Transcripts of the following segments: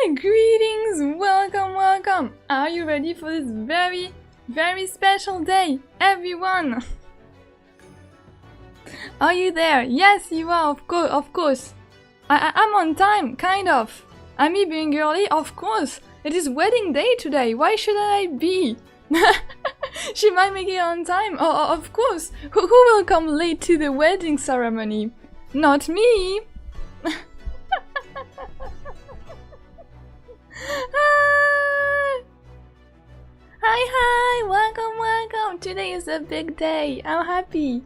Greetings, welcome, welcome. Are you ready for this very, very special day, everyone? Are you there? Yes, you are, of course. I'm on time, kind of. Am I being early? Of course. It is wedding day today. Why shouldn't I be? She might make it on time. Oh, of course. Who will come late to the wedding ceremony? Not me. Hi, welcome. Today is a big day. I'm happy.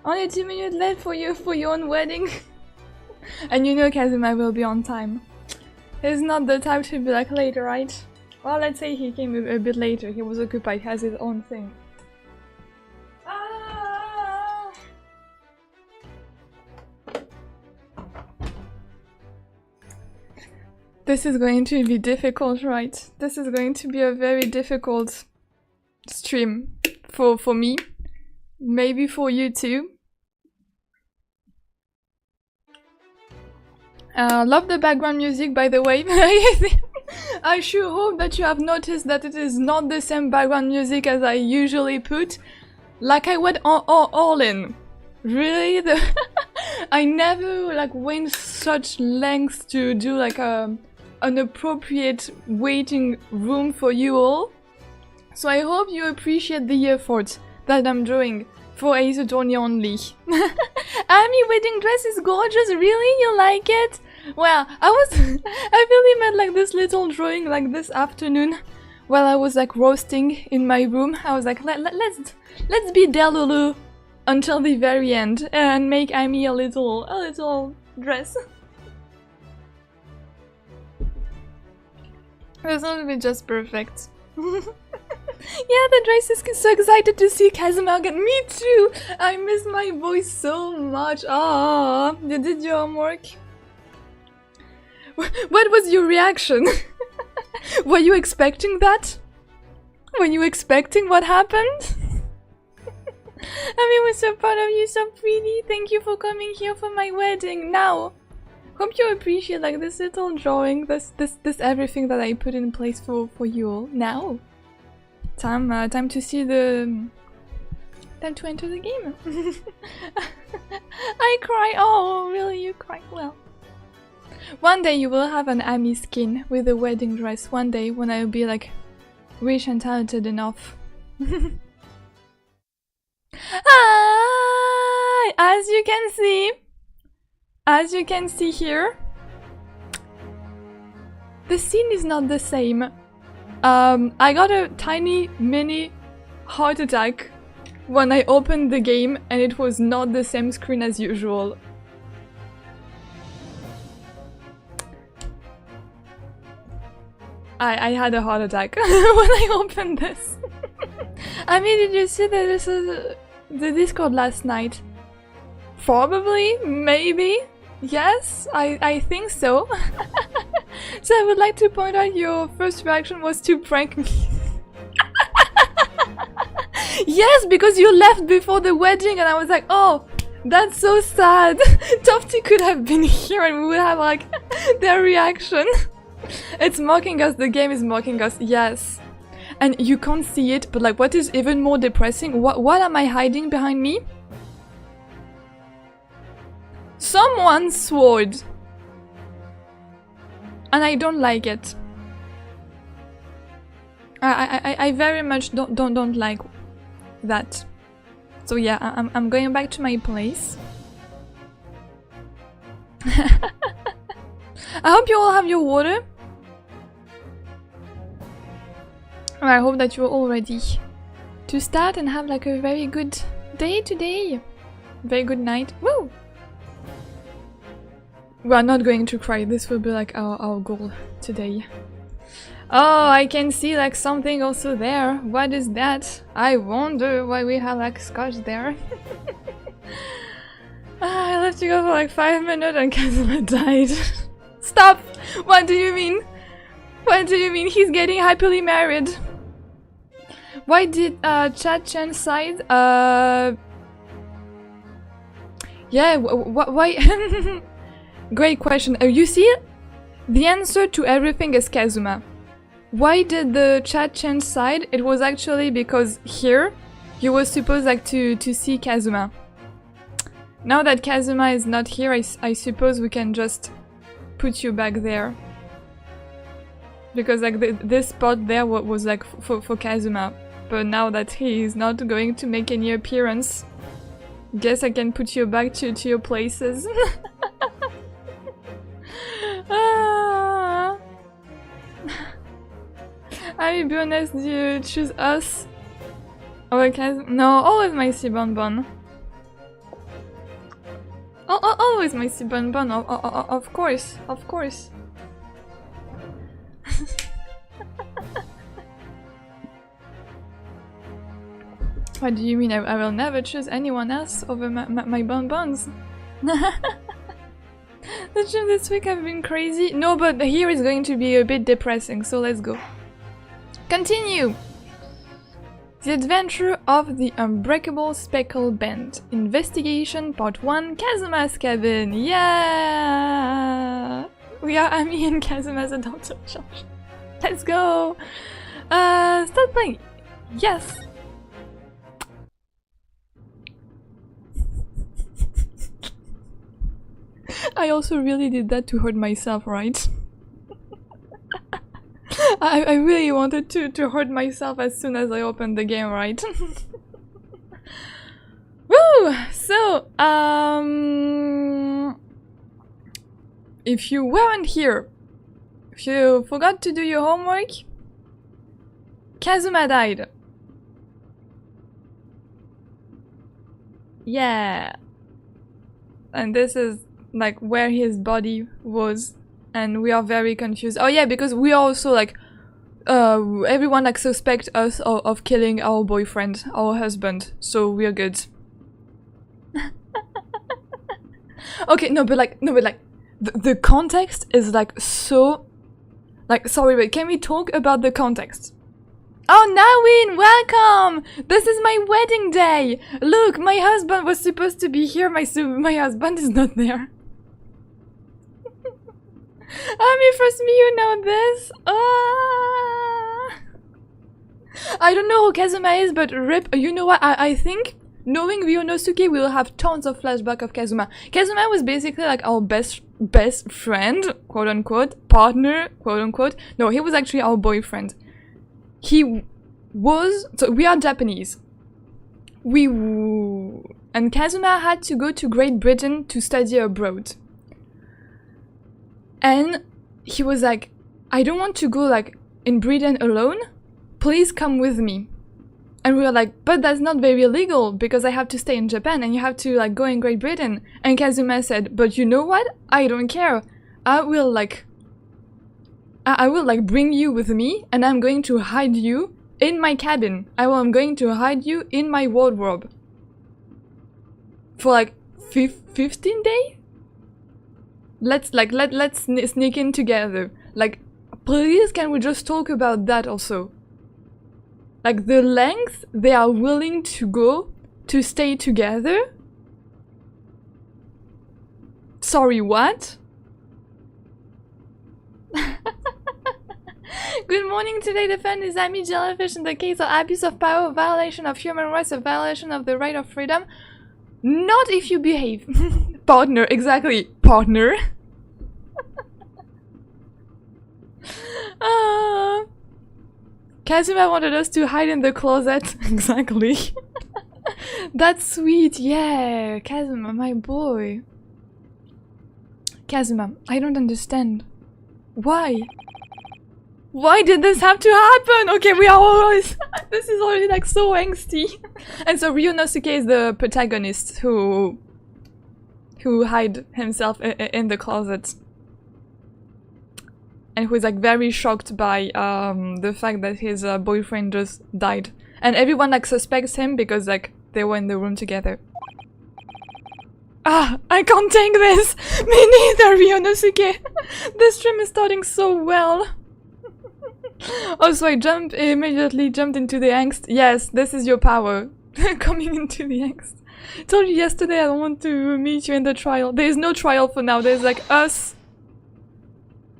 Only 2 minutes left for your own wedding. And you know Kazuma will be on time. He's not the type to be like late, right? Well, let's say he came a bit later. He was occupied, has his own thing. This is going to be difficult, right? This is going to be a very difficult stream for me. Maybe for you too. Love the background music, by the way. I sure hope that you have noticed that it is not the same background music as I usually put. Like I went all in. Really? I never like went such lengths to do like an appropriate waiting room for you all. So I hope you appreciate the effort that I'm doing for Ace Attorney only. Amy, wedding dress is gorgeous. Really? You like it? Well, I really made like this little drawing like this afternoon while I was like roasting in my room. I was like, let's be Delulu until the very end and make Amy a little dress. It's gonna be just perfect. Yeah, the dress is so excited to see Kazuma again. Me too! I miss my voice so much. Ah, you did your homework? What was your reaction? Were you expecting that? Were you expecting what happened? I mean, we're so proud of you, so pretty. Thank you for coming here for my wedding. Now, hope you appreciate like this little drawing, this everything that I put in place for you all. Now, time to see the. Time to enter the game. I cry. Oh, really? You cry? Well. One day you will have an Amy skin with a wedding dress. One day when I will be like rich and talented enough. Hi! As you can see here, the scene is not the same. I got a tiny mini heart attack when I opened the game and it was not the same screen as usual. I had a heart attack when I opened this. I mean, did you see that this is the Discord last night? Probably, maybe, yes, I think so. So I would like to point out your first reaction was to prank me. Yes, because you left before the wedding and I was like, oh, that's so sad. Tofty could have been here and we would have like their reaction. It's mocking us, the game is mocking us, yes. And you can't see it, but like what is even more depressing, what am I hiding behind me? Someone's sword. And I don't like it. I very much don't like that. So yeah, I'm going back to my place. I hope you all have your water. I hope that you're all ready to start and have like a very good day today. Very good night. Woo! We are not going to cry. This will be like our goal today. Oh, I can see like something also there. What is that? I wonder why we have like scotch there. I left you go for like 5 minutes and Kazuma died. Stop! What do you mean? What do you mean? He's getting happily married. Why did Chat Chen side? Yeah, why? Great question. You see, The answer to everything is Kazuma. Why did the chat change side? It was actually because here you were supposed like to see Kazuma. Now that Kazuma is not here, I suppose we can just put you back there. Because like this spot there was like for Kazuma. But now that he is not going to make any appearance, guess I can put you back to your places. Ah. I be honest, do you choose us? Or Kazuma? No, always my Bonbon. Always my Bonbon, of course, of course. What do you mean? I will never choose anyone else over my bonbons. The gym this week have been crazy. No, but here is going to be a bit depressing, so let's go. Continue! The Adventure of the Unbreakable Speckle Band. Investigation Part 1, Kazuma's Cabin. Yeah! We are Ami and Kazuma's adopted child. Let's go! Start playing. Yes! I also really did that to hurt myself, right? I really wanted to hurt myself as soon as I opened the game, right? Woo! So, if you weren't here, if you forgot to do your homework, Kazuma died. Yeah. And this is like where his body was, and we are very confused. Oh yeah, because we are also like everyone like suspect us of killing our boyfriend, our husband, so we're good. Okay, no but like the context is like so like, sorry, but can we talk about the context? Oh, Nawin, welcome! This is my wedding day! Look, my husband was supposed to be here, my husband is not there. Ami, first me, you know this? I don't know who Kazuma is, but rip, you know what, I think, knowing Ryunosuke, we will have tons of flashback of Kazuma. Kazuma was basically like our best friend, quote unquote, partner, quote unquote. No, he was actually our boyfriend. He was, so we are Japanese. And Kazuma had to go to Great Britain to study abroad. And he was like, I don't want to go like in Britain alone, please come with me. And we were like, but that's not very legal because I have to stay in Japan and you have to like go in Great Britain. And Kazuma said, but you know what? I don't care. I will like bring you with me and I'm going to hide you in my cabin. I'm going to hide you in my wardrobe. For like 15 days? Let's sneak in together. Like, please can we just talk about that also? Like the length they are willing to go to stay together? Sorry, what? Good morning, today the fan is Ami Jellyfish in the case of abuse of power, violation of human rights, a violation of the right of freedom. Not if you behave. Partner, exactly. Partner. Kazuma wanted us to hide in the closet. Exactly. That's sweet, yeah. Kazuma, my boy. Kazuma, I don't understand. Why? Why did this have to happen? Okay, we are always... This is already like so angsty. And so Ryunosuke is the protagonist who hide himself in the closet. And who is like very shocked by the fact that his boyfriend just died. And everyone like suspects him because like they were in the room together. Ah, I can't take this! Me neither, Ryunosuke! This stream is starting so well. Also, I immediately jumped into the angst. Yes, this is your power. Coming into the angst. I told you yesterday I don't want to meet you in the trial. There is no trial for now, there's like us.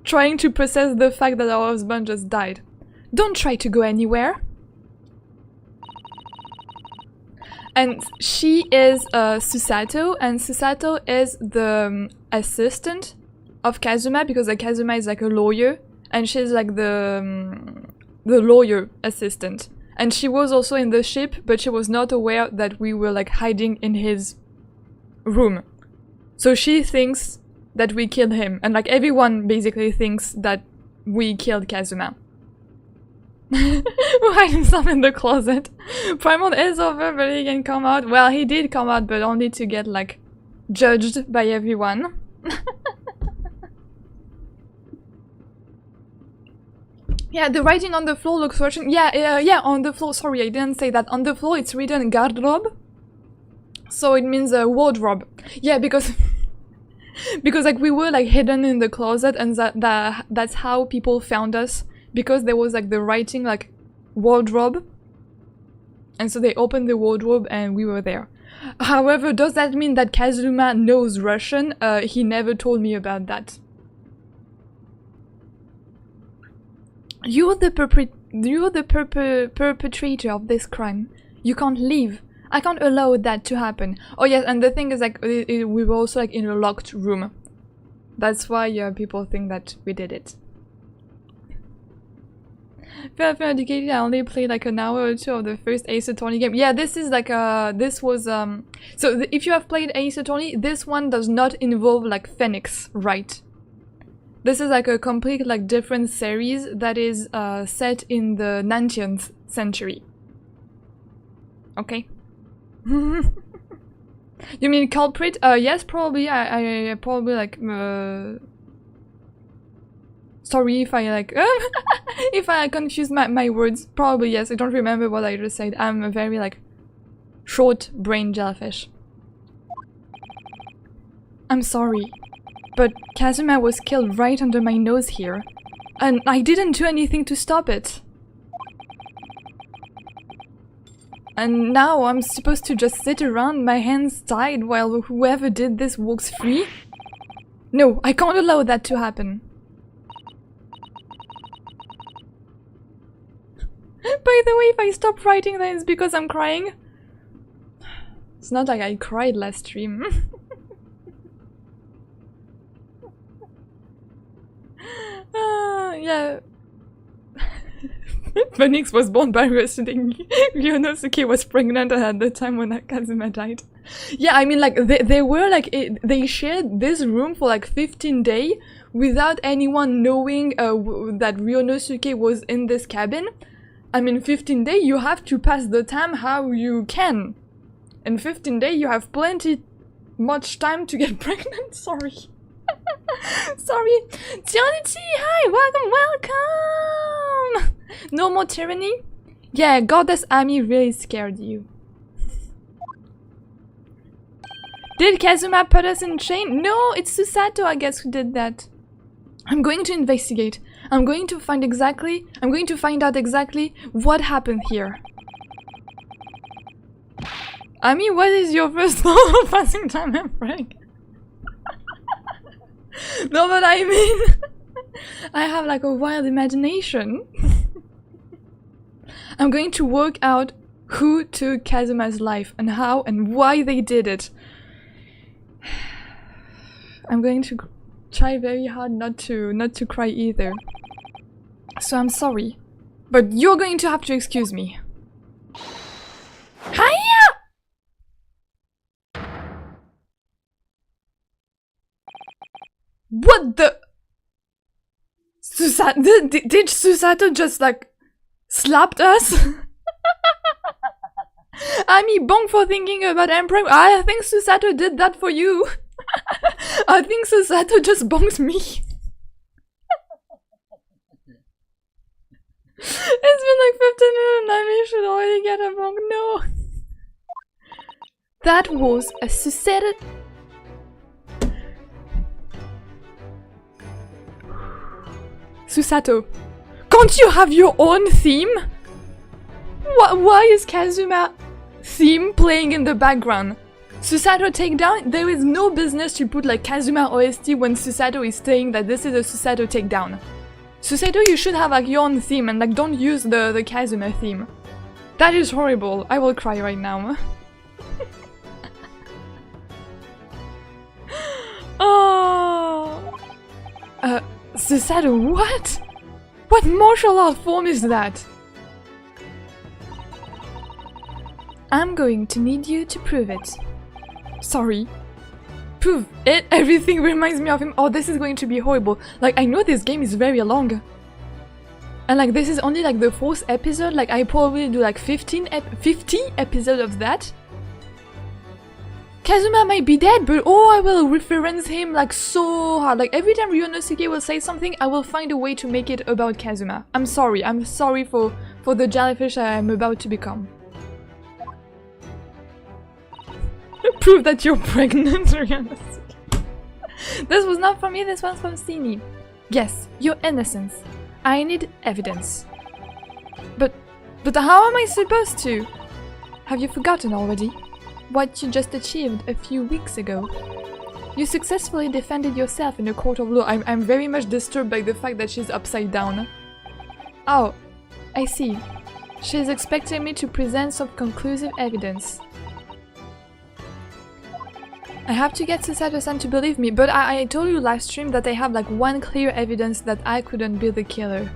trying to process the fact that our husband just died. Don't try to go anywhere. And she is Susato, and Susato is the assistant of Kazuma, because like, Kazuma is like a lawyer, and she's like the lawyer assistant. And she was also in the ship, but she was not aware that we were like hiding in his room. So she thinks that we killed him, and like everyone basically thinks that we killed Kazuma. We're hiding some in the closet. Primal is over, but he can come out. Well, he did come out, but only to get like judged by everyone. Yeah, the writing on the floor looks Russian. Yeah, on the floor. Sorry, I didn't say that. On the floor, it's written garderobe. So it means a wardrobe. Yeah, because because like we were like hidden in the closet, and that's how people found us. Because there was like the writing like wardrobe, and so they opened the wardrobe and we were there. However, does that mean that Kazuma knows Russian? He never told me about that. You're the perpetrator of this crime. You can't leave. I can't allow that to happen. Oh yes, and the thing is like we were also like in a locked room. That's why people think that we did it. Fair educated, I only played like an hour or two of the first Ace Attorney game. Yeah, this is like this was so if you have played Ace Attorney, this one does not involve like Phoenix, right? This is like a complete like different series that is set in the 19th century. Okay. You mean culprit? Yes, probably. I probably like sorry if I like if I confuse my words. Probably yes. I don't remember what I just said. I'm a very like short-brained jellyfish. I'm sorry, but Kazuma was killed right under my nose here, and I didn't do anything to stop it. And now I'm supposed to just sit around, my hands tied, while whoever did this walks free? No, I can't allow that to happen. By the way, if I stop writing, then it's because I'm crying. It's not like I cried last stream. Yeah. Phoenix was born by Backseating. Ryonosuke was pregnant at the time when Kazuma died. Yeah, I mean, like, they were like, they shared this room for like 15 days without anyone knowing that Ryonosuke was in this cabin. I mean, 15 days, you have to pass the time how you can. In 15 days, you have plenty much time to get pregnant. Sorry. Sorry. Tianity, hi, welcome! No more tyranny? Yeah, Goddess Ami really scared you. Did Kazuma put us in chain? No, it's Susato, I guess, who did that. I'm going to investigate. I'm going to find out exactly what happened here. Ami, what is your first thought of passing time and break? No, but I mean, I have like a wild imagination. I'm going to work out who took Kazuma's life and how and why they did it. I'm going to try very hard not to cry either. So I'm sorry, but you're going to have to excuse me. Hiya! What the? Susato, did Susato just like slapped us? I mean, bong for thinking about Emperor. I think Susato did that for you. I think Susato just bonked me. It's been like 15 minutes and we should already get a bonk. No. That was a Susato. Susato, can't you have your own theme? Why is Kazuma theme playing in the background? Susato takedown? There is no business to put like Kazuma OST when Susato is saying that this is a Susato takedown. Susato, you should have like your own theme and like don't use the Kazuma theme. That is horrible. I will cry right now. Oh. Susato, what? What martial art form is that? I'm going to need you to prove it. Sorry. Prove it? Everything reminds me of him. Oh, this is going to be horrible. Like, I know this game is very long. And like, this is only like the 4th episode. Like, I probably do like 50 episodes of that. Kazuma might be dead, but oh, I will reference him like so hard. Like, every time Ryonosuke will say something, I will find a way to make it about Kazuma. I'm sorry for the jellyfish I'm about to become. Prove that you're pregnant, Ryonosuke. This was not from me, this one's from Sini. Yes, your innocence. I need evidence. But how am I supposed to? Have you forgotten already? What you just achieved a few weeks ago. You successfully defended yourself in a court of law. I'm very much disturbed by the fact that she's upside down. Oh, I see. She's expecting me to present some conclusive evidence. I have to get Susato-san to believe me, but I told you last stream that I have like one clear evidence that I couldn't be the killer.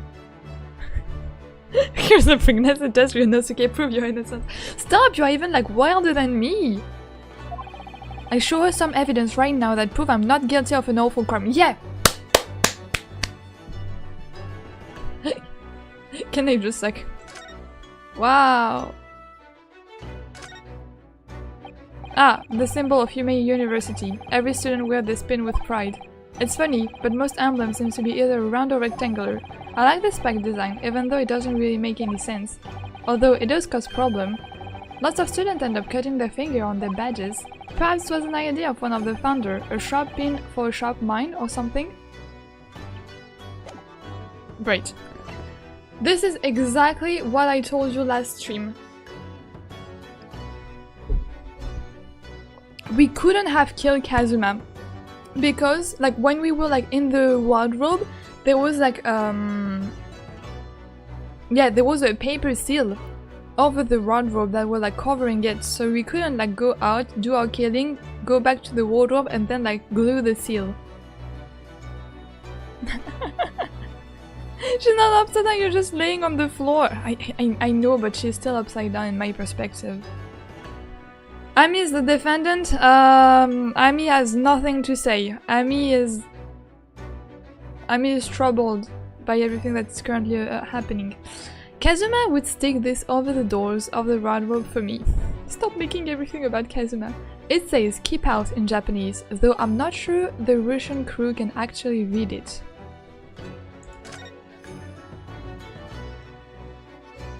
Here's the pregnancy test, Ryonosuke, prove your innocence. Stop, you're even like wilder than me! I show her some evidence right now that prove I'm not guilty of an awful crime. Yeah! Can I just like... Wow! Ah, the symbol of Yume University. Every student wears this pin with pride. It's funny, but most emblems seem to be either round or rectangular. I like the spike design, even though it doesn't really make any sense. Although it does cause problem. Lots of students end up cutting their finger on their badges. Perhaps it was an idea of one of the founders, a sharp pin for a sharp mind or something? Great. This is exactly what I told you last stream. We couldn't have killed Kazuma because like when we were like in the wardrobe there was like yeah, there was a paper seal over the wardrobe that were like covering it, so we couldn't like go out, do our killing, go back to the wardrobe and then like glue the seal. She's not upside down, you're just laying on the floor. I know, but she's still upside down in my perspective. Ami is the defendant. Ami has nothing to say. Ami is troubled by everything that's currently happening. Kazuma would stick this over the doors of the wardrobe for me. Stop making everything about Kazuma. It says keep out in Japanese, though I'm not sure the Russian crew can actually read it.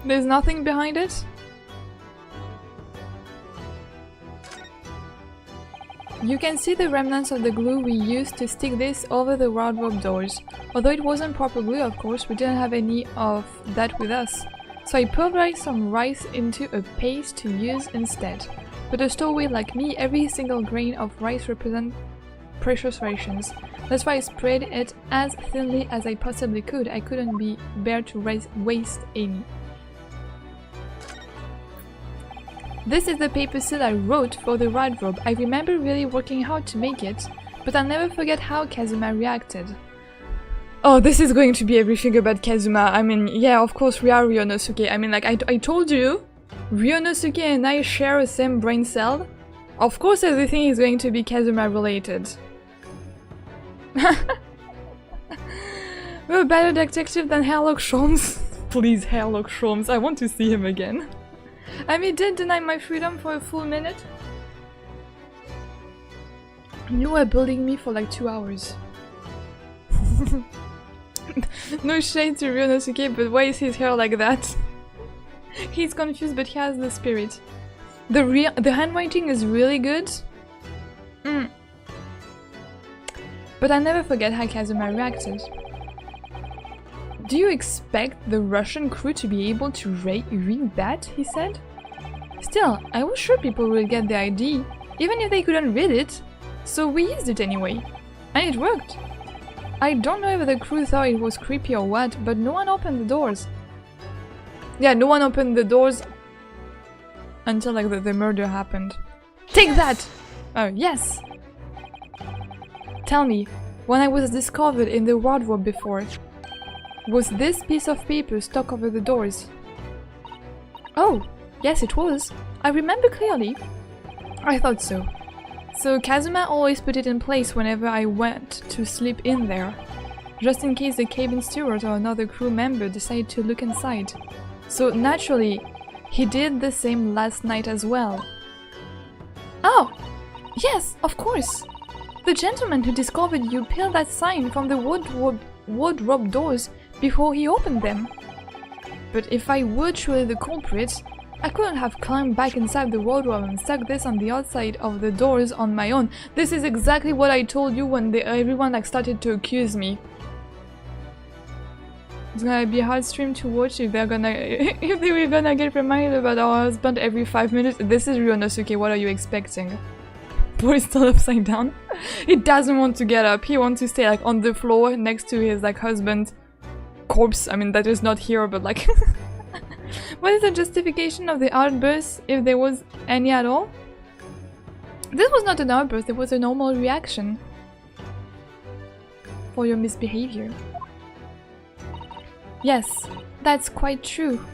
There's nothing behind it? You can see the remnants of the glue we used to stick this over the wardrobe doors. Although it wasn't proper glue, of course, we didn't have any of that with us. So I pulverized some rice into a paste to use instead. But a stowaway like me, every single grain of rice represents precious rations. That's why I spread it as thinly as I possibly could. I couldn't bear to waste any. This is the paper seal I wrote for the wardrobe. I remember really working hard to make it, but I'll never forget how Kazuma reacted. Oh, this is going to be everything about Kazuma. I mean, yeah, of course we are Ryonosuke. I mean, like, I told you, Ryonosuke and I share the same brain cell. Of course everything is going to be Kazuma related. We're a better detective than Sherlock Holmes. Please, Sherlock Holmes, I want to see him again. I mean, did deny my freedom for a full minute. You were bullying me for like 2 hours. No shade to Ryonosuke, but why is his hair like that? He's confused, but he has the spirit. The handwriting is really good. But I never forget how Kazuma reacted. Do you expect the Russian crew to be able to read that? He said. Still, I was sure people would get the idea. even if they couldn't read it, so we used it anyway. And it worked. I don't know if the crew thought it was creepy or what, but no one opened the doors. Yeah, no one opened the doors until like the murder happened. Take that! Oh, yes! Tell me, when I was discovered in the wardrobe before, was this piece of paper stuck over the doors? Oh, yes it was. I remember clearly. I thought so. So Kazuma always put it in place whenever I went to sleep in there, just in case the cabin steward or another crew member decided to look inside. So naturally, he did the same last night as well. Oh! Yes, of course! The gentleman who discovered you peeled that sign from the wardrobe doors before he opened them. But if I were truly the culprit, I couldn't have climbed back inside the wardrobe and stuck this on the outside of the doors on my own. This is exactly what I told you when everyone like started to accuse me. It's gonna be a hard stream to watch if they were gonna get reminded about our husband every 5 minutes. This is Ryonosuke, what are you expecting? Boy is still upside down. He doesn't want to get up. He wants to stay like on the floor next to his like husband corpse. I mean that is not here, but like what is the justification of the outburst, if there was any at all? This was not an outburst, it was a normal reaction for your misbehavior. Yes, that's quite true.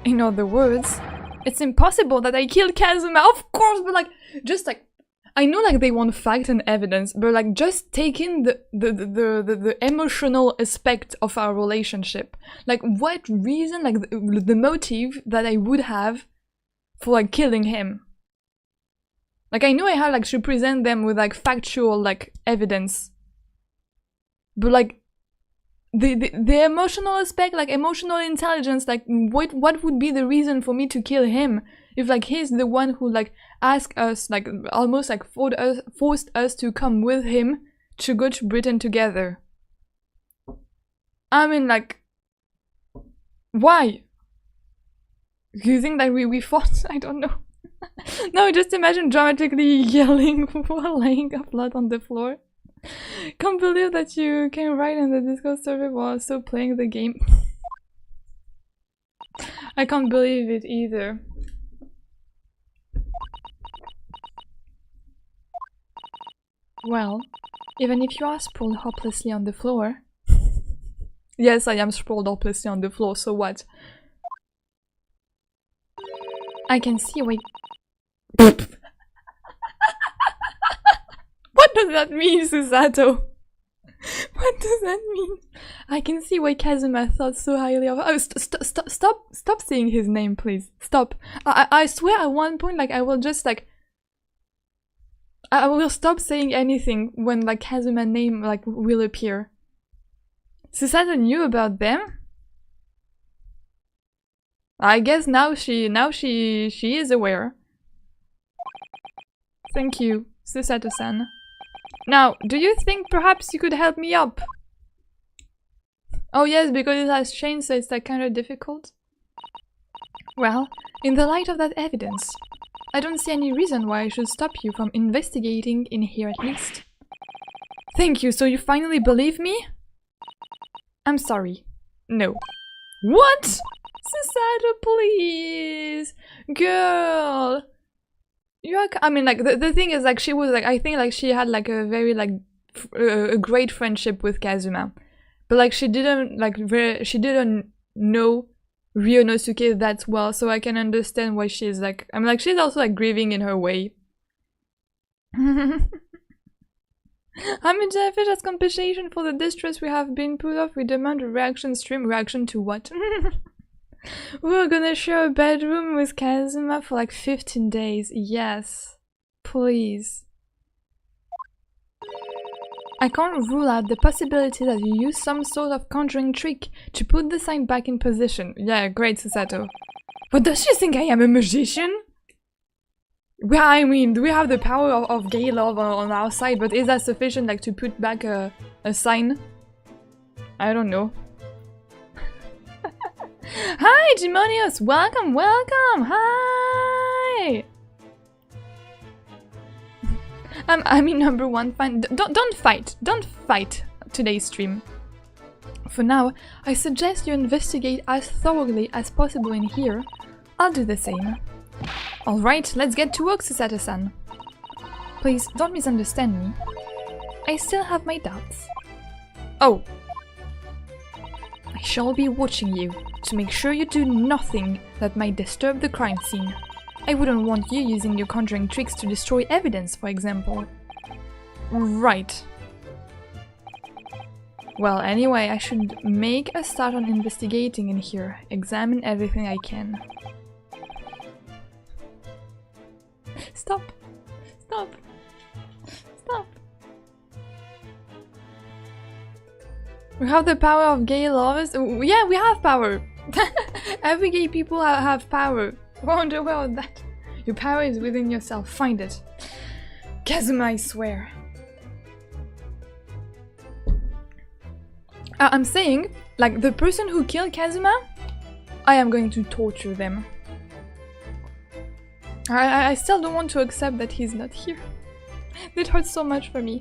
In other words, it's impossible that I killed Kazuma, of course, but like, just like, I know like they want fact and evidence, but like just taking the emotional aspect of our relationship. Like what reason, like the motive that I would have for like killing him. Like I know I have like to present them with like factual like evidence. But like the emotional aspect, like emotional intelligence, like what would be the reason for me to kill him? If like he's the one who like asked us, like almost like forced us to come with him to go to Britain together. I mean like, why? Do you think that we fought? I don't know. No, just imagine dramatically yelling while laying a blood on the floor. Can't believe that you came right in the Discord server while also playing the game. I can't believe it either. Well, even if you are sprawled hopelessly on the floor... Yes, I am sprawled hopelessly on the floor, so what? I can see why... What does that mean, Susato? What does that mean? I can see why Kazuma thought so highly of... Oh, stop saying his name, please. Stop. I swear at one point, like, I will just, like... I will stop saying anything when, like, Kazuma's name, like, will appear. Susato knew about them? I guess now she is aware. Thank you, Susato-san. Now, do you think perhaps you could help me up? Oh yes, because it has changed, so it's like kind of difficult. Well, in the light of that evidence, I don't see any reason why I should stop you from investigating in here at least. Thank you, so you finally believe me? I'm sorry. No. What? Susato, please! Girl! You're, I mean, like, the thing is, like, she was, like, I think, like, she had, like, a very, like, a great friendship with Kazuma. But, like, she didn't, like, she didn't know Ryonosuke that well, so I can understand why she's, like, I mean, like, she's also, like, grieving in her way. I mean, Jellyfish, as compensation for the distress we have been put off, we demand a reaction stream. Reaction to what? We're gonna share a bedroom with Kazuma for like 15 days. Yes. Please. I can't rule out the possibility that you use some sort of conjuring trick to put the sign back in position. Yeah, great, Susato. But does she think I am a magician? Well, I mean, do we have the power of gay love on our side, but is that sufficient, like, to put back a sign? I don't know. Hi, Gemonius! Welcome, welcome! Hi! I'm in number one. Fine. Don't fight. Don't fight today's stream. For now, I suggest you investigate as thoroughly as possible in here. I'll do the same. Alright, let's get to work, Susato-san. Please, don't misunderstand me. I still have my doubts. Oh. I shall be watching you, to make sure you do nothing that might disturb the crime scene. I wouldn't want you using your conjuring tricks to destroy evidence, for example. Right. Well, anyway, I should make a start on investigating in here. Examine everything I can. Stop! Stop! Stop! We have the power of gay lovers? Yeah, we have power! Every gay people have power. Won't aware of that. Your power is within yourself. Find it. Kazuma, I swear. I'm saying, like, the person who killed Kazuma, I am going to torture them. I still don't want to accept that he's not here. It hurts so much for me.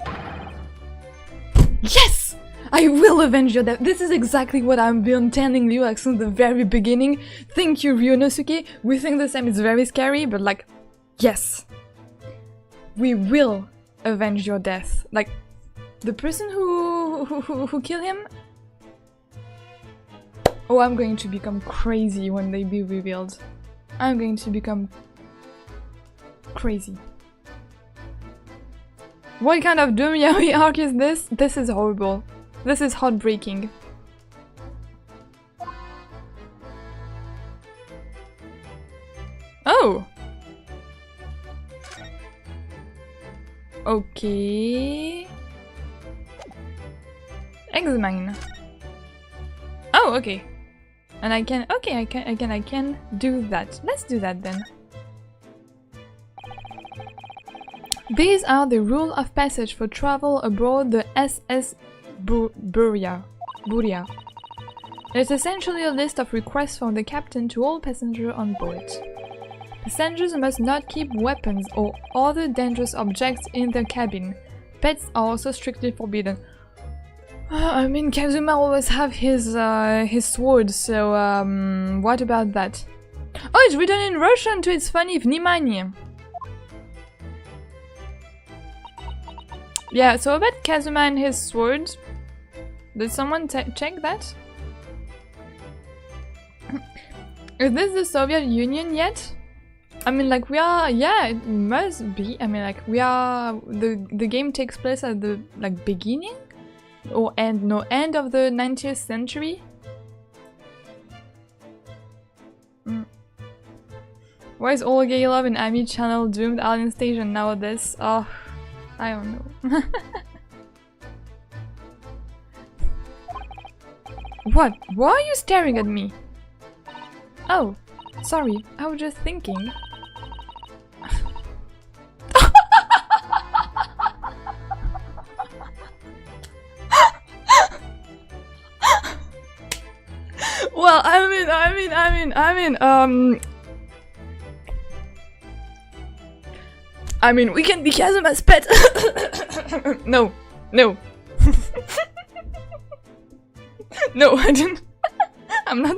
Yes! I will avenge your death. This is exactly what I've been telling you, like, since the very beginning. Thank you, Ryunosuke. We think the same. It's very scary, but, like, yes. We will avenge your death. Like, the person who killed him... Oh, I'm going to become crazy when they be revealed. I'm going to become... crazy. What kind of Doom Yaoi arc is this? This is horrible. This is heartbreaking. Oh! Okay... Examine. Oh, okay. And I can... Okay, I can do that. Let's do that then. These are the rules of passage for travel aboard the SS Buria. It's essentially a list of requests from the captain to all passengers on board. Passengers must not keep weapons or other dangerous objects in their cabin. Pets are also strictly forbidden. I mean, Kazuma always have his sword, so what about that? Oh, it's written in Russian too, it's funny, внимание. Yeah, so about Kazuma and his sword. Did someone check that? Is this the Soviet Union yet? I mean, like, we are... Yeah, it must be. I mean, like, we are... The game takes place at the, like, beginning? Or end? No, end of the 19th century? Why is all gay love in Ami channel doomed Alien Station nowadays? Oh, I don't know. What? Why are you staring at me? Oh, sorry, I was just thinking. Well, I mean, we can be Kazuma's pet. No, no. No, I didn't. I'm not.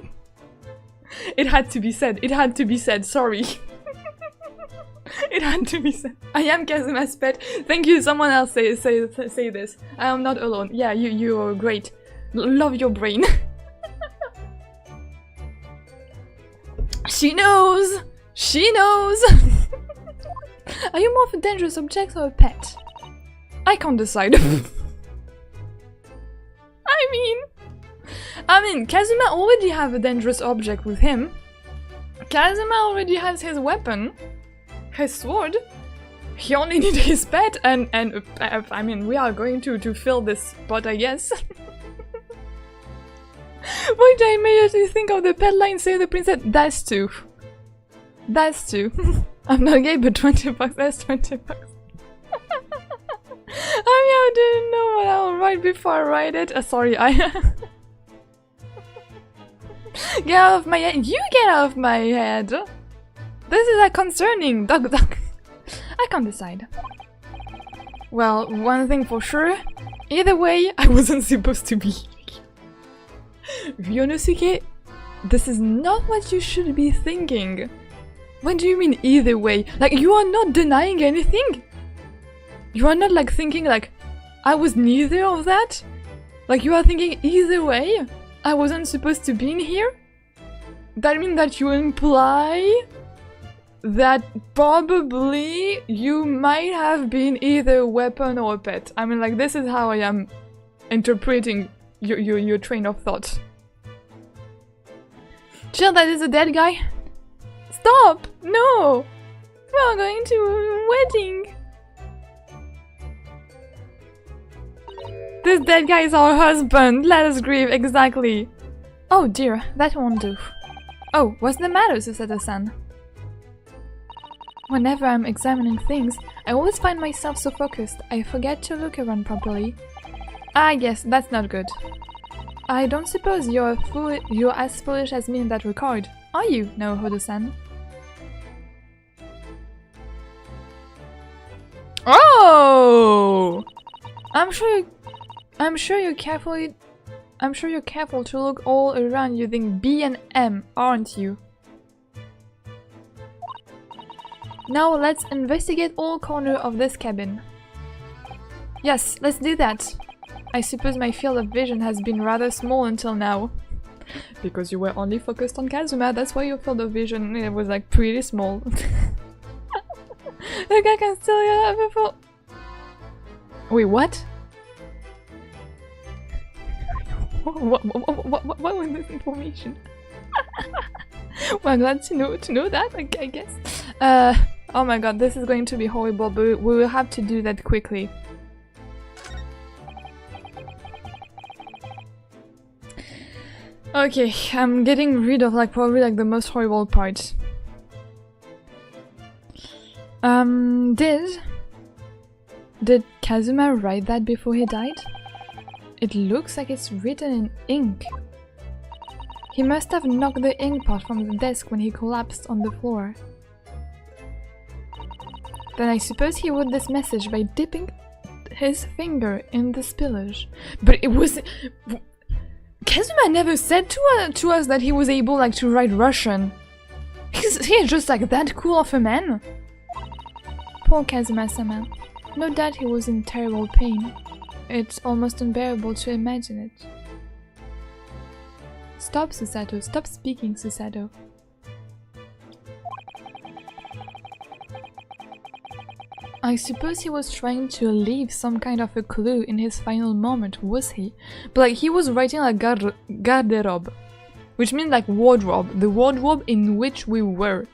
It had to be said. It had to be said. Sorry. It had to be said. I am Kazuma's pet. Thank you. Someone else say this. I am not alone. Yeah, you are great. Love your brain. She knows. She knows. Are you more of a dangerous object or a pet? I can't decide. I mean, Kazuma already have a dangerous object with him. Kazuma already has his weapon, his sword. He only needs his pet, and I mean, we are going to fill this spot, I guess. Why did I immediately think of the pet line Save the Princess? That's two. That's two. I'm not gay, but 20 bucks, that's 20 bucks. I mean, I didn't know what I'll write before I write it. Sorry, I... Get out of my head. You get out of my head. This is concerning. Dog. I can't decide. Well, one thing for sure, either way, I wasn't supposed to be. Ryonosuke, this is not what you should be thinking. What do you mean either way? Like, you are not denying anything? You are not like thinking like, I was neither of that? Like, you are thinking either way? I wasn't supposed to be in here? That means that you imply that probably you might have been either a weapon or a pet. I mean, like, this is how I am interpreting your train of thought. Chill, that is a dead guy. Stop! No! We are going to a wedding. This dead guy is our husband. Let us grieve, exactly. Oh dear, that won't do. Oh, what's the matter, Susato-san? Whenever I'm examining things, I always find myself so focused, I forget to look around properly. Ah yes, that's not good. I don't suppose you're as foolish as me in that regard, are you, Naohodo-san? Oh! I'm sure you're careful to look all around using B and M, aren't you? Now let's investigate all corners of this cabin. Yes, let's do that. I suppose my field of vision has been rather small until now. Because you were only focused on Kazuma, that's why your field of vision was like pretty small. Look, I can still hear that before. Wait, what? What was this information? Well, glad to know that, I guess. Oh my god, this is going to be horrible, but we will have to do that quickly. Okay, I'm getting rid of like probably like the most horrible part. Did Kazuma write that before he died? It looks like it's written in ink. He must have knocked the ink pot from the desk when he collapsed on the floor. Then I suppose he wrote this message by dipping his finger in the spillage. But it was... Kazuma never said to us that he was able like to write Russian. He's just like that cool of a man. Poor Kazuma-sama. No doubt he was in terrible pain. It's almost unbearable to imagine it. Stop, Susato. Stop speaking, Susato. I suppose he was trying to leave some kind of a clue in his final moment, was he? But like, he was writing like garderobe, which means like wardrobe, the wardrobe in which we were.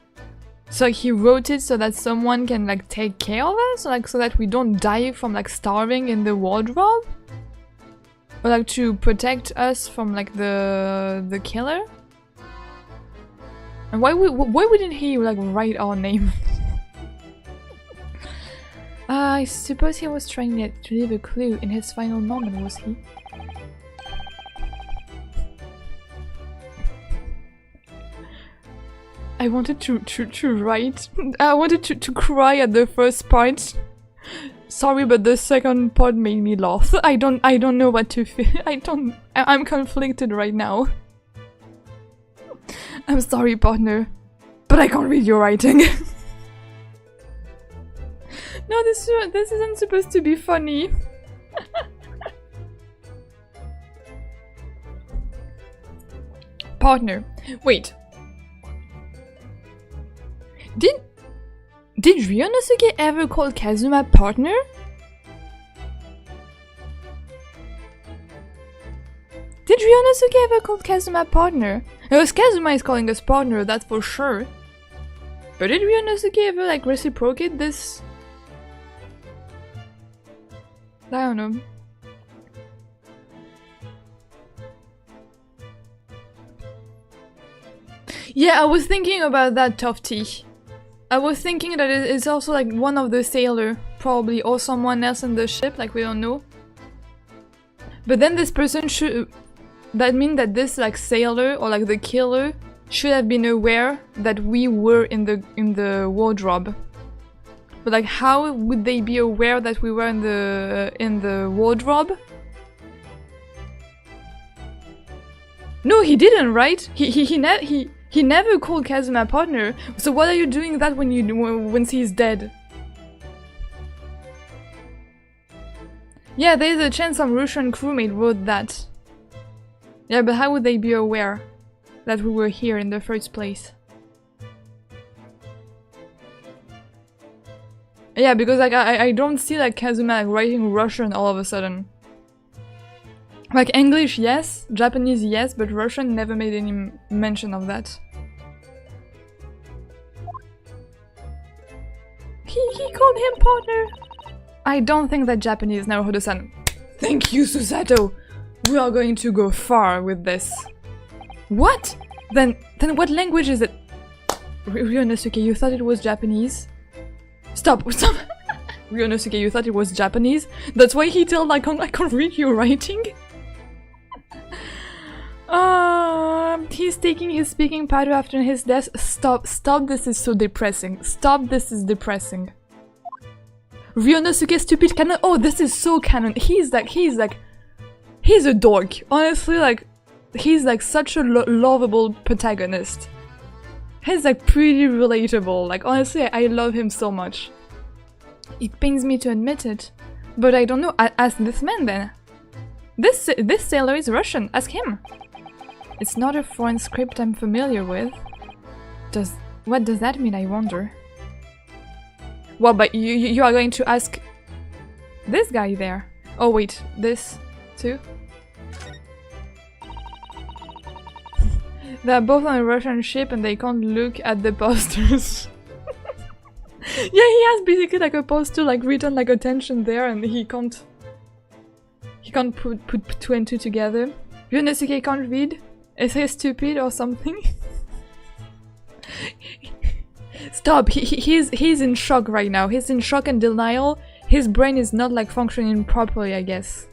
So like, he wrote it so that someone can like take care of us, like so that we don't die from like starving in the wardrobe, or like to protect us from like the killer. And why wouldn't he like write our name? I suppose he was trying to leave a clue in his final moment, was he? I wanted to write. I wanted to cry at the first part. Sorry, but the second part made me laugh. I don't know what to feel. I'm conflicted right now. I'm sorry, partner, but I can't read your writing. No, this isn't supposed to be funny. Partner. Wait. Did Ryonosuke ever call Kazuma partner? Did Ryonosuke ever call Kazuma partner? Because Kazuma is calling us partner, that's for sure. But did Ryonosuke ever like reciprocate this? I don't know. Yeah, I was thinking about that, Tofty. I was thinking that it's also like one of the sailor, probably, or someone else in the ship, like we don't know. But then this person should... That means that this like sailor, or like the killer, should have been aware that we were in the wardrobe. But like, how would they be aware that we were in the wardrobe? No, he didn't, right? He never called Kazuma partner. So what are you doing that when he's dead? Yeah, there's a chance some Russian crewmate wrote that. Yeah, but how would they be aware that we were here in the first place? Yeah, because like I don't see like Kazuma like, writing Russian all of a sudden. Like English, yes, Japanese, yes, but Russian never made any mention of that. He called him partner. I don't think that Japanese Naruhodo-san. Thank you, Susato. We are going to go far with this. What? Then what language is it? Ryonosuke, you thought it was Japanese? Stop! Ryonosuke, you thought it was Japanese? That's why he told I can't read your writing? He's taking his speaking powder after his death. Stop, this is so depressing. Stop, this is depressing. Ryonosuke stupid canon. Oh, this is so canon. He's a dork. Honestly, like, he's like such a lovable protagonist. He's like pretty relatable. Like, honestly, I love him so much. It pains me to admit it, but I don't know. Ask this man then. This sailor is Russian. Ask him. It's not a foreign script I'm familiar with. What does that mean, I wonder? Well, but you are going to ask this guy there. Oh wait, this too? They're both on a Russian ship and they can't look at the posters. Yeah, he has basically like a poster like written like attention there and he can't put two and two together. Ryonosuke can't read? Is he stupid or something? Stop, he's in shock right now. He's in shock and denial. His brain is not like functioning properly, I guess.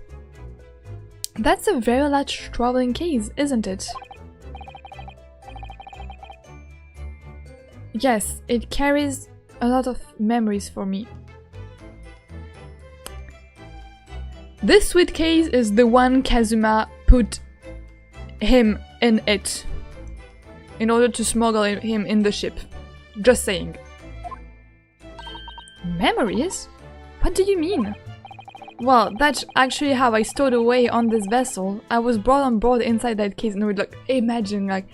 That's a very large traveling case, isn't it? Yes, it carries a lot of memories for me. This suitcase is the one Kazuma put him in it in order to smuggle him in the ship. Just saying. Memories? What do you mean? Well, that's actually how I stowed away on this vessel. I was brought on board inside that case. No, like, imagine, like,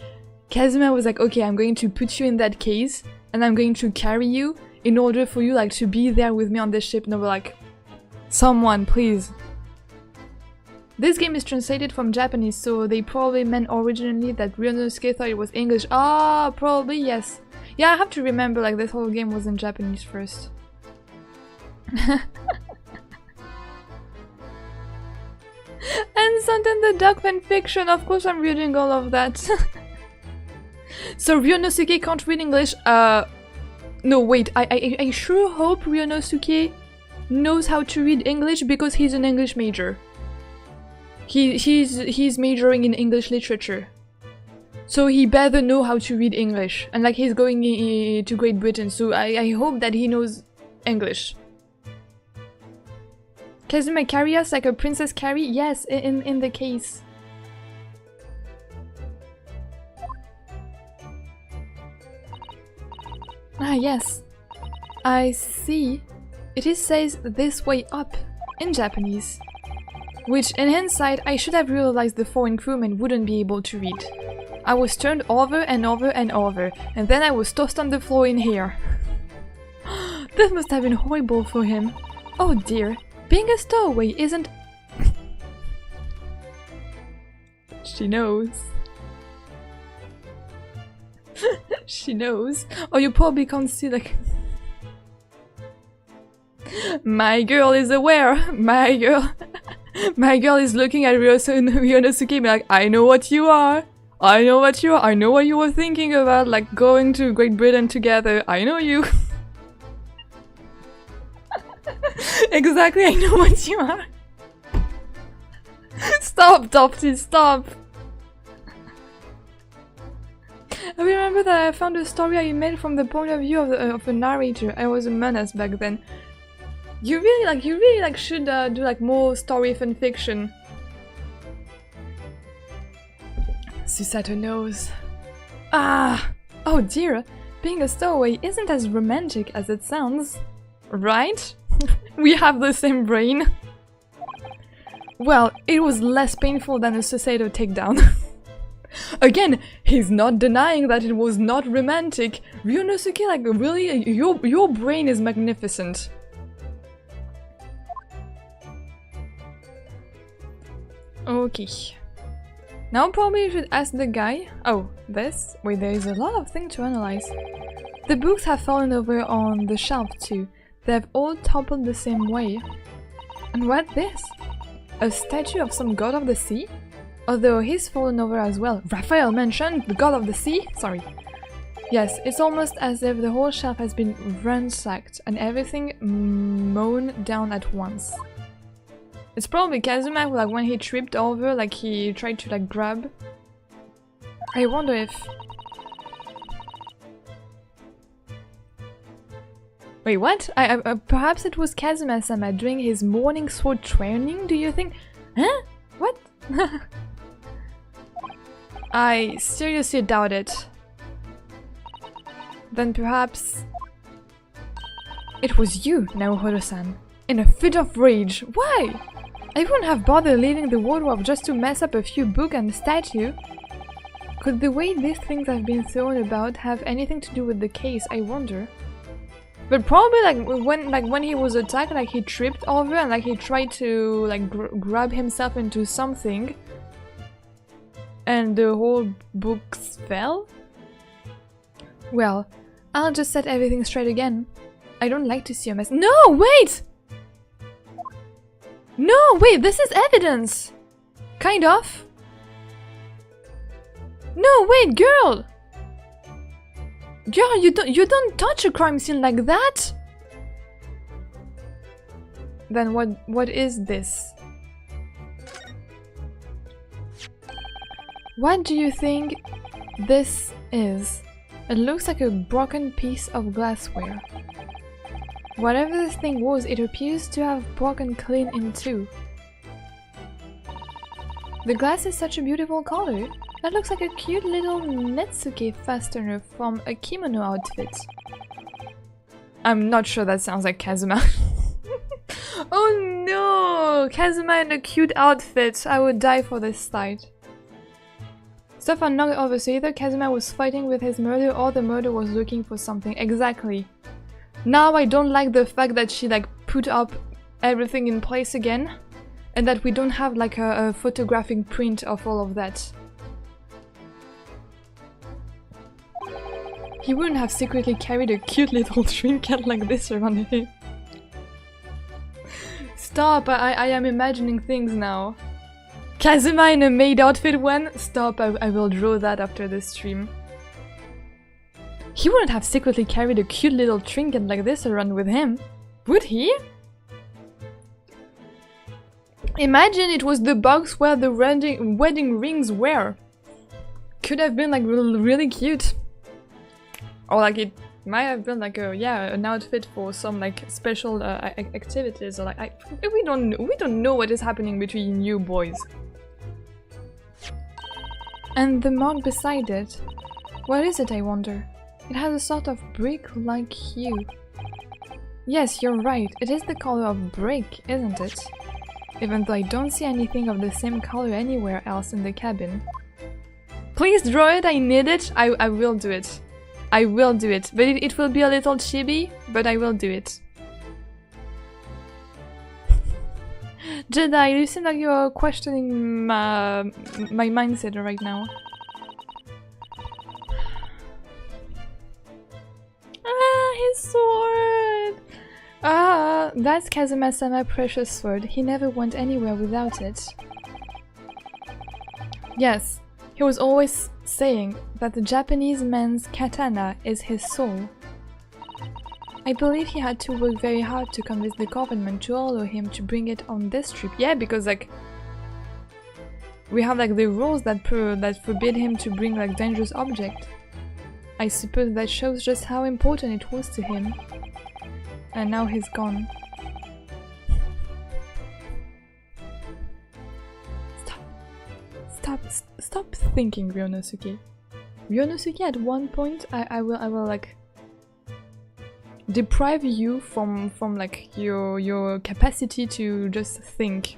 Kazuma was like, okay, I'm going to put you in that case and I'm going to carry you in order for you, like, to be there with me on this ship. No, we're like, someone, please. This game is translated from Japanese, so they probably meant originally that Ryonosuke thought it was English. Ah, probably, yes. Yeah, I have to remember, like, this whole game was in Japanese first. And something the Duck fanfiction, of course I'm reading all of that. So Ryonosuke can't read English, no wait, I sure hope Ryonosuke knows how to read English because he's an English major. He's majoring in English literature. So he better know how to read English. And like he's going to Great Britain, so I hope that he knows English. Kazuma carry us like a Princess Carrie? Yes, in the case. Ah, yes. I see. It says this way up in Japanese. Which, in hindsight, I should have realized the foreign crewmen wouldn't be able to read. I was turned over and over and over, and then I was tossed on the floor in here. This must have been horrible for him. Oh dear, being a stowaway isn't... She knows. She knows. Oh, you probably can't see like... My girl is aware. My girl... My girl is looking at Ryonosuke and be like, I know what you are. I know what you are. I know what you were thinking about, like going to Great Britain together. I know you. Exactly, I know what you are. Stop, Dopsy, stop. remember that I found a story I made from the point of view of a narrator. I was a menace back then. You really should do like more story fan fiction. Susato knows. Ah! Oh dear! Being a stowaway isn't as romantic as it sounds. Right? We have the same brain. Well, it was less painful than a Susato takedown. Again, he's not denying that it was not romantic. Ryunosuke, like really, your brain is magnificent. Okay. Now probably you should ask the guy. Oh, this? Wait, there is a lot of things to analyze. The books have fallen over on the shelf too. They have all toppled the same way. And what's this? A statue of some god of the sea? Although he's fallen over as well. Raphael mentioned the god of the sea? Sorry. Yes, it's almost as if the whole shelf has been ransacked and everything mown down at once. It's probably Kazuma, like when he tripped over, like he tried to like grab. I wonder if... Wait, what? Perhaps it was Kazuma-sama doing his morning sword training, do you think? Huh? What? I seriously doubt it. Then perhaps... It was you, Naohiro-san. In a fit of rage. Why? I wouldn't have bothered leaving the wardrobe just to mess up a few books and a statue. Could the way these things have been thrown about have anything to do with the case, I wonder? But probably like when he was attacked, like he tripped over and like he tried to like grab himself into something. And the whole books fell? Well, I'll just set everything straight again. I don't like to see a mess. No, wait! No, wait, this is evidence! Kind of. No, wait, girl! Girl, you don't touch a crime scene like that! Then what is this? What do you think this is? It looks like a broken piece of glassware. Whatever this thing was, it appears to have broken clean in two. The glass is such a beautiful color. That looks like a cute little Netsuke fastener from a kimono outfit. I'm not sure that sounds like Kazuma. Oh no! Kazuma in a cute outfit. I would die for this sight. Stuff are knocked over, so either Kazuma was fighting with his murder or the murder was looking for something. Exactly. Now I don't like the fact that she like put up everything in place again and that we don't have like a photographic print of all of that. He wouldn't have secretly carried a cute little trinket like this around him. Stop, I am imagining things now. Kazuma in a maid outfit when? Stop, I will draw that after the stream. He wouldn't have secretly carried a cute little trinket like this around with him, would he? Imagine it was the box where the wedding rings were. Could have been like really cute. Or like it might have been like an outfit for some like special activities, or like we don't know what is happening between you boys. And the mark beside it, what is it, I wonder? It has a sort of brick-like hue. Yes, you're right, it is the color of brick, isn't it? Even though I don't see anything of the same color anywhere else in the cabin. Please draw it, I need it, I will do it. I will do it, but it will be a little chibi, but I will do it. Jedi, you seem like you're questioning my mindset right now. His sword! Ah, that's Kazuma-sama precious sword. He never went anywhere without it. Yes, he was always saying that the Japanese man's katana is his soul. I believe he had to work very hard to convince the government to allow him to bring it on this trip. Yeah, because like we have like the rules that forbid him to bring like dangerous objects. I suppose that shows just how important it was to him. And now he's gone. Stop thinking, Ryonosuke. Ryonosuke, at one point, I will like deprive you from like your capacity to just think.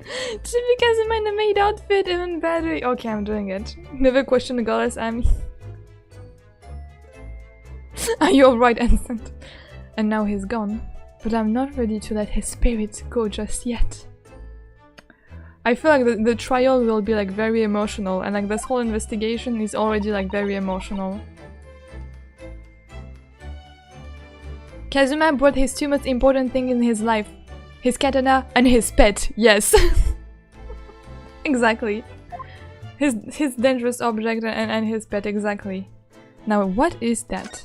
Chibi Kazuma in a maid outfit, even better. Okay, I'm doing it. Never question the goddess Ami. Are you alright, Ansant? And now he's gone. But I'm not ready to let his spirit go just yet. I feel like the trial will be like very emotional, and like this whole investigation is already like very emotional. Kazuma brought his two most important things in his life. His katana and his pet, yes. Exactly. His dangerous object and his pet, exactly. Now what is that?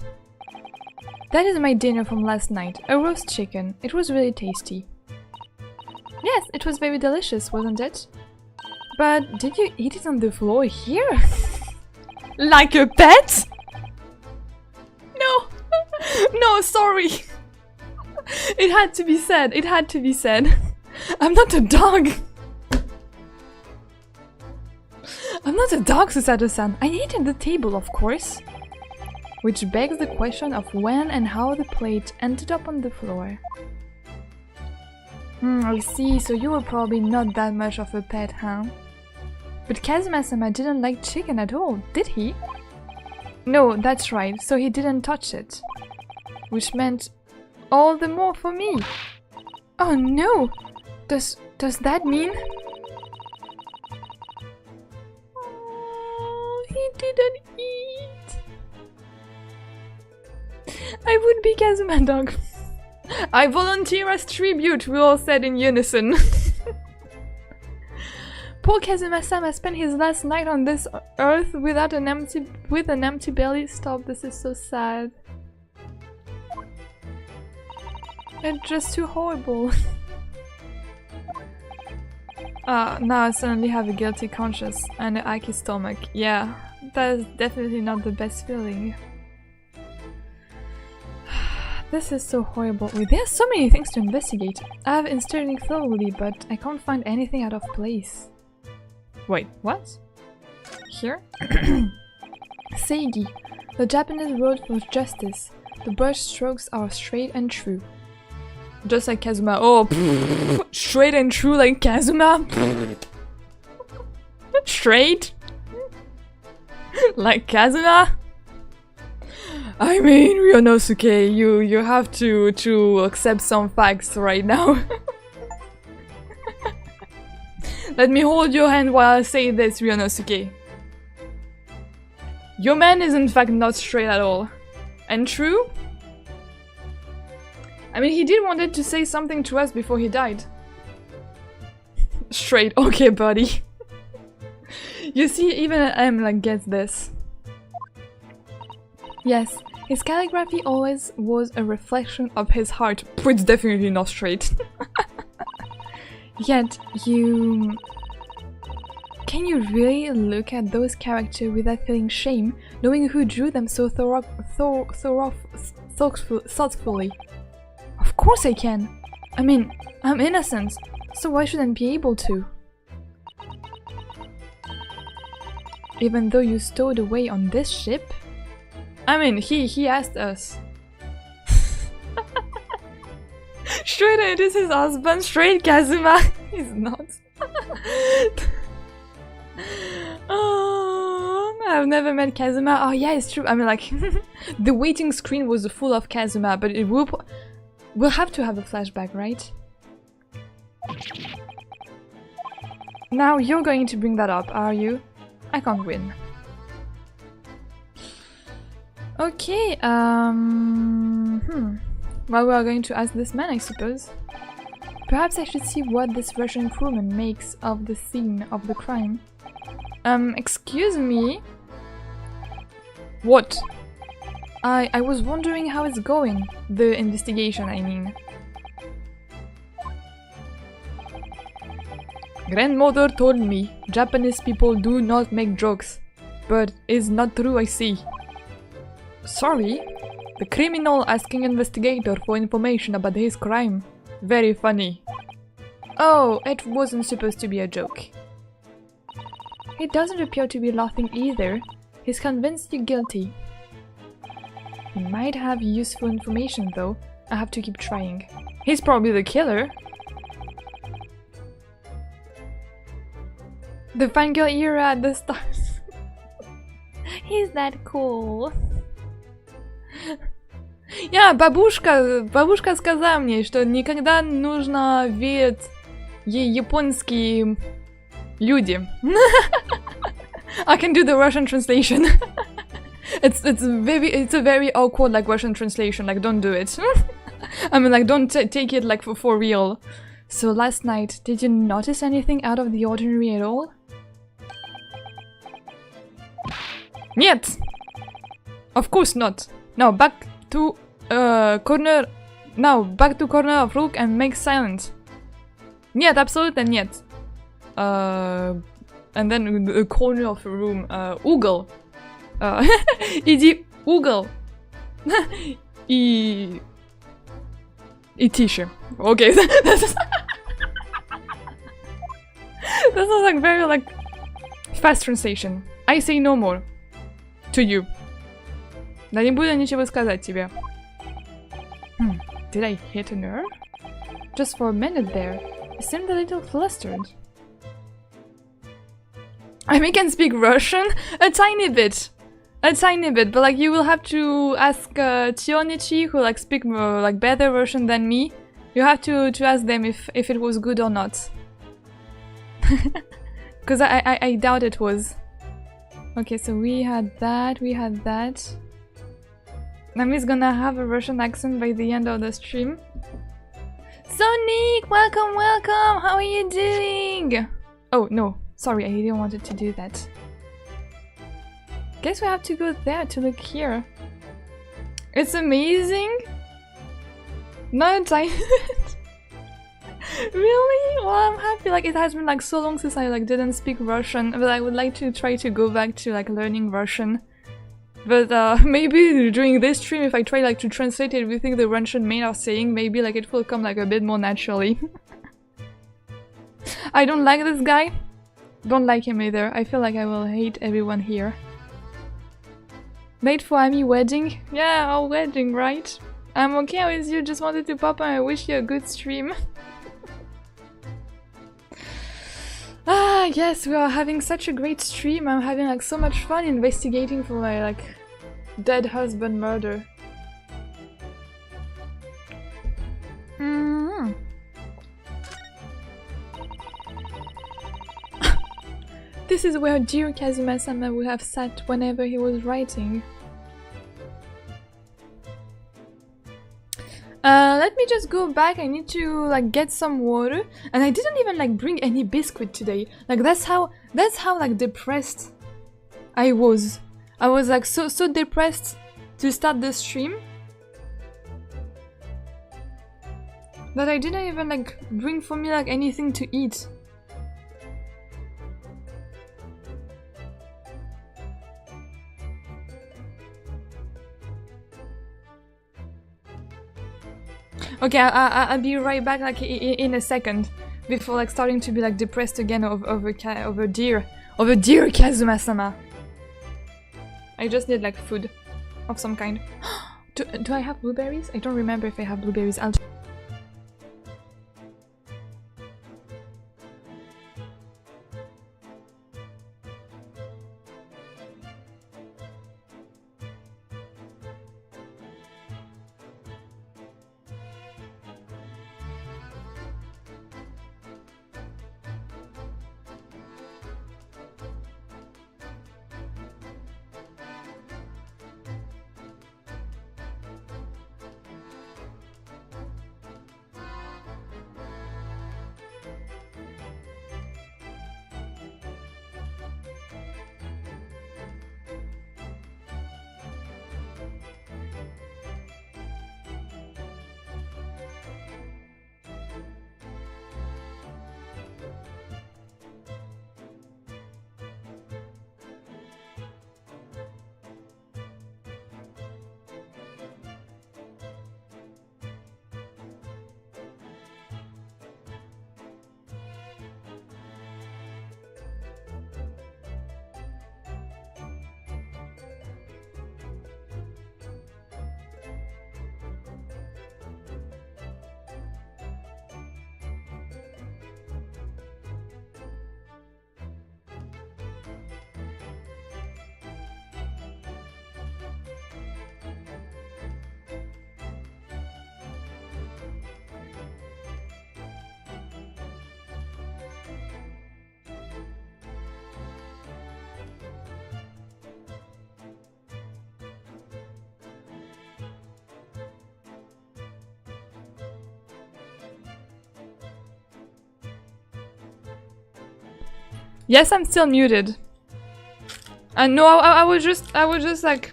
That is my dinner from last night, a roast chicken. It was really tasty. Yes, it was very delicious, wasn't it? But did you eat it on the floor here? Like a pet? No! No, sorry! It had to be said, it had to be said. I'm not a dog! I'm not a dog, Susato-san. I ate at the table, of course. Which begs the question of when and how the plate ended up on the floor. I see, so you were probably not that much of a pet, huh? But Kazuma-sama didn't like chicken at all, did he? No, that's right, so he didn't touch it. Which meant all the more for me. Oh no! Does that mean... Oh, he didn't eat. I would be Kazuma dog. I volunteer as tribute, we all said in unison. Poor Kazuma-sama spent his last night on this earth with an empty belly. Stop, this is so sad. It's just too horrible. Now I suddenly have a guilty conscience and an achy stomach. Yeah, that is definitely not the best feeling. This is so horrible. Wait, there are so many things to investigate. I have been studying thoroughly, but I can't find anything out of place. Wait, what? Here? Seigi, the Japanese word for justice. The brush strokes are straight and true. Just like Kazuma. Oh, straight and true like Kazuma. Straight? Like Kazuma? I mean, Ryonosuke, you have to accept some facts right now. Let me hold your hand while I say this, Ryonosuke. Your man is in fact not straight at all. And true? I mean, he did wanted to say something to us before he died. Straight, okay, buddy. You see, even M like gets this. Yes, his calligraphy always was a reflection of his heart. It's definitely not straight. Yet, you... Can you really look at those characters without feeling shame, knowing who drew them so thoughtfully? Of course I can! I mean, I'm innocent, so why shouldn't I be able to? Even though you stowed away on this ship? I mean, he asked us. Straight, it is his husband, straight Kazuma. He's not. Oh, I've never met Kazuma. Oh yeah, it's true. I mean, like, the waiting screen was full of Kazuma, but it will... We'll have to have a flashback, right? Now you're going to bring that up, are you? I can't win. Okay, well, we are going to ask this man, I suppose. Perhaps I should see what this Russian crewman makes of the scene of the crime. Excuse me? What? I was wondering how it's going. The investigation, I mean. Grandmother told me Japanese people do not make jokes. But it's not true, I see. Sorry? The criminal asking investigator for information about his crime. Very funny. Oh, it wasn't supposed to be a joke. He doesn't appear to be laughing either. He's convinced you're guilty. He might have useful information though. I have to keep trying. He's probably the killer. The fangirl era at the start. He's that cool. Бабушка сказала мне, что никогда нужно верить японские люди. I can do the Russian translation. It's a very awkward like Russian translation. Like don't do it. I mean like don't take it like for real. So last night, did you notice anything out of the ordinary at all? Нет. Of course not. Now back to corner. Now back to corner of rook and make silent. Нет, абсолютно нет. And then the corner of a room. Угол. Иди угол. И тише. Okay. This is like very like fast translation. I say no more. To you. Да не буду ничего сказать тебе. Did I hit a nerve? Just for a minute there. I seemed a little flustered. I mean, I can speak Russian a tiny bit, but like you will have to ask Tionichi, who like speak like better Russian than me. You have to ask them if it was good or not, because I doubt it was. Okay, so we had that. Nami's gonna have a Russian accent by the end of the stream. Sonic, welcome! How are you doing? Oh no, sorry, I didn't want to do that. Guess we have to go there to look here. It's amazing. No time. Really? Well, I'm happy. Like it has been like so long since I like didn't speak Russian, but I would like to try to go back to like learning Russian. But maybe during this stream, if I try like to translate everything the Russian men are saying, maybe like it will come like a bit more naturally. I don't like this guy. Don't like him either. I feel like I will hate everyone here. Late for Amy wedding? Yeah, our wedding, right? I'm okay with you. Just wanted to pop and I wish you a good stream. Ah, yes, we are having such a great stream. I'm having like so much fun investigating for my like dead husband murder. This is where dear Kazuma-sama would have sat whenever he was writing. Let me just go back. I need to like get some water, and I didn't even like bring any biscuit today. Like that's how like depressed I was. I was like so depressed to start the stream that I didn't even like bring for me like anything to eat. Okay, I'll be right back like in a second before like starting to be like depressed again over dear Kazuma-sama. I just need like food of some kind. Do I have blueberries? I don't remember if I have blueberries. I'll Yes, I'm still muted. And no, I was just like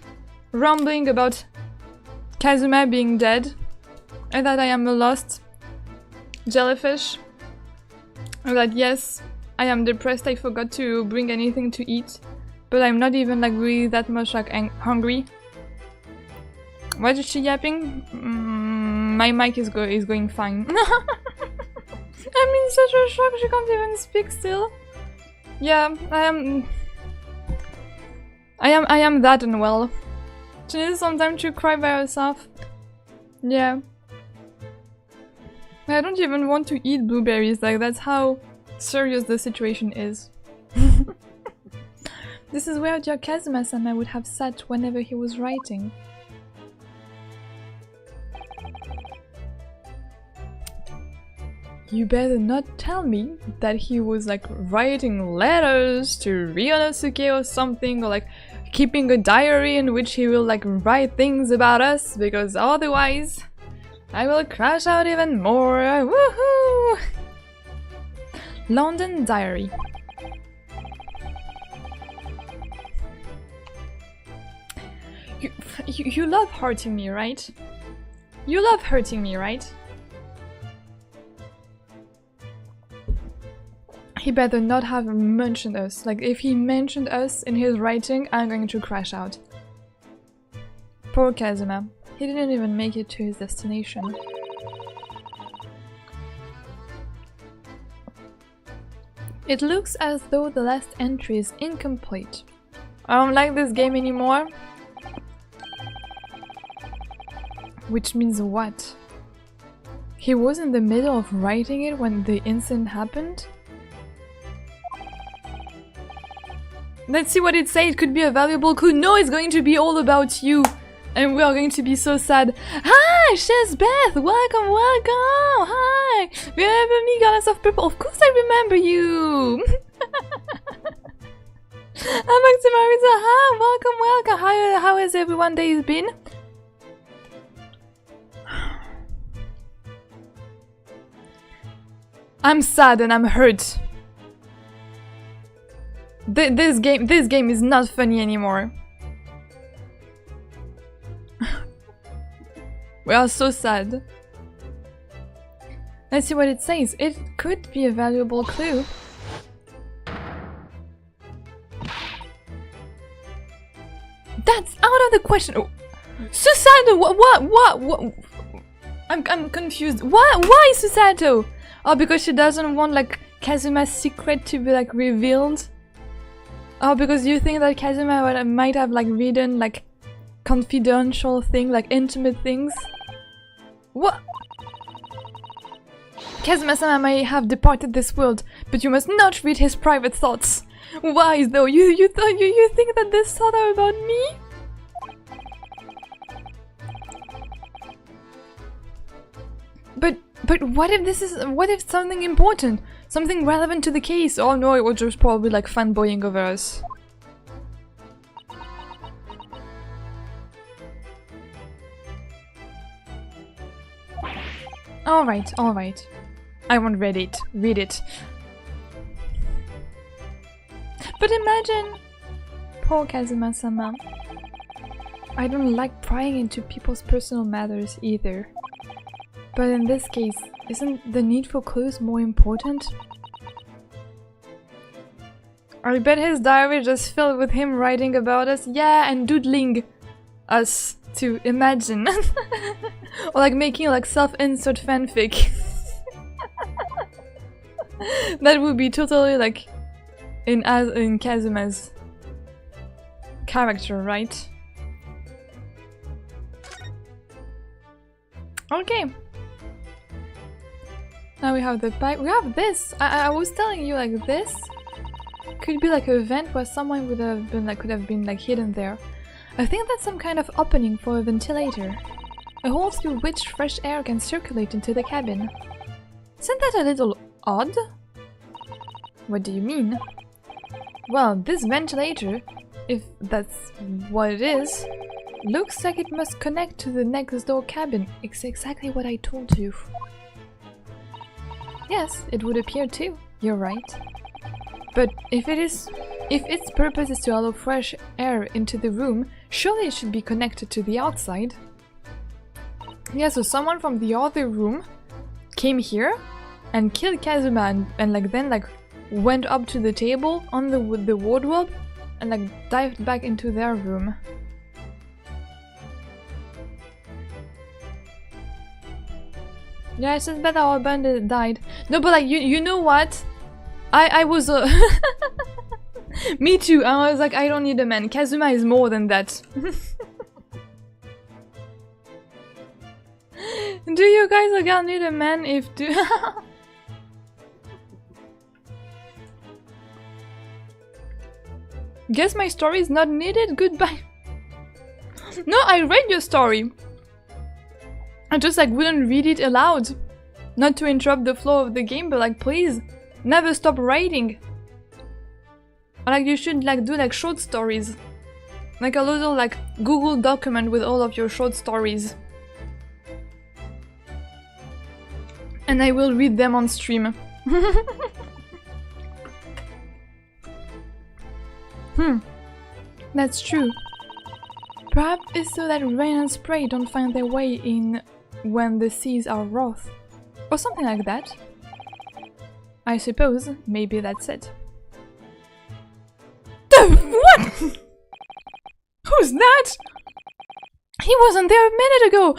rambling about Kazuma being dead and that I am a lost jellyfish. And that yes, I am depressed, I forgot to bring anything to eat. But I'm not even like really that much like hungry. Why is she yapping? My mic is going fine. I'm in such a shock, she can't even speak still. Yeah, I am that unwell. She needs some time to cry by herself. Yeah. I don't even want to eat blueberries, like that's how serious the situation is. This is where dear Kazuma-sama would have sat whenever he was writing. You better not tell me that he was like writing letters to Ryonosuke or something, or like keeping a diary in which he will like write things about us, because otherwise I will crash out even more. Woohoo! London Diary. You love hurting me, right? You love hurting me, right? He better not have mentioned us. Like, if he mentioned us in his writing, I'm going to crash out. Poor Kazuma. He didn't even make it to his destination. It looks as though the last entry is incomplete. I don't like this game anymore. Which means what? He was in the middle of writing it when the incident happened? Let's see what it says. It could be a valuable clue. No, it's going to be all about you. And we are going to be so sad. Hi, Shazbeth! Welcome, welcome! Hi! Remember me, Goddess of Purple? Of course I remember you! I'm back to Marisa. Hi, welcome, welcome! How has everyone days been? I'm sad and I'm hurt. This game is not funny anymore. We are so sad. Let's see what it says. It could be a valuable clue. That's out of the question. Oh. Susato, what? I'm confused. Why Susato? Oh, because she doesn't want like Kazuma's secret to be like revealed. Oh, because you think that Kazuma might have like written like confidential thing, like intimate things. What? Kazuma-sama may have departed this world, but you must not read his private thoughts. Why though? You think that this thought are about me? But what if something important? Something relevant to the case? Oh no, it was just probably like fanboying over us. Alright. I won't read it. Read it. But imagine... Poor Kazuma-sama. I don't like prying into people's personal matters either. But in this case, isn't the need for clues more important? I bet his diary just filled with him writing about us. Yeah, and doodling us to imagine. Or like making like self-insert fanfic. That would be totally like in Kazuma's character, right? Okay. Now we have the pipe. We have this! I was telling you like this could be like a vent where someone would have been like could have been like hidden there. I think that's some kind of opening for a ventilator. A hole through which fresh air can circulate into the cabin. Isn't that a little odd? What do you mean? Well, this ventilator, if that's what it is, looks like it must connect to the next door cabin. It's exactly what I told you. Yes, it would appear too. You're right. But if its purpose is to allow fresh air into the room, surely it should be connected to the outside. Yeah, so someone from the other room came here and killed Kazuma and like then like went up to the table on the wardrobe and like dived back into their room. Yeah, it's just bad our bandit died. No, but like you know what? I was me too. I was like, I don't need a man. Kazuma is more than that. Do you guys again need a man if do Guess my story is not needed? Goodbye. No, I read your story. I just like wouldn't read it aloud. Not to interrupt the flow of the game, but like please, never stop writing. Or like you should like do like short stories. Like a little like Google document with all of your short stories. And I will read them on stream. That's true. Perhaps it's so that rain and spray don't find their way in when the seas are wroth. Or something like that. I suppose maybe that's it. What? Who's that? He wasn't there a minute ago!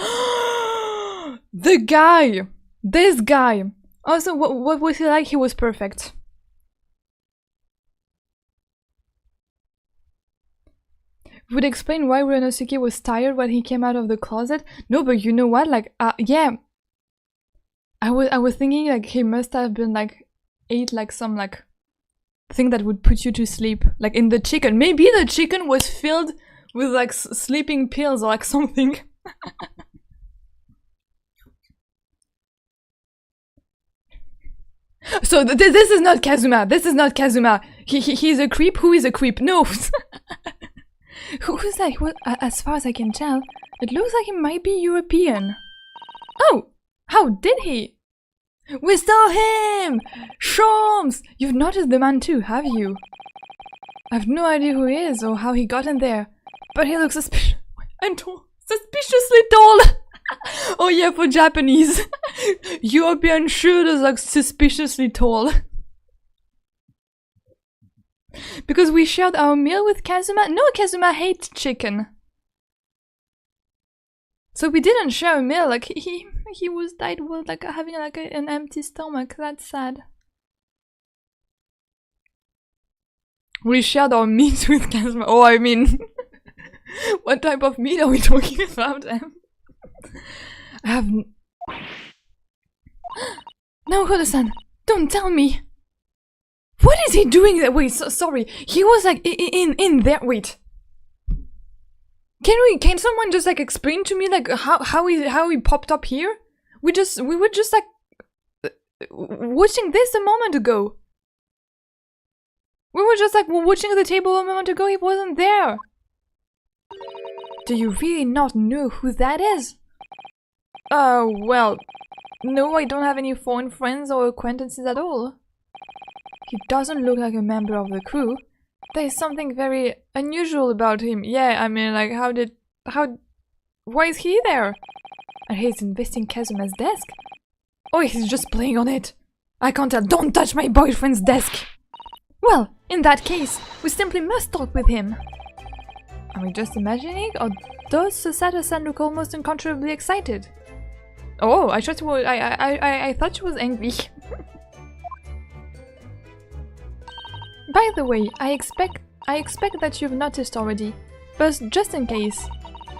The guy! This guy! Also, what was he like? He was perfect. Would explain why Ryunosuke was tired when he came out of the closet? No, but you know what? Like, yeah. I was thinking like he must have been like ate like some like thing that would put you to sleep, like in the chicken. Maybe the chicken was filled with like sleeping pills or like something. So this is not Kazuma. This is not Kazuma. He's a creep. Who is a creep? No. Who's that? What? As far as I can tell, it looks like he might be European. Oh, how did he? We stole him! Shorms! You've noticed the man too, have you? I've no idea who he is or how he got in there, but he looks suspiciously tall! Oh yeah, for Japanese. European shoulders look suspiciously tall. Because we shared our meal with Kazuma? No, Kazuma hates chicken. So we didn't share a meal, like he was died with like having like an empty stomach. That's sad. We shared our meat with Kazuma. Oh, I mean, what type of meat are we talking about? I have no, Hodo-san, don't tell me. What is he doing there? Wait, sorry. He was like in there. Wait. Can someone just like explain to me like how he popped up here? We were just like watching this a moment ago. We were just like watching the table a moment ago. He wasn't there. Do you really not know who that is? Well, no, I don't have any foreign friends or acquaintances at all. He doesn't look like a member of the crew. There's something very unusual about him. Yeah, I mean, like, why is he there? And he's investing Kazuma's desk? Oh, he's just playing on it. I can't tell. Don't touch my boyfriend's desk. Well, in that case, we simply must talk with him. Are we just imagining, or does Susato-san look almost uncontrollably excited? Oh, I thought she was angry. By the way, I expect that you've noticed already, but just in case,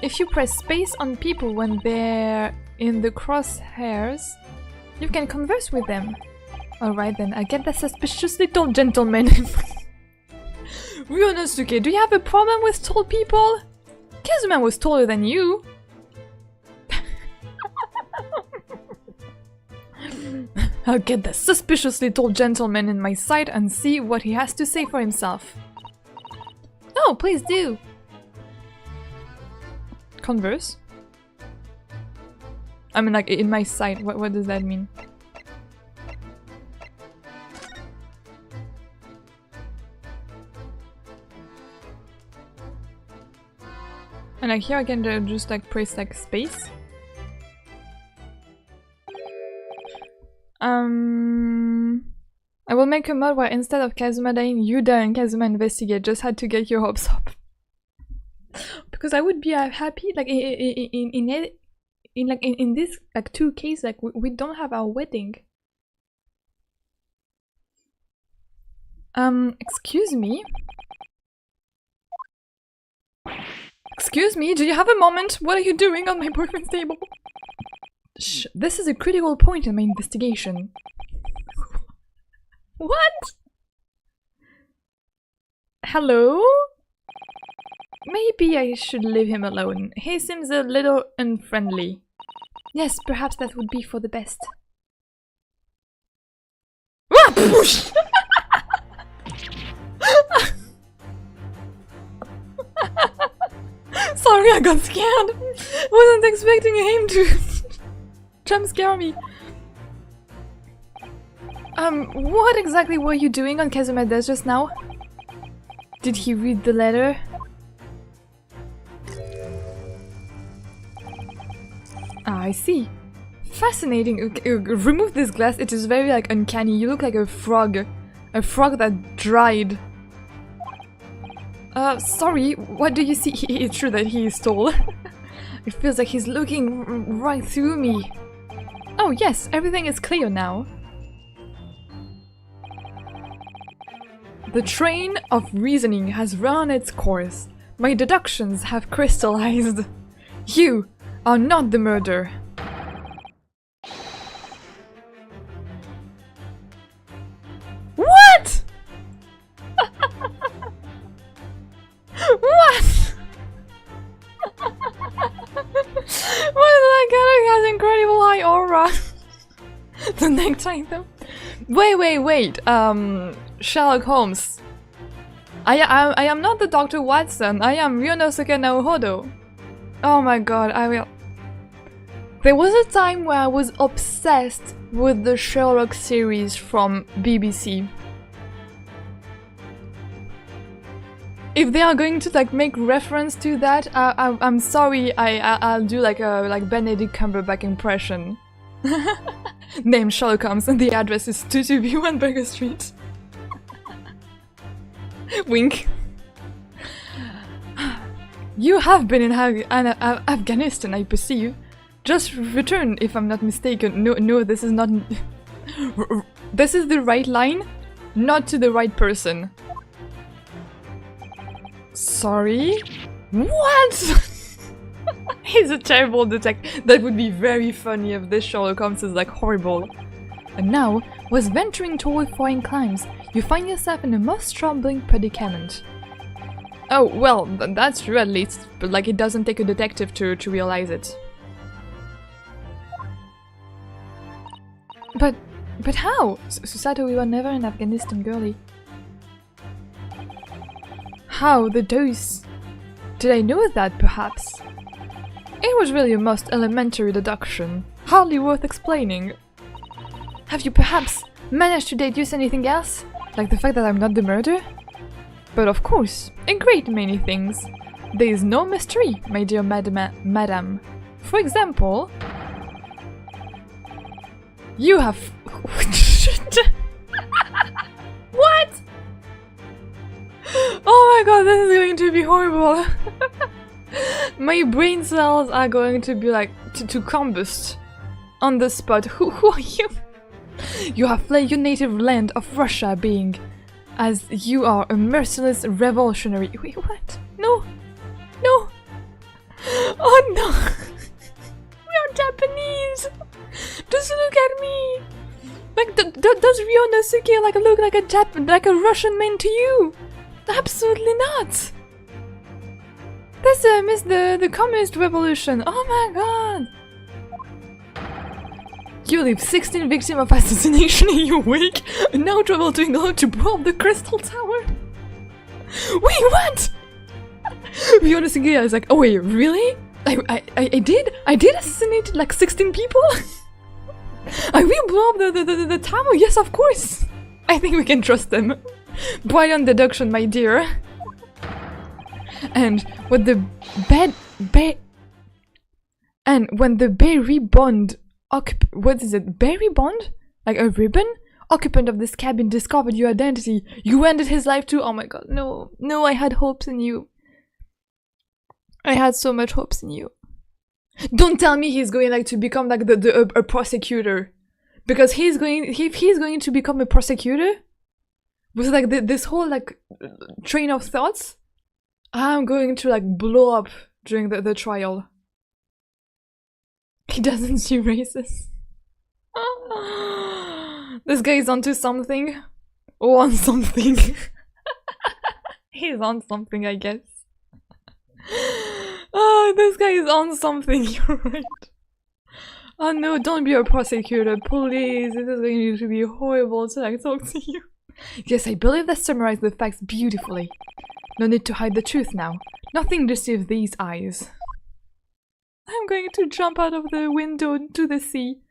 if you press space on people when they're in the crosshairs, you can converse with them. Alright then, I get that suspiciously tall gentleman. Ryunosuke, do you have a problem with tall people? Kazuma was taller than you. I'll get the suspiciously tall gentleman in my sight and see what he has to say for himself. Oh, please do. Converse? I mean, like, in my sight. What does that mean? And like here I can just like press like space. I will make a mod where instead of Kazuma dying, you die and Kazuma investigate. Just had to get your hopes up. Because I would be happy, like in this like 2 cases, like we don't have our wedding. Excuse me. Excuse me, do you have a moment? What are you doing on my boyfriend's table? Shh, this is a critical point in my investigation. What? Hello? Maybe I should leave him alone. He seems a little unfriendly. Yes, perhaps that would be for the best. Sorry, I got scared. Wasn't expecting him to jump scare me. What exactly were you doing on Kazuma's desk just now? Did he read the letter? Ah, I see. Fascinating. Remove this glass. It is very like uncanny. You look like a frog. A frog that dried. Sorry, what do you see? It's true that he is tall. It feels like he's looking right through me. Oh yes, everything is clear now. The train of reasoning has run its course. My deductions have crystallized. You are not the murderer. What? What? What is that guy who has incredible high aura? The necktie though. Wait. Sherlock Holmes. I am not the Dr. Watson. I am Ryonosuke Naohodo. Oh my god, I will. There was a time where I was obsessed with the Sherlock series from BBC. If they are going to like make reference to that, I'm sorry. I'll do like a Benedict Cumberbatch impression. Name Sherlock Holmes and the address is 22B1 Burger Street. Wink. You have been in Afghanistan, I perceive. Just return, if I'm not mistaken. No, this is not. This is the right line, not to the right person. Sorry? What? He's a terrible detective. That would be very funny if this Sherlock Holmes is like horrible. And now, was venturing toward foreign climes, you find yourself in a most troubling predicament. Oh, well, that's true at least, but like it doesn't take a detective to realize it. But how? Susato, we were never in Afghanistan, girlie. How? The dose? Did I know that, perhaps? It was really a most elementary deduction, hardly worth explaining. Have you perhaps managed to deduce anything else? Like the fact that I'm not the murderer? But of course, a great many things. There is no mystery, my dear madam. For example... You have... What? Oh my god, this is going to be horrible. My brain cells are going to be like... to combust. On the spot. Who are you? You have fled your native land of Russia, being... as you are a merciless revolutionary. Wait, what? No! No! Oh no! We are Japanese! Just look at me! Like, does Ryonosuke like look like a Russian man to you? Absolutely not! This missed the communist revolution. Oh my god! You leave 16 victims of assassination in your wake, and now travel to England to blow up the Crystal Tower? Wait, what? Ryonosuke is like, oh wait, really? I did assassinate like 16 people? I will blow up the tower, yes, of course! I think we can trust them. Brilliant deduction, my dear. And what the And when the berry bond what is it? Berry bond? Like a ribbon? Occupant of this cabin discovered your identity. You ended his life too. Oh my god, no. No, I had hopes in you. I had so much hopes in you. Don't tell me he's going like to become like a prosecutor. Because if he's going to become a prosecutor with like this whole like train of thoughts, I'm going to like blow up during the trial. He doesn't see races. This guy is onto something. Or on something. He's on something, I guess. Oh, this guy is on something, you're right. Oh no, don't be a prosecutor, please. This is going to be horrible to like talk to you. Yes, I believe that summarized the facts beautifully. No need to hide the truth now. Nothing deceives these eyes. I'm going to jump out of the window into the sea.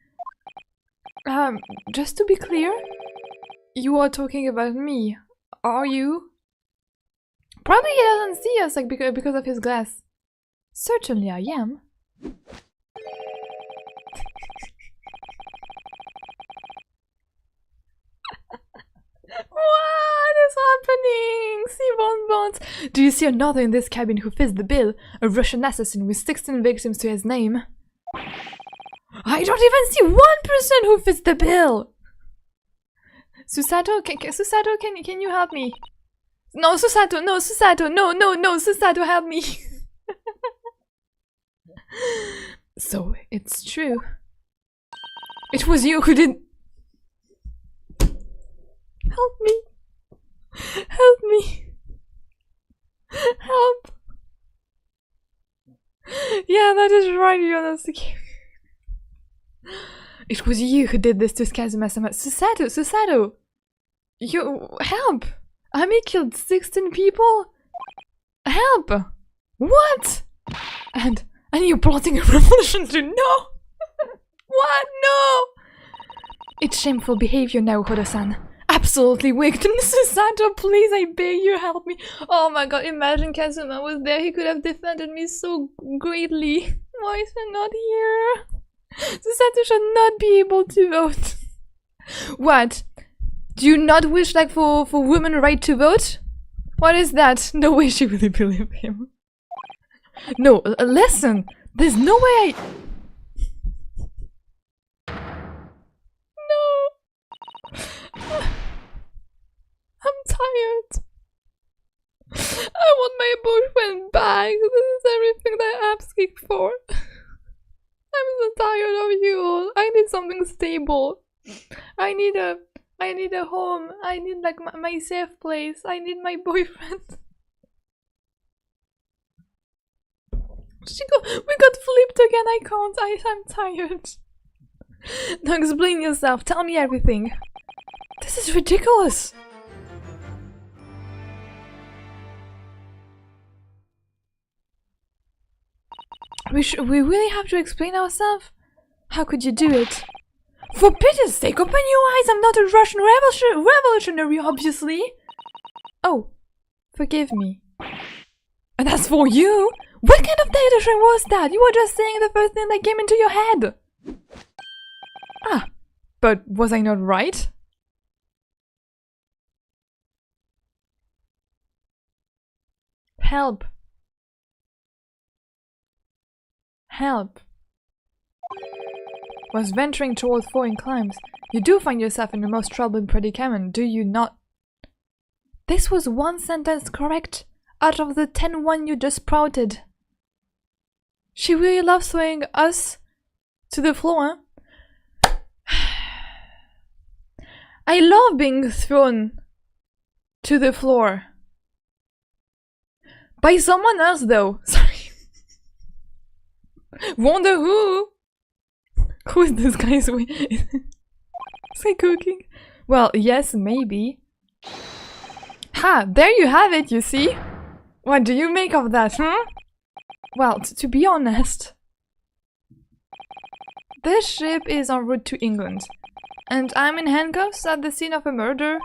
Just to be clear, you are talking about me, are you? Probably he doesn't see us like because of his glass. Certainly I am. What is happening? See bonbons. Do you see another in this cabin who fits the bill? A Russian assassin with 16 victims to his name. I don't even see one person who fits the bill. Susato, Susato, can you help me? No, Susato, no, Susato, no, Susato, help me. So it's true. It was you who did. Help me. Help me. Help. Yeah, that is right, Yonosuke. It was you who did this to Kazuma-sama. Susato! You... help! Ami killed 16 people? Help! What? And you're plotting a revolution too? No! What? No! It's shameful behavior now, Hodo-san. Absolutely wicked. Susato, please, I beg you, help me. Oh my god, imagine Kazuma was there. He could have defended me so greatly. Why is he not here? Susato should not be able to vote. What? Do you not wish like for women right to vote? What is that? No way she really believe him. No, listen. There's no way I... No. I'm tired. I want my boyfriend back. This is everything that I'm asking for. I'm so tired of you all. I need something stable. I need a home. I need like my safe place. I need my boyfriend. We got flipped again. I can't. I'm tired. Now explain yourself. Tell me everything. This is ridiculous. We really have to explain ourselves? How could you do it? For pity's sake, open your eyes! I'm not a Russian revolutionary, obviously! Oh, forgive me. And as for you, what kind of dictatorship was that? You were just saying the first thing that came into your head! Ah, but was I not right? Help. Help. Was venturing towards foreign climes. You do find yourself in the most troubling predicament, do you not? This was one sentence correct out of the 10 you just sprouted. She really loves throwing us to the floor, huh? I love being thrown to the floor. By someone else though. Sorry. Wonder who? Who is this guy's way? Is he cooking? Well, yes, maybe. Ha! There you have it, you see? What do you make of that, huh? Well, to be honest, this ship is en route to England, and I'm in handcuffs at the scene of a murder,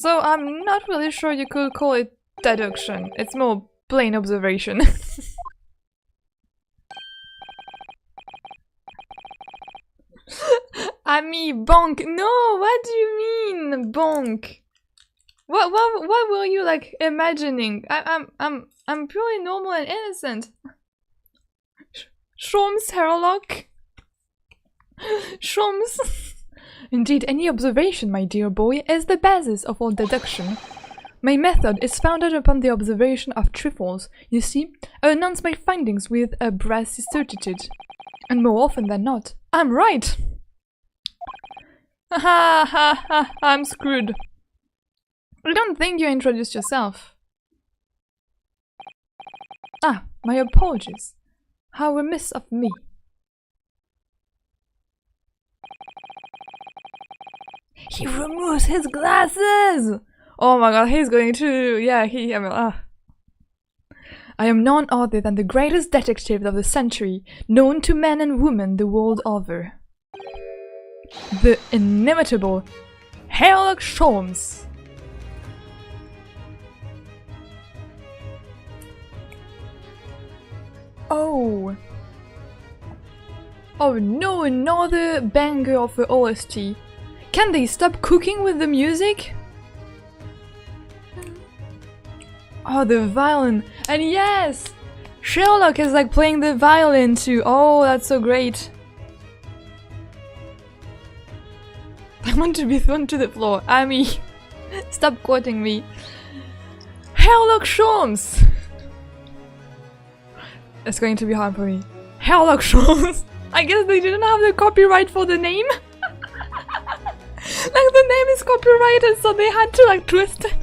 so I'm not really sure you could call it deduction. It's more plain observation. Ami, bonk. No, what do you mean, bonk? What were you like imagining? I'm purely normal and innocent. Shrooms, Herlock. Shrooms. Indeed, any observation, my dear boy, is the basis of all deduction. My method is founded upon the observation of trifles. You see, I announce my findings with a brassy certitude. And more often than not, I'm right! Ha ha ha, I'm screwed. I don't think you introduced yourself. Ah, my apologies. How remiss of me. He removes his glasses! Oh my god, he's going to... yeah, I am none other than the greatest detective of the century, known to men and women the world over. The inimitable Sherlock Holmes. Oh. Oh no, another banger of the OST. Can they stop cooking with the music? Oh, the violin. And yes! Sherlock is like playing the violin too. Oh, that's so great. I want to be thrown to the floor. Amy, stop quoting me. Sherlock Holmes! It's going to be hard for me. Sherlock Holmes! I guess they didn't have the copyright for the name. Like the name is copyrighted, so they had to like twist it.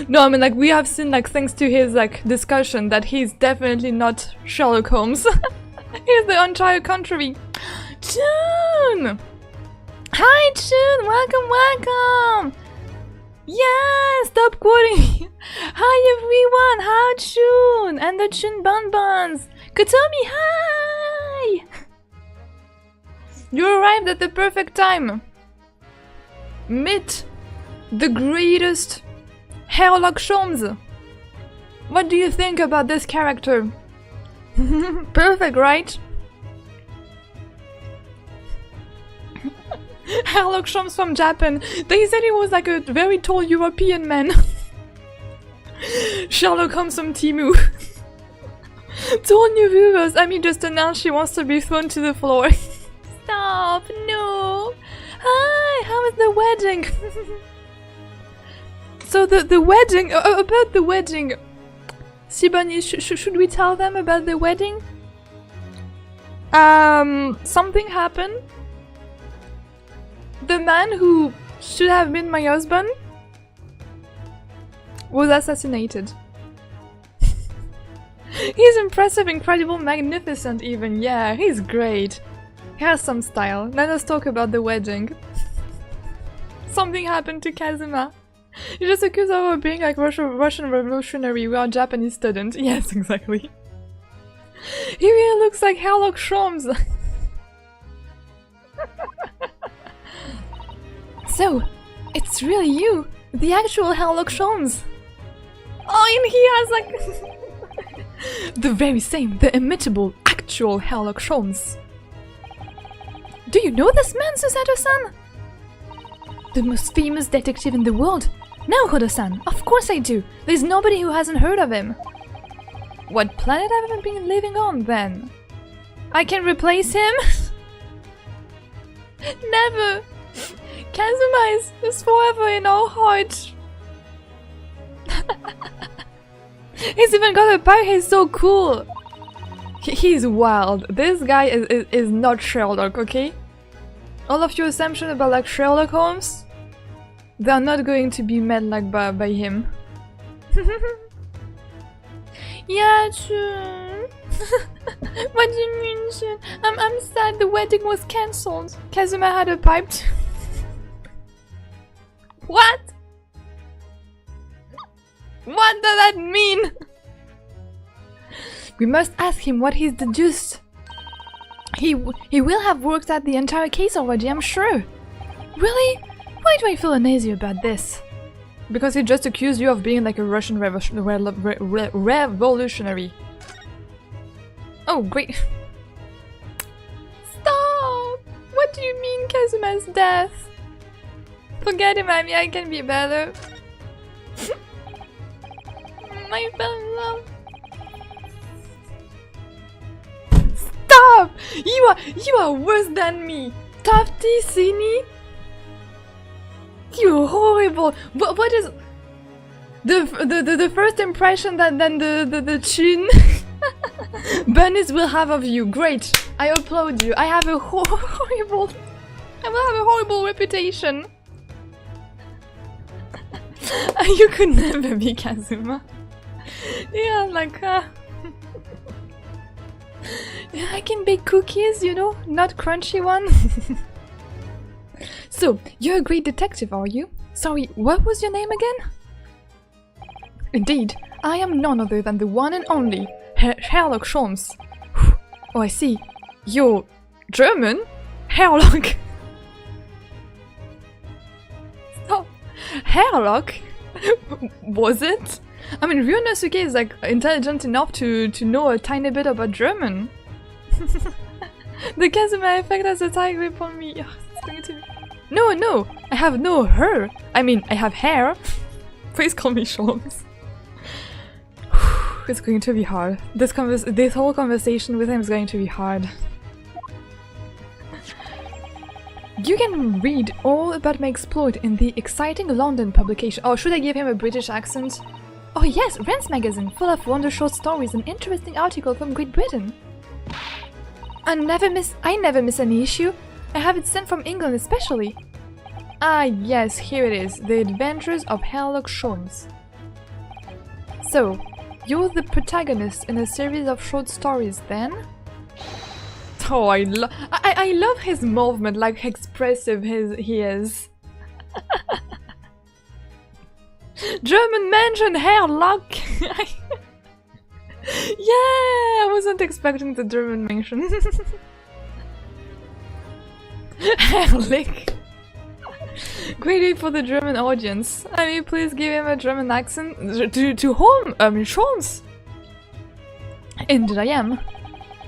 No, I mean like we have seen like thanks to his like discussion that he's definitely not Sherlock Holmes. He's the entire contrary. Toon! Hi Toon! Welcome, welcome! Yeah, stop quoting! Hi everyone! Hi Toon! And the Toon Bonbons! Kotomi, hi! You arrived at the perfect time! Meet the greatest Sherlock Holmes! What do you think about this character? Perfect, right? Sherlock Holmes from Japan. They said he was like a very tall European man. Sherlock Holmes from Timu. To all new viewers, Amy just announced she wants to be thrown to the floor. Stop, no! Hi, how was the wedding? So the wedding, about the wedding. Sibani, should we tell them about the wedding? Something happened. The man who should have been my husband was assassinated. He's impressive, incredible, magnificent even, yeah, he's great. He has some style. Let us talk about the wedding. Something happened to Kazuma. You just accused her of being like Russian revolutionary. We are Japanese students. Yes, exactly. He really looks like Sherlock Holmes. So, it's really you, the actual Sherlock Holmes. Oh, and he has like the very same, the imitable, actual Sherlock Holmes. Do you know this man, Susato-san? The most famous detective in the world. No, Hodo-san, of course I do. There's nobody who hasn't heard of him. What planet have I been living on, then? I can replace him? Never! Kazuma is forever in our hearts. He's even got a power, he's so cool. He's wild. This guy is not Sherlock, okay? All of your assumptions about like Sherlock Holmes, they're not going to be met like by him. Yeah, true. What do you mean, Shun? I'm sad the wedding was cancelled. Kazuma had a pipe too. What? What does that mean? We must ask him what he's deduced. He will have worked out the entire case already, I'm sure. Really? Why do I feel uneasy about this? Because he just accused you of being like a Russian revolutionary. Oh, great. Stop! What do you mean Kazuma's death? Forget him, I can be better. I fell in love. Stop! You are worse than me. Tofty, Sini. You're horrible. What is the first impression that then the tune Bunnies will have of you? Great. I applaud you. I have a horrible. I will have a horrible reputation. You could never be Kazuma. Yeah, like yeah, I can bake cookies, you know, not crunchy one. So, you're a great detective, are you? Sorry, what was your name again? Indeed, I am none other than the one and only Sherlock Holmes. Oh, I see. You're German? Sherlock? Stop. Sherlock? Was it? I mean, Ryunosuke is like intelligent enough to know a tiny bit about German. The Kazuma effect has a tight grip on me. Oh, it's going to be... No, I have no her. I mean, I have hair. Please call me Sholmes. It's going to be hard. This whole conversation with him is going to be hard. You can read all about my exploit in the exciting London publication. Oh, should I give him a British accent? Oh yes, Rent's magazine, full of wonder short stories and interesting articles from Great Britain. I never miss any issue. I have it sent from England especially. Ah yes, here it is. The Adventures of Sherlock Holmes. So, you're the protagonist in a series of short stories then? Oh, I love his movement, like how expressive he is. German mention Sherlock! Yeah, I wasn't expecting the German mention. Herrlich. Great aid for the German audience. I mean, please give him a German accent to whom? Holmes. Indeed I am.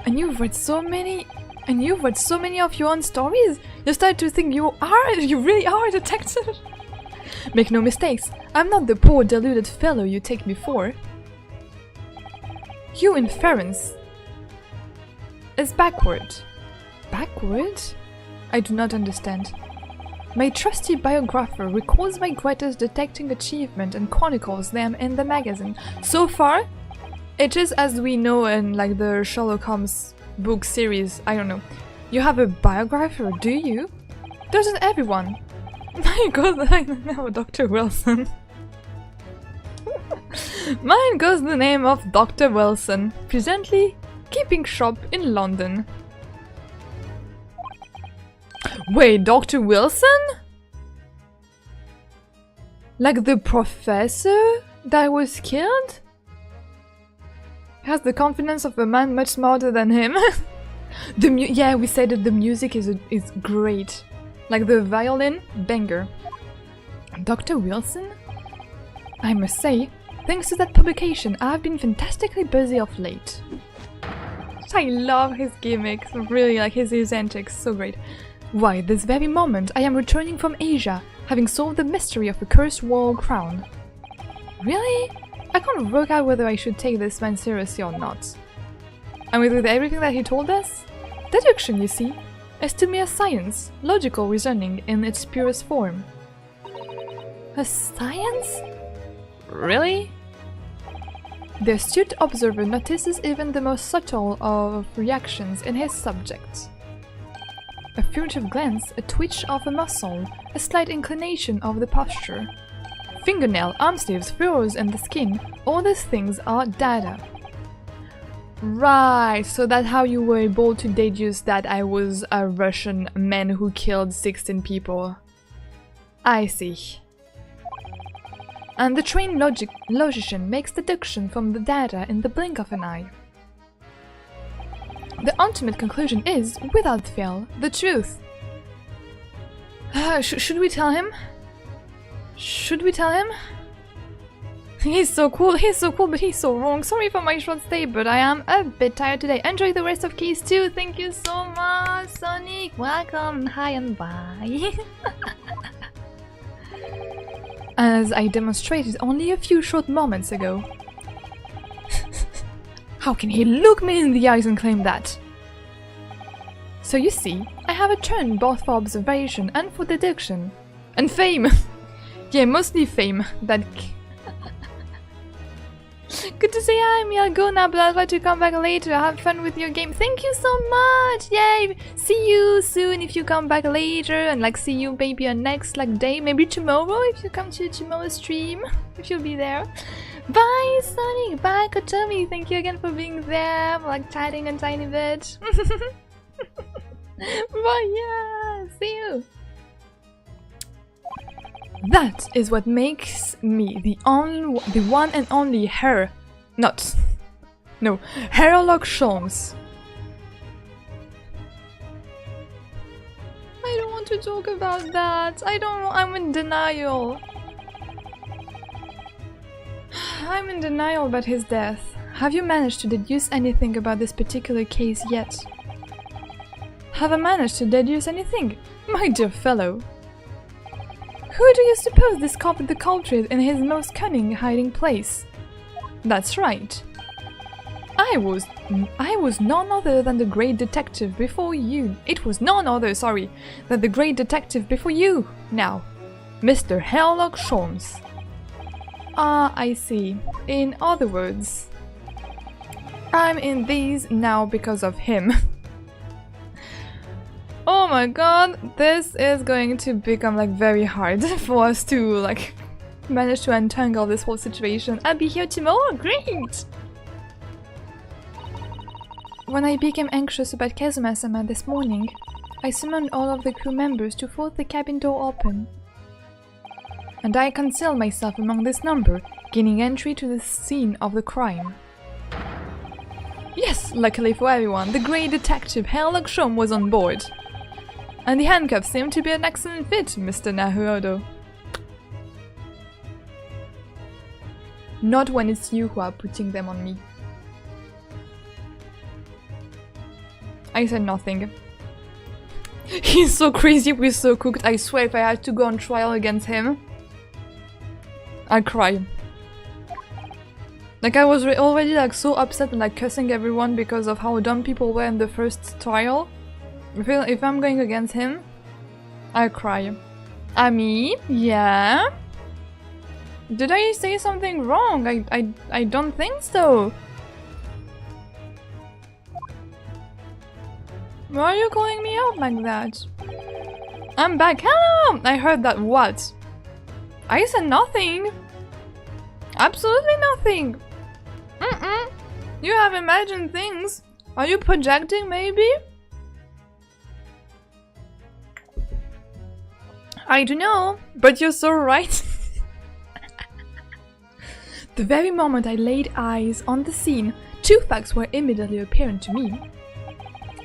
And you've read so many of your own stories? You start to think you really are a detective? Make no mistakes, I'm not the poor deluded fellow you take me for. Your inference is backward. Backward? I do not understand. My trusty biographer records my greatest detecting achievement and chronicles them in the magazine. So far, it is as we know in like the Sherlock Holmes book series, I don't know. You have a biographer, do you? Doesn't everyone? My god, I don't know, Dr. Wilson. Mine goes the name of Dr. Wilson, presently keeping shop in London. Wait, Dr. Wilson? Like the professor that was killed? Has the confidence of a man much smarter than him. Yeah, we said that the music is great. Like the violin, banger. Dr. Wilson? I must say, thanks to that publication, I've been fantastically busy of late. I love his gimmicks, really, like his antics, so great. Why, this very moment, I am returning from Asia, having solved the mystery of the cursed royal crown. Really? I can't work out whether I should take this man seriously or not. And with everything that he told us? Deduction, you see, is to me a science, logical reasoning in its purest form. A science? Really? The astute observer notices even the most subtle of reactions in his subject. A furtive glance, a twitch of a muscle, a slight inclination of the posture. Fingernail, arm sleeves, furrows in the skin, all these things are data. Right, so that's how you were able to deduce that I was a Russian man who killed 16 people. I see. And the trained logician makes deduction from the data in the blink of an eye. The ultimate conclusion is, without fail, the truth. Should we tell him? Should we tell him? He's so cool, but he's so wrong. Sorry for my short stay, but I am a bit tired today. Enjoy the rest of Keys 2. Thank you so much, Sonic. Sonic, welcome, hi and bye. As I demonstrated only a few short moments ago. How can he look me in the eyes and claim that? So you see, I have a turn both for observation and for deduction. And fame! Yeah, mostly fame. That... Good to say hi, Mia. Go now, but I'll try to come back later. Have fun with your game. Thank you so much! Yay! See you soon if you come back later, and like see you maybe on next day, maybe tomorrow if you come to tomorrow's stream, if you'll be there. Bye, Sonic! Bye, Kotomi! Thank you again for being there, for like chatting a tiny bit. Bye, yeah! See you! That is what makes me the one and only Sherlock Holmes. I don't want to talk about that. I'm in denial. I'm in denial about his death. Have you managed to deduce anything about this particular case yet? Have I managed to deduce anything? My dear fellow. Who do you suppose discovered the culprit in his most cunning hiding place? That's right. I was none other than the great detective before you. It was none other, sorry, than the great detective before you. Now, Mr. Sherlock Holmes. Ah, I see. In other words, I'm in these now because of him. Oh my god, this is going to become like very hard for us to like manage to untangle this whole situation. I'll be here tomorrow, great! When I became anxious about Kazuma-sama this morning, I summoned all of the crew members to force the cabin door open. And I concealed myself among this number, gaining entry to the scene of the crime. Yes, luckily for everyone, the great detective Sherlock Holmes was on board. And the handcuffs seem to be an excellent fit, Mr. Naruhodo. Not when it's you who are putting them on me. I said nothing. He's so crazy, we're so cooked. I swear if I had to go on trial against him, I'd cry. Like I was already like so upset and like cussing everyone because of how dumb people were in the first trial. If I'm going against him, I'll cry. Ami? Yeah? Did I say something wrong? I don't think so. Why are you calling me out like that? I'm back. Hello! I heard that what? I said nothing. Absolutely nothing. You have imagined things. Are you projecting maybe? I don't know, but you're so right. The very moment I laid eyes on the scene, two facts were immediately apparent to me.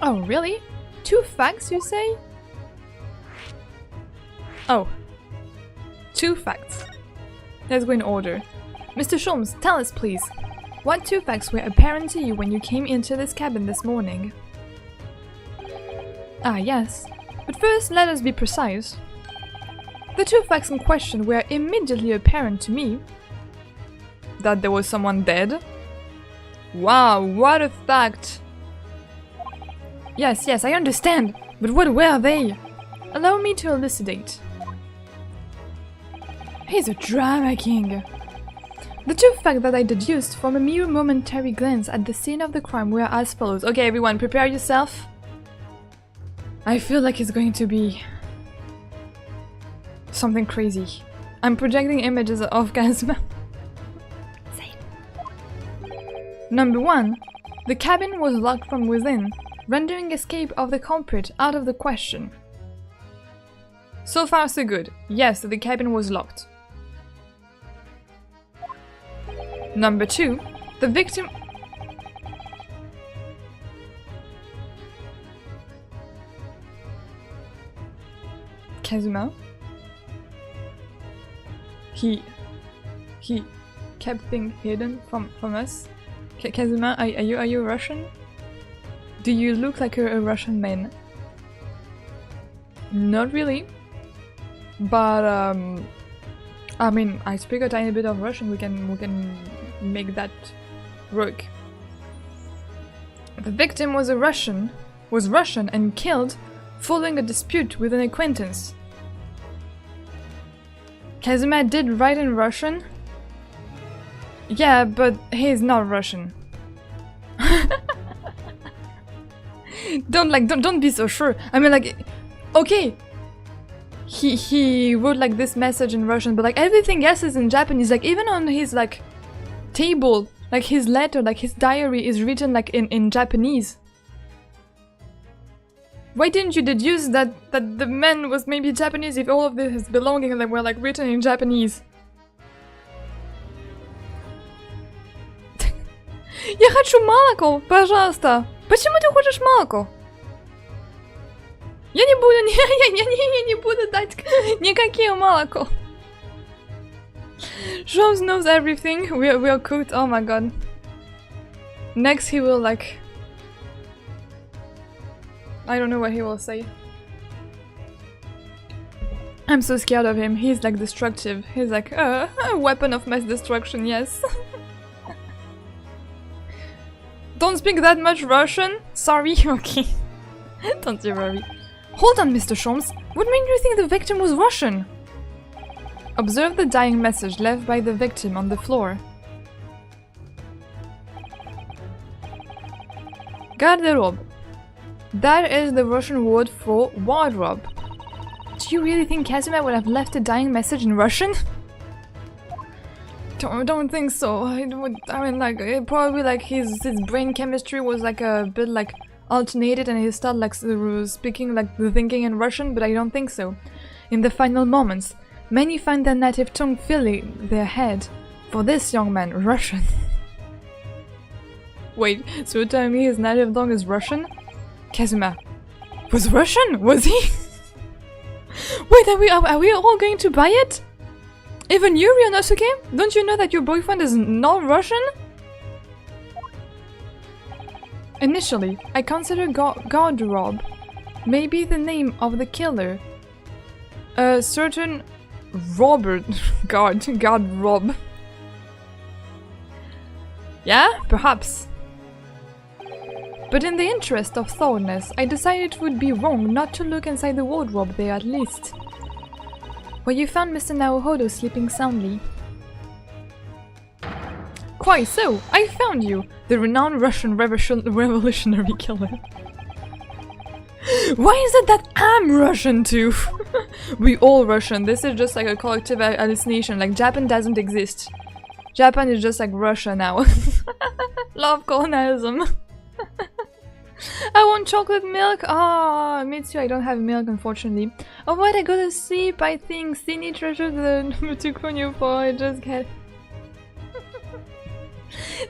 Oh, really? Two facts, you say? Oh. Two facts. Let's go in order. Mr. Holmes, tell us please, what two facts were apparent to you when you came into this cabin this morning? Ah, yes. But first, let us be precise. The two facts in question were immediately apparent to me. That there was someone dead? Wow, what a fact! Yes, I understand, but what were they? Allow me to elucidate. He's a drama king! The two facts that I deduced from a mere momentary glance at the scene of the crime were as follows. Okay, everyone, prepare yourself. I feel like it's going to be something crazy. I'm projecting images of Kazuma. Number 1. The cabin was locked from within, rendering escape of the culprit out of the question. So far so good. Yes, the cabin was locked. Number 2. The victim... Kazuma? He kept things hidden from us. Kazuma, are you Russian? Do you look like a Russian man? Not really. But I mean, I speak a tiny bit of Russian. We can make that work. The victim was Russian and killed following a dispute with an acquaintance. Kazuma did write in Russian. Yeah, but he's not Russian. Don't be so sure. I mean, like, okay. He wrote like this message in Russian, but like everything else is in Japanese. Like even on his like table, like his letter, like his diary is written like in Japanese. Why didn't you deduce that the man was maybe Japanese if all of his belongings like, were like written in Japanese? Я хочу молоко, пожалуйста. Почему ты хочешь молоко? Я не буду, я не буду дать никакие молоко. Jones knows everything. We are cooked. Oh my god. Next he will like... I don't know what he will say. I'm so scared of him. He's like destructive. He's like a weapon of mass destruction, yes. Don't speak that much Russian? Sorry, okay. Don't you worry. Hold on, Mr. Sholmes. What made you think the victim was Russian? Observe the dying message left by the victim on the floor. Garderobe. That is the Russian word for wardrobe. Do you really think Kazuma would have left a dying message in Russian? Don't think so. I mean, like, it probably like his brain chemistry was like a bit like alternated, and he started like speaking like the thinking in Russian, but I don't think so. In the final moments, many find their native tongue filling their head. For this young man, Russian. Wait, so you're telling me his native tongue is Russian? Kazuma was Russian? Was he? Wait, are we all going to buy it? Even you, Ryunosuke? Don't you know that your boyfriend is not Russian? Initially, I considered garderobe maybe the name of the killer. A certain Robert garderobe. Yeah, perhaps. But in the interest of thoroughness, I decided it would be wrong not to look inside the wardrobe there at least. Where you found Mr. Naohodo sleeping soundly. Quite so, I found you, the renowned Russian revolutionary killer. Why is it that I'm Russian too? We all Russian, this is just like a collective hallucination, like Japan doesn't exist. Japan is just like Russia now. Love colonialism. I want chocolate milk. Ah, me too. I don't have milk, unfortunately. Oh, what? I go to sleep. I think Sydney treasured the Mutukunyu for. I just get.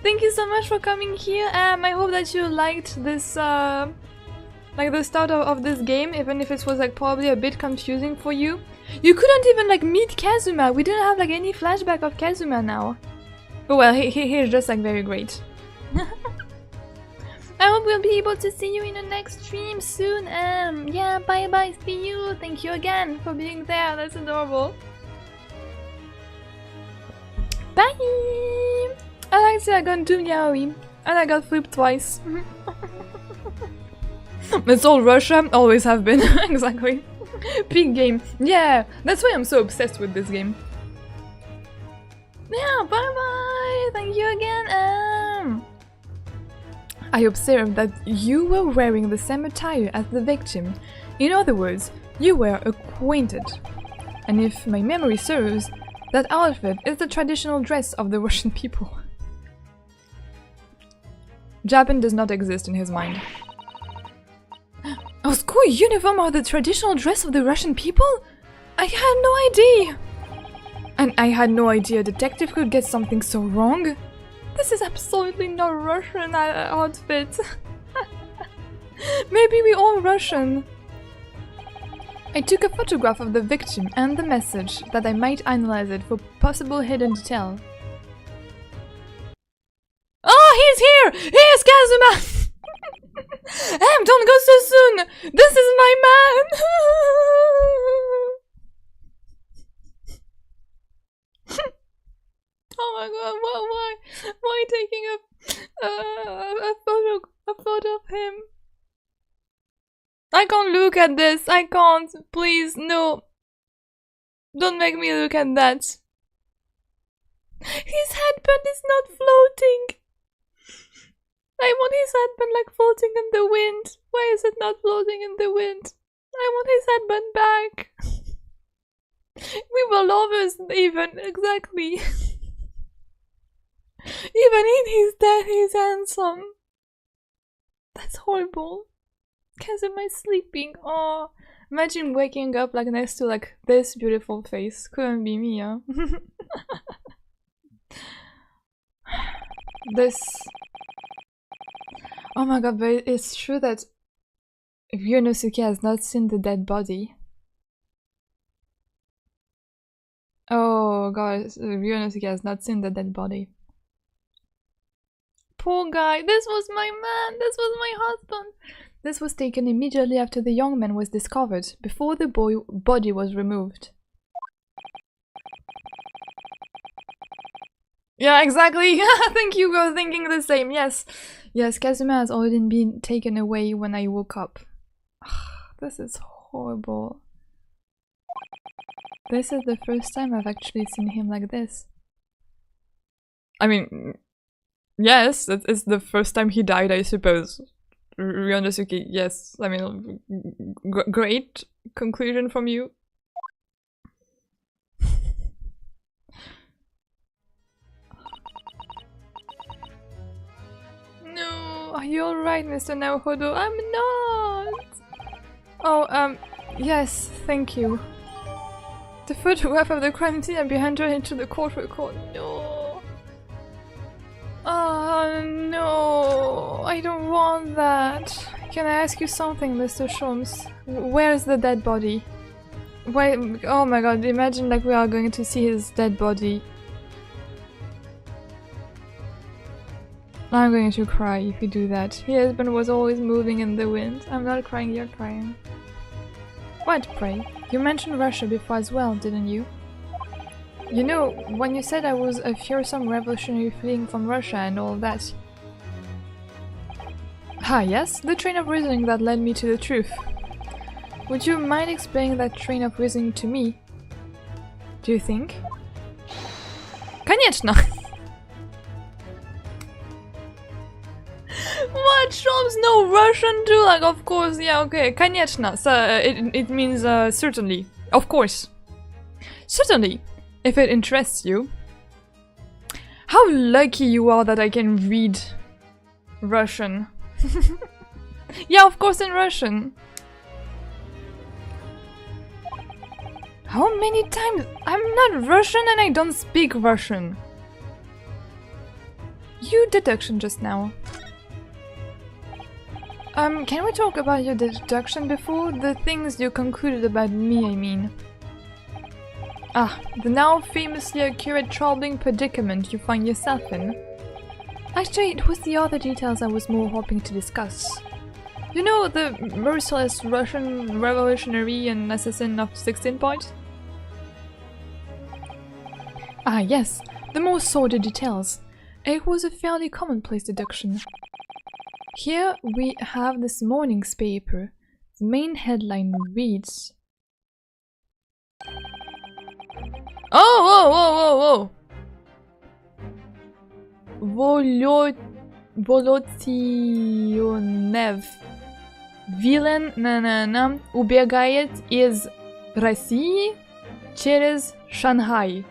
Thank you so much for coming here. I hope that you liked this, like the start of this game, even if it was like probably a bit confusing for you. You couldn't even like meet Kazuma. We didn't have like any flashback of Kazuma now. But well, he's just like very great. I hope we'll be able to see you in the next stream soon. Yeah, bye bye, see you. Thank you again for being there. That's adorable. Bye. I like to I got 2 yaoi and I got flipped twice. It's all Russia, always have been. Exactly. Big game. Yeah, that's why I'm so obsessed with this game. Yeah, bye bye. Thank you again. I observed that you were wearing the same attire as the victim. In other words, you were acquainted. And if my memory serves, that outfit is the traditional dress of the Russian people. Japan does not exist in his mind. A school uniform or the traditional dress of the Russian people? I had no idea! And I had no idea a detective could get something so wrong. This is absolutely not Russian outfit. Maybe we all Russian. I took a photograph of the victim and the message that I might analyze it for possible hidden detail. Oh, he's here! Here's Kazuma! Don't go so soon! This is my man! look at this. I can't. Please, no. Don't make me look at that. His headband is not floating. I want his headband like floating in the wind. Why is it not floating in the wind? I want his headband back. We were lovers even, exactly. Even in his death he's handsome. That's horrible. Kazuma is sleeping. Oh, imagine waking up like next to like this beautiful face. Couldn't be me, huh? This. Oh my god, but it's true that Ryunosuke has not seen the dead body. Oh god, Ryunosuke has not seen the dead body. Poor guy, this was my man, this was my husband. This was taken immediately after the young man was discovered, before the body was removed. Yeah, exactly. I think you were thinking the same. Yes. Yes, Kazuma has already been taken away when I woke up. This is horrible. This is the first time I've actually seen him like this. I mean, yes, it's the first time he died, I suppose. Ryunosuke, yes. I mean, great conclusion from you. No, are you alright, Mr. Naohodo? I'm not! Oh, yes, thank you. The photograph of the crime scene and be entered into the court record. No. Oh, no. I don't want that. Can I ask you something, Mr. Sholmes? Where's the dead body? Why? Oh my god, imagine like we are going to see his dead body. I'm going to cry if you do that. His husband was always moving in the wind. I'm not crying, you're crying. What, pray? You mentioned Russia before as well, didn't you? You know, when you said I was a fearsome revolutionary fleeing from Russia and all that. Ah, yes, the train of reasoning that led me to the truth. Would you mind explaining that train of reasoning to me? Do you think? Конечно! What? Sholmes know Russian too? Like, of course, yeah, okay. Конечно. So, it means certainly. Of course. Certainly. If it interests you. How lucky you are that I can read Russian. Yeah, of course in Russian. How many times? I'm not Russian and I don't speak Russian. You deduction just now. Can we talk about your deduction before? The things you concluded about me, I mean. Ah, the now famously accurate troubling predicament you find yourself in. Actually, it was the other details I was more hoping to discuss. You know, the merciless Russian revolutionary and assassin of 16 Point? Ah, yes, the more sordid details. It was a fairly commonplace deduction. Here we have this morning's paper. The main headline reads... Oh, whoa, whoa, whoa, whoa! Волотионев. Вилен убегает из России через Шанхай.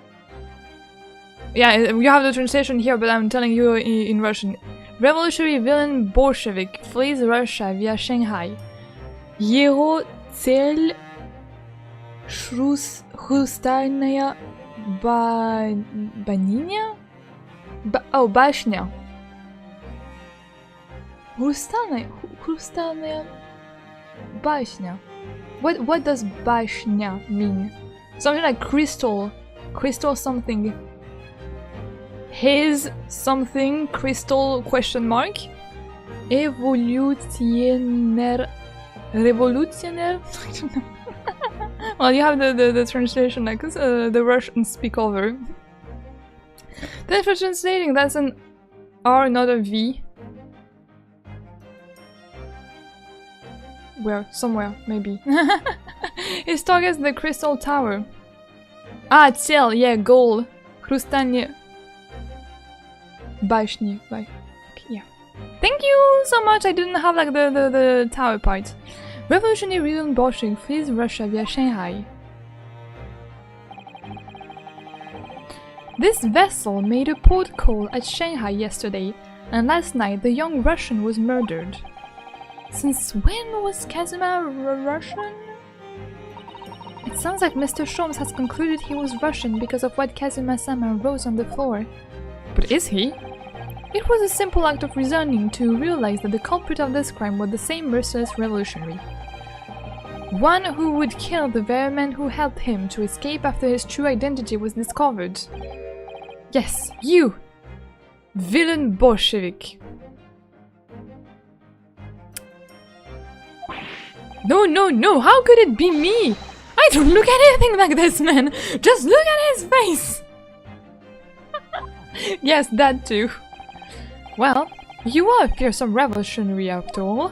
Yeah, you have the translation here, but I'm telling you in Russian. Revolutionary villain Bolshevik flees Russia via Shanghai. Его цель хрустальная башня? Башня. Хрустальная башня. What does bashня mean? Something like crystal. Crystal something. His something crystal question mark. Revolutionnaire. Revolutionnaire? I don't know. Well, you have the translation like the Russian speak over. Thanks for translating. That's an R, not a V. Where? Somewhere, maybe. His target's the Crystal Tower. Ah, cel, yeah, goal. Хрустальные башни. Okay, yeah. Thank you so much. I didn't have like the tower part. Revolutionary Union Bolshevik flees Russia via Shanghai. This vessel made a port call at Shanghai yesterday, and last night the young Russian was murdered. Since when was Kazuma Russian? It sounds like Mr. Sholmes has concluded he was Russian because of what Kazuma-sama wrote on the floor. But is he? It was a simple act of reasoning to realize that the culprit of this crime was the same merciless revolutionary. One who would kill the very man who helped him to escape after his true identity was discovered. Yes, you! Villain Bolshevik! No, no, no! How could it be me? I don't look at anything like this, man! Just look at his face! Yes, that too. Well, you are a fearsome revolutionary after all.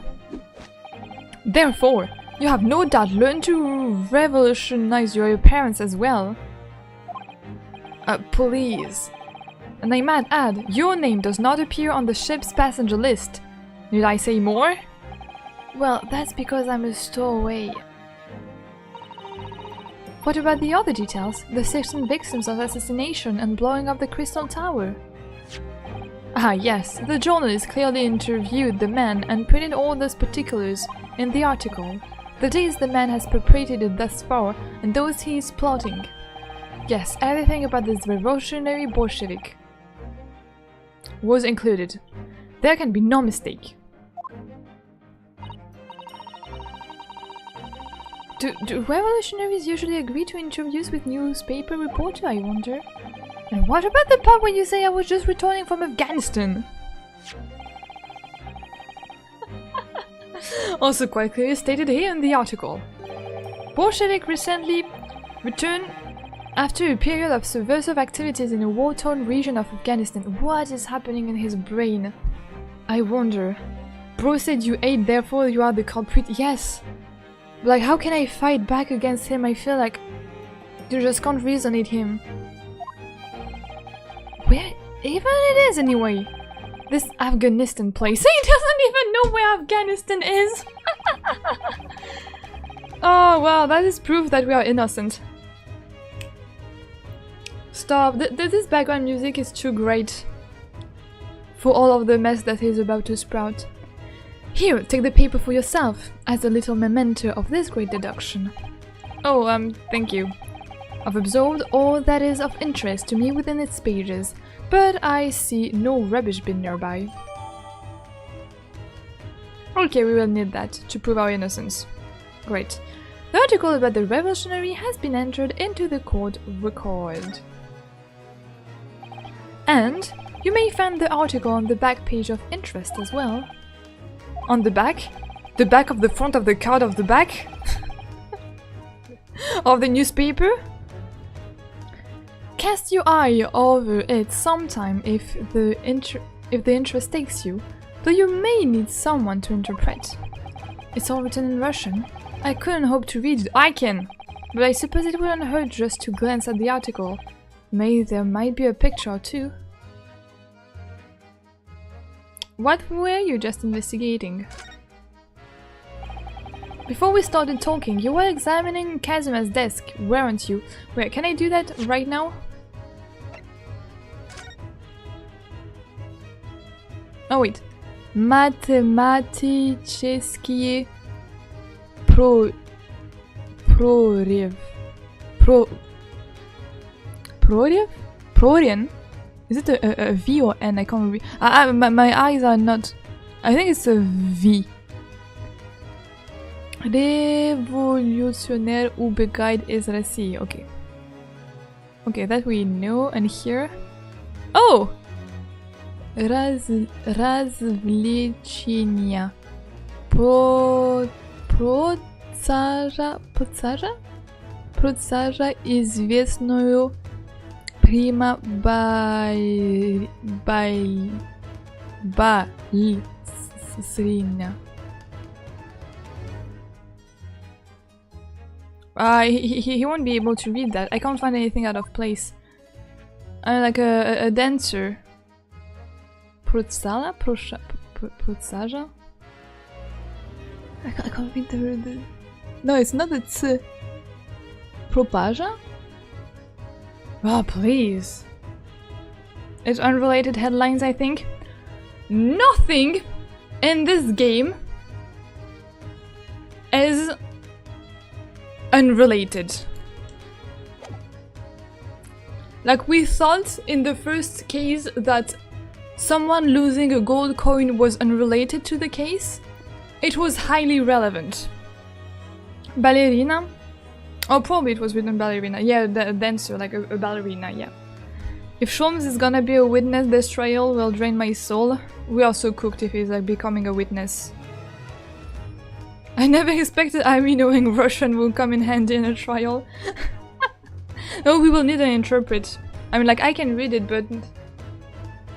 Therefore, you have no doubt learned to revolutionize your appearance as well. Please. And I might add, your name does not appear on the ship's passenger list. Did I say more? Well, that's because I'm a stowaway. What about the other details? The 16 victims of assassination and blowing up the Crystal Tower? Ah yes, the journalist clearly interviewed the man and printed all those particulars in the article. The days the man has perpetrated thus far and those he is plotting. Yes, everything about this revolutionary Bolshevik was included. There can be no mistake. Do revolutionaries usually agree to interviews with newspaper reporter, I wonder? And what about the part where you say I was just returning from Afghanistan? Also quite clearly stated here in the article. Bolshevik recently returned after a period of subversive activities in a war-torn region of Afghanistan. What is happening in his brain? I wonder. Bro said you ate, therefore you are the culprit. Yes! But like, how can I fight back against him? I feel like you just can't resonate him. Where even it is anyway? This Afghanistan place. He doesn't even know where Afghanistan is! Oh well, that is proof that we are innocent. Stop. This background music is too great for all of the mess that he's about to sprout. Here, take the paper for yourself, as a little memento of this great deduction. Oh, thank you. I've absorbed all that is of interest to me within its pages, but I see no rubbish bin nearby. Okay, we will need that to prove our innocence. Great. The article about the revolutionary has been entered into the court record. And you may find the article on the back page of interest as well. On the back? The back of the front of the card of the back? Of the newspaper? Cast your eye over it sometime if the interest takes you, though you may need someone to interpret. It's all written in Russian. I couldn't hope to read it. I can! But I suppose it wouldn't hurt just to glance at the article. Maybe there might be a picture or two. What were you just investigating? Before we started talking, you were examining Kazuma's desk, weren't you? Wait, can I do that right now? Oh wait. Математические прорыв. Prorian? Is it a V or N? I can't read. My eyes are not. I think it's a V. Revolutionaire убегает из России. Okay. Okay, that we know. And here. Oh! Развлечения. Процажа известную прима балерина. He won't be able to read that. I can't find anything out of place. Like a dancer. Prutsala? Prutsaja? I can't read the... No, it's not the ts. Propaja? Oh, please. It's unrelated headlines, I think. Nothing in this game is unrelated. Like, we thought in the first case that someone losing a gold coin was unrelated to the case. It was highly relevant. Ballerina? Oh, probably it was written ballerina. Yeah, the dancer, like a ballerina, yeah. If Sholmes is gonna be a witness, this trial will drain my soul. We are so cooked if he's like becoming a witness. I never expected Ivy knowing Russian will come in handy in a trial. No, we will need an interpret. I mean, like, I can read it, but...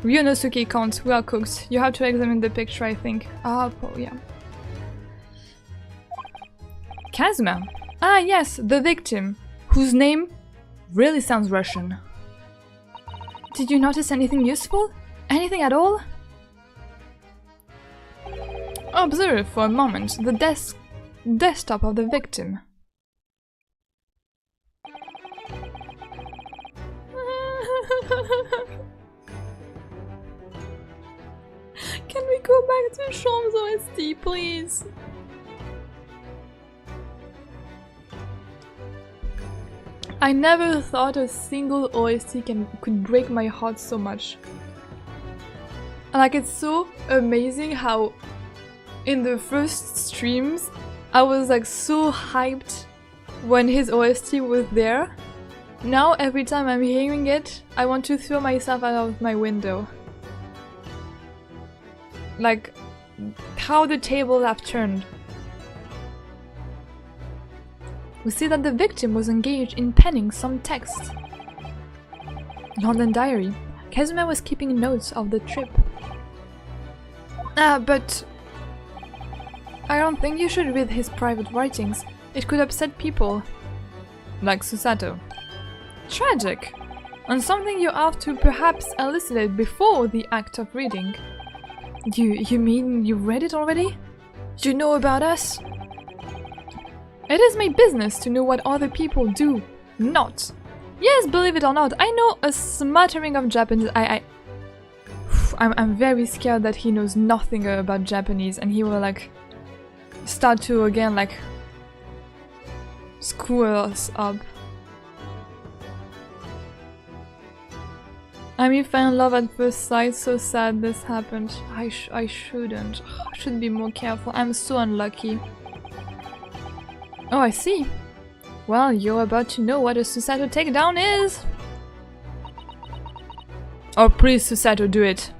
Ryunosuke can't. We are cooked. You have to examine the picture, I think. Ah, oh, yeah. Kazuma. Ah, yes, the victim, whose name really sounds Russian. Did you notice anything useful? Anything at all? Observe for a moment the desktop of the victim. Can we go back to Sholmes OST, please? I never thought a single OST could break my heart so much. Like, it's so amazing how in the first streams I was like so hyped when his OST was there. Now every time I'm hearing it, I want to throw myself out of my window. Like, how the tables have turned. We see that the victim was engaged in penning some text. London Diary. Kazuma was keeping notes of the trip. But... I don't think you should read his private writings. It could upset people. Like Susato. Tragic. And something you have to perhaps elucidate before the act of reading. You mean you read it already? You know about us? It is my business to know what other people do not. Yes, believe it or not, I know a smattering of Japanese. I'm very scared that he knows nothing about Japanese and he will like start to again like screw us up. I mean, fell in love at first sight, so sad this happened. I shouldn't. I should be more careful. I'm so unlucky. Oh, I see. Well, you're about to know what a Susato takedown is. Oh, please, Susato, do it.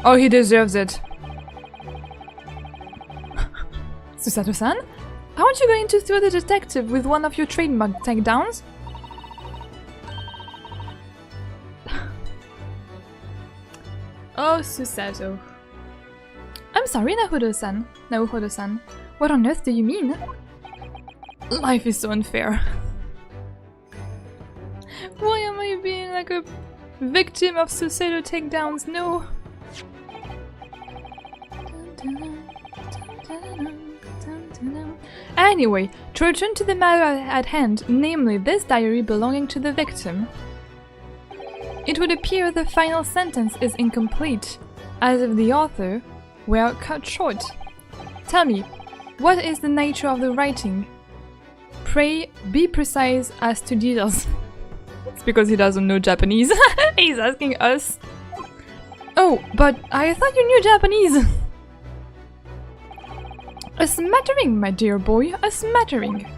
Oh, he deserves it. Susato-san? Aren't you going to throw the detective with one of your trademark takedowns? Oh, Susato. I'm sorry, Naruhodo-san. What on earth do you mean? Life is so unfair. Why am I being like a victim of Susato takedowns? No. Anyway, to return to the matter at hand, namely this diary belonging to the victim. It would appear the final sentence is incomplete, as if the author were cut short. Tell me, what is the nature of the writing? Pray be precise as to details. It's because he doesn't know Japanese. He's asking us. Oh, but I thought you knew Japanese. A smattering, my dear boy, a smattering.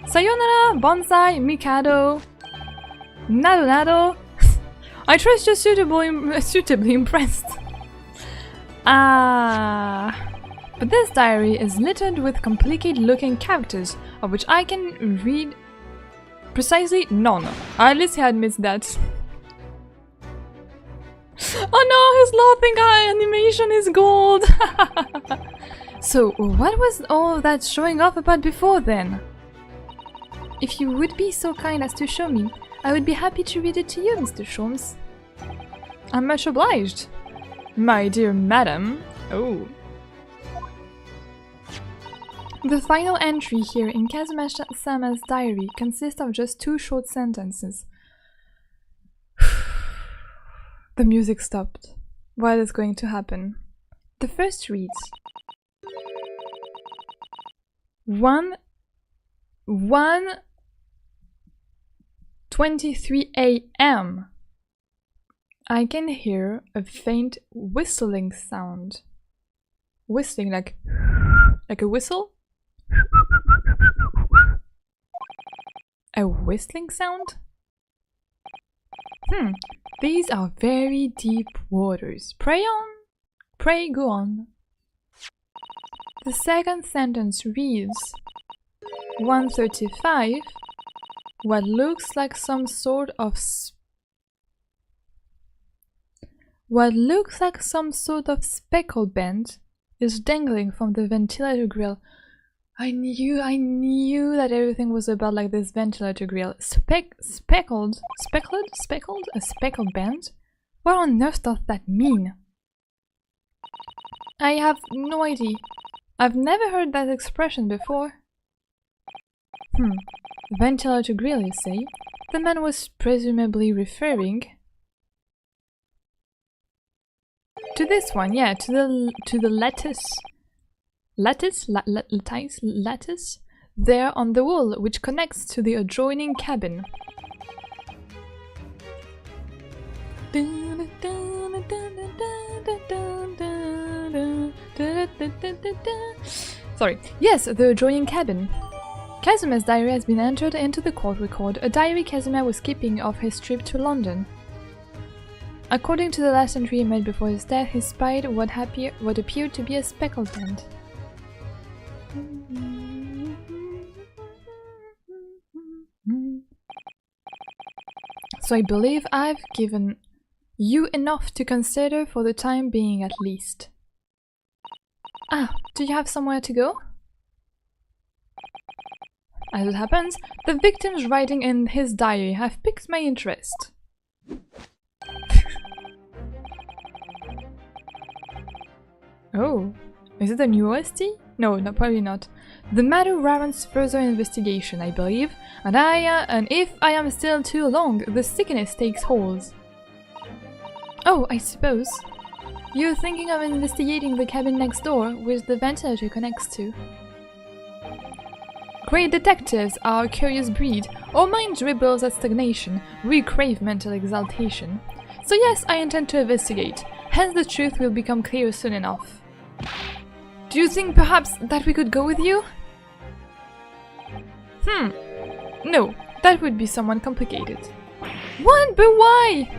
Sayonara, bonsai, mikado, nado. I trust you're suitably impressed. But this diary is littered with complicated-looking characters, of which I can read precisely none. At least he admits that. Oh no, his laughing eye animation is gold! So, what was all that showing off about before then? If you would be so kind as to show me, I would be happy to read it to you, Mr. Sholmes. I'm much obliged. My dear madam. Oh. The final entry here in Kazuma-sama's diary consists of just 2 short sentences. The music stopped. What is going to happen? The first reads 1:23 a.m. I can hear a faint whistling sound. Whistling like a whistle? A whistling sound? These are very deep waters. Pray on. Pray go on. The second sentence reads 1:35. What looks like some sort of speckle band is dangling from the ventilator grill. I knew that everything was about like this ventilator grill. Speckled? A speckled band? What on earth does that mean? I have no idea. I've never heard that expression before. Ventilator grill, you say? The man was presumably referring to this one, yeah, to the lattice there on the wall, which connects to the adjoining cabin. Sorry. Yes, the adjoining cabin. Kazuma's diary has been entered into the court record, a diary Kazuma was keeping of his trip to London. According to the last entry he made before his death, he spied what appeared to be a speckled band. So I believe I've given you enough to consider for the time being at least. Ah, do you have somewhere to go? As it happens, the victims writing in his diary have piqued my interest. Oh, is it a new OST? No, probably not. The matter warrants further investigation, I believe, and if I am still too long, the sickness takes hold. Oh, I suppose. You're thinking of investigating the cabin next door, which the ventilator connects to. Great detectives are a curious breed. Our mind dribbles at stagnation, we crave mental exaltation. So yes, I intend to investigate, hence the truth will become clear soon enough. Do you think perhaps that we could go with you? No, that would be somewhat complicated. What? But why?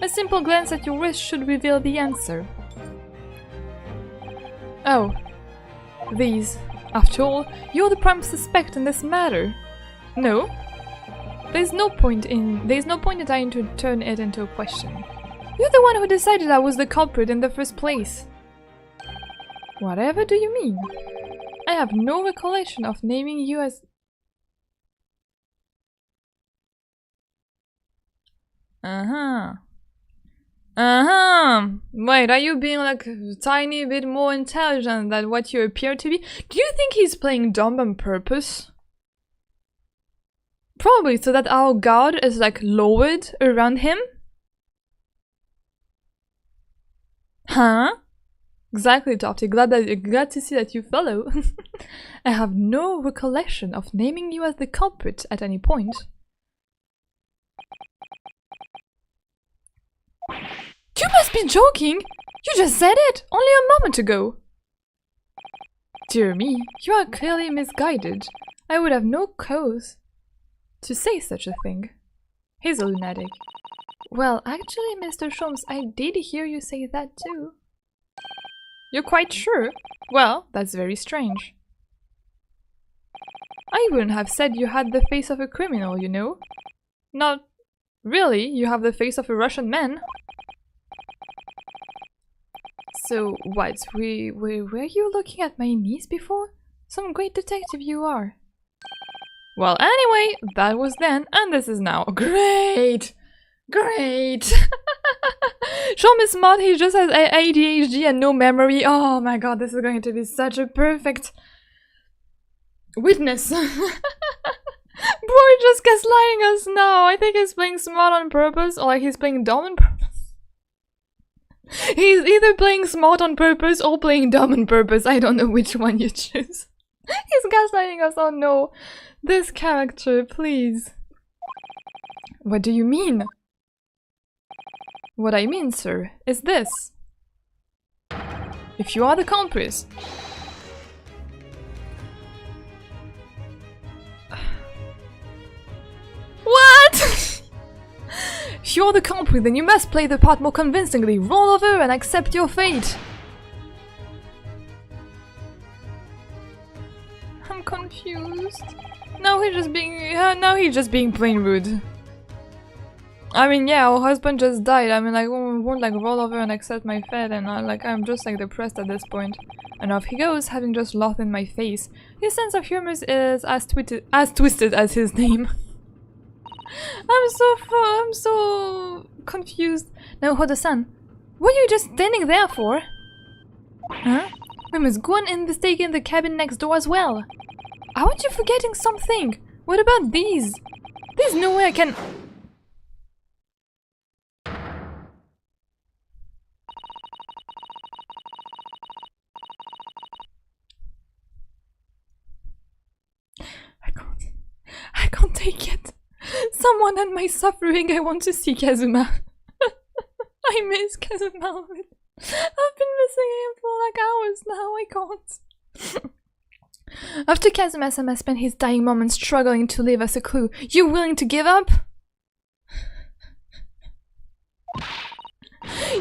A simple glance at your wrist should reveal the answer. Oh, these. After all, you're the prime suspect in this matter. No? There's no point in trying to turn it into a question. You're the one who decided I was the culprit in the first place. Whatever do you mean? I have no recollection of naming you as... Wait, are you being like a tiny bit more intelligent than what you appear to be? Do you think he's playing dumb on purpose? Probably so that our guard is like lowered around him? Huh? Exactly, Topsy. Glad to see that you follow. I have no recollection of naming you as the culprit at any point. You must be joking! You just said it only a moment ago! Dear me, you are clearly misguided. I would have no cause to say such a thing. He's a lunatic. Well, actually, Mr. Sholmes, I did hear you say that too. You're quite sure? Well, that's very strange. I wouldn't have said you had the face of a criminal, you know. Not really, you have the face of a Russian man. So, what, were you looking at my niece before? Some great detective you are. Well, anyway, that was then, and this is now. Great! Great! Sean is smart, he just has ADHD and no memory. Oh my god, this is going to be such a perfect witness. Bro, just gaslighting us now. I think he's playing smart on purpose, or like he's playing dumb on purpose. He's either playing smart on purpose or playing dumb on purpose. I don't know which one you choose. He's gaslighting us. Oh no. This character, please. What do you mean? What I mean, sir, is this. If you are the culprit, what? If you're the culprit, then you must play the part more convincingly. Roll over and accept your fate. I'm confused. Now he's just being plain rude. I mean, yeah, our husband just died. I mean, like, won't like roll over and accept my fate, and I'm just like depressed at this point. And off he goes, having just laughed in my face. His sense of humor is as twisted as his name. I'm so confused. Now, Hoda-san, what are you just standing there for? Huh? We must go and investigate the cabin next door as well. Aren't you forgetting something? What about these? There's no way I can... I can't take it. Someone and my suffering. I want to see Kazuma. I miss Kazuma. I've been missing him for like hours now. I can't. After Kazuma-sama spent his dying moments struggling to leave us a clue, you willing to give up?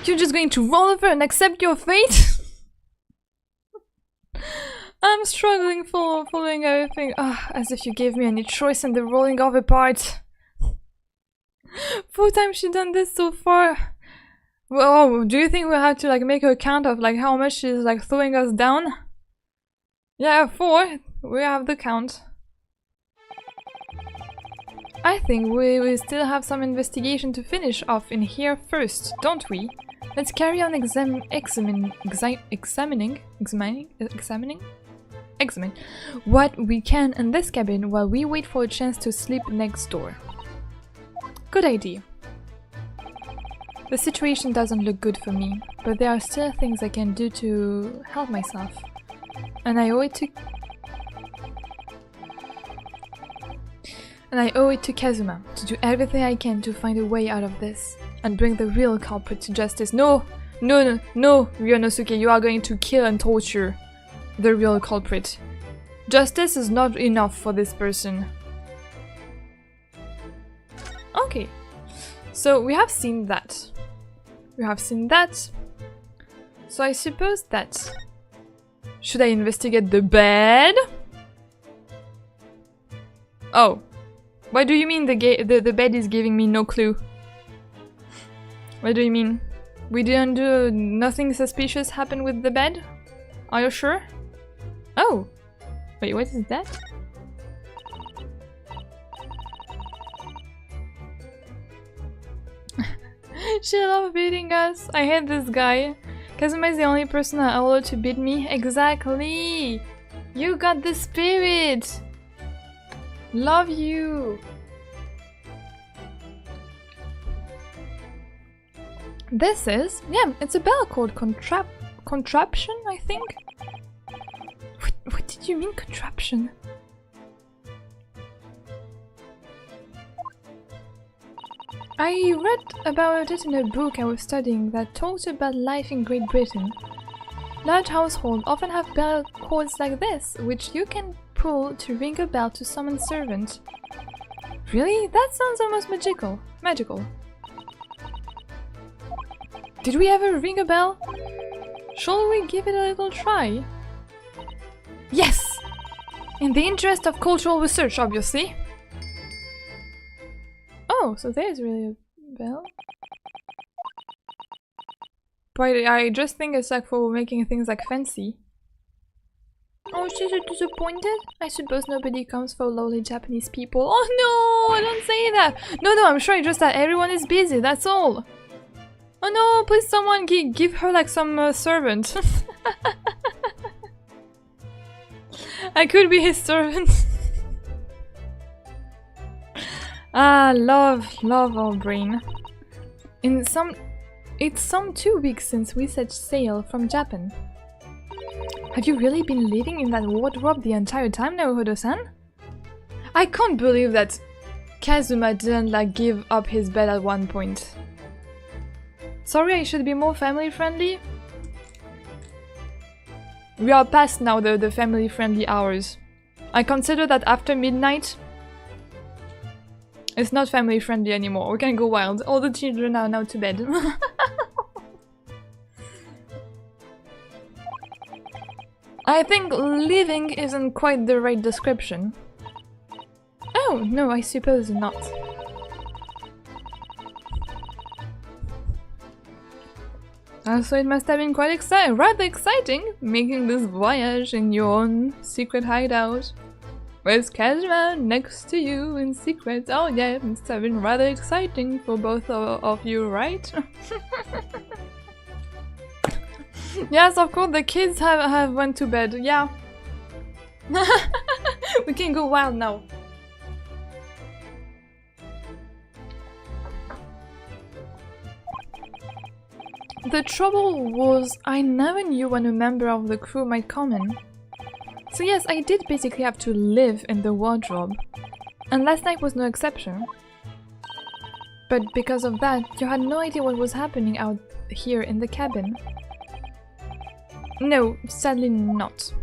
You're just going to roll over and accept your fate? I'm struggling following everything. As if you gave me any choice in the rolling over part. 4 times she's done this so far. Well, do you think we'll have to like make a count of like how much she's like throwing us down? Yeah, 4. We have the count. I think we still have some investigation to finish off in here first, don't we? Let's carry on examining what we can in this cabin while we wait for a chance to sleep next door. Good idea. The situation doesn't look good for me, but there are still things I can do to help myself. And I owe it to Kazuma to do everything I can to find a way out of this and bring the real culprit to justice. No, Ryonosuke, you are going to kill and torture the real culprit. Justice is not enough for this person. Okay, so we have seen that. So I suppose that... Should I investigate the bed? Oh. What do you mean the bed is giving me no clue? What do you mean? We didn't do... Nothing suspicious happened with the bed? Are you sure? Oh! Wait, what is that? She loves beating us. I hate this guy. Kazuma is the only person allowed to beat me. Exactly! You got the spirit! Love you! This is... yeah, it's a bell called contraption, I think? What did you mean, contraption? I read about it in a book I was studying that talked about life in Great Britain. Large households often have bell cords like this, which you can pull to ring a bell to summon servant. Really? That sounds almost magical. Did we ever ring a bell? Shall we give it a little try? Yes! In the interest of cultural research, obviously. Oh, so there's really a bell? But I just think it's like for making things like fancy. Oh, she's so disappointed? I suppose nobody comes for lonely Japanese people. Oh no, don't say that! No, I'm sure it's just that everyone is busy, that's all. Oh no, please someone give her like some servant. I could be his servant. Ah, love our brain. It's some 2 weeks since we set sail from Japan. Have you really been living in that wardrobe the entire time, Naruhodo-san? I can't believe that Kazuma didn't like give up his bed at one point. Sorry, I should be more family friendly. We are past now the family friendly hours. I consider that after midnight, it's not family friendly anymore. We can go wild. All the children are now to bed. I think living isn't quite the right description. Oh, no, I suppose not. So it must have been quite rather exciting, making this voyage in your own secret hideout. With Kazuma next to you in secret. Oh yeah, it must have been rather exciting for both of you, right? Yes, of course, the kids have went to bed, yeah. We can go wild now. The trouble was, I never knew when a member of the crew might come in. So yes, I did basically have to live in the wardrobe. And last night was no exception. But because of that, you had no idea what was happening out here in the cabin. No, sadly not.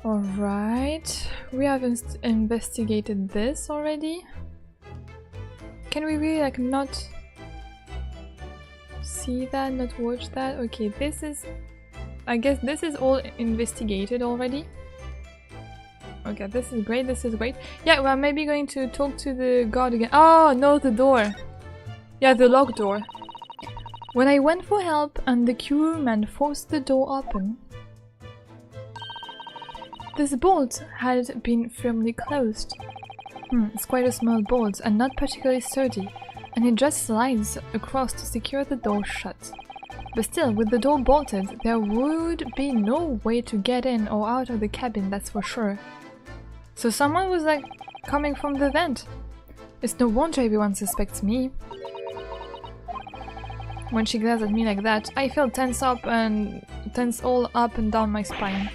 Alright, we have investigated this already. Can we really like not see that, not watch that? Okay, this is... I guess this is all investigated already. Okay, this is great, this is great. Yeah, we're maybe going to talk to the guard again. Oh, no, the door. Yeah, the locked door. When I went for help and the crewman forced the door open, this bolt had been firmly closed. It's quite a small bolt and not particularly sturdy, and it just slides across to secure the door shut. But still, with the door bolted, there would be no way to get in or out of the cabin, that's for sure. So someone was like coming from the vent. It's no wonder everyone suspects me. When she glares at me like that, I feel tense all up and down my spine.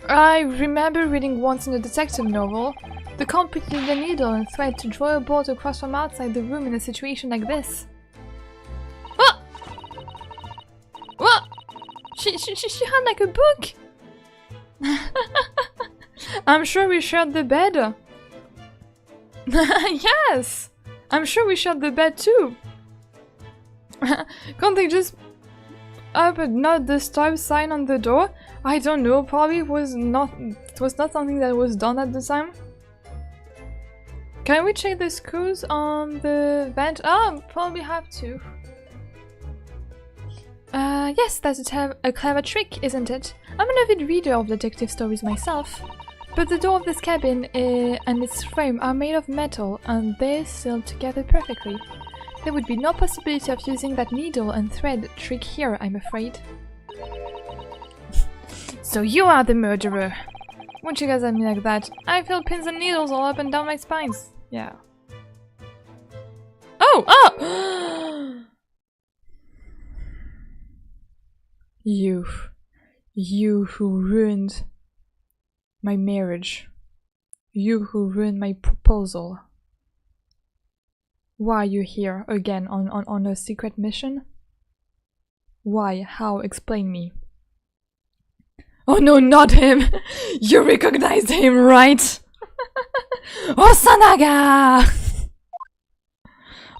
I remember reading once in a detective novel, the culprit used a needle and thread to draw a bolt across from outside the room in a situation like this. What? What? She had like a book? I'm sure we shared the bed. Yes! I'm sure we shared the bed too. Can't they just up a not disturb sign on the door? I don't know, probably it was not something that was done at the time. Can we check the screws on the vent? Oh, probably have to. Yes, that's a clever trick, isn't it? I'm an avid reader of detective stories myself. But the door of this cabin and its frame are made of metal and they're sealed together perfectly. There would be no possibility of using that needle and thread trick here, I'm afraid. So you are the murderer! Won't you guys at me like that? I feel pins and needles all up and down my spines. Yeah. Oh! Oh! You who ruined my marriage. You who ruined my proposal. Why are you here again on a secret mission? Why? How? Explain me. Oh no, not him! You recognized him, right? Osanaga!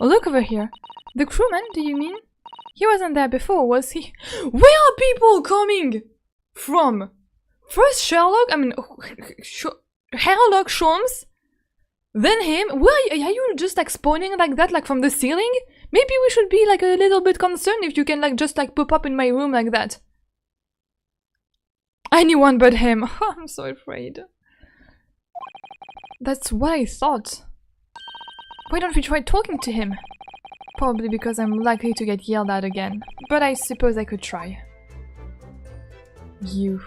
Oh, look over here. The crewman, do you mean? He wasn't there before, was he? Where are people coming from? First Sherlock, Sherlock Holmes, then him. Where are you just like spawning like that, like from the ceiling? Maybe we should be like a little bit concerned if you can like just like pop up in my room like that. Anyone but him. I'm so afraid. That's what I thought. Why don't we try talking to him? Probably because I'm likely to get yelled at again. But I suppose I could try. You.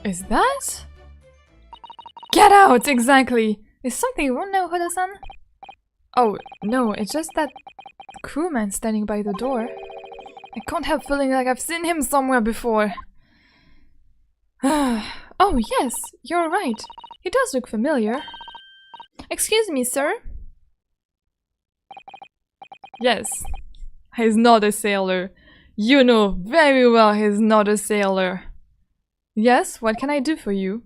Is that? Get out! Exactly! Is something wrong now, Hoda-san? Oh, no, it's just that crewman standing by the door. I can't help feeling like I've seen him somewhere before. Oh, yes, you're right. He does look familiar. Excuse me, sir? Yes, he's not a sailor. You know very well he's not a sailor. Yes, what can I do for you?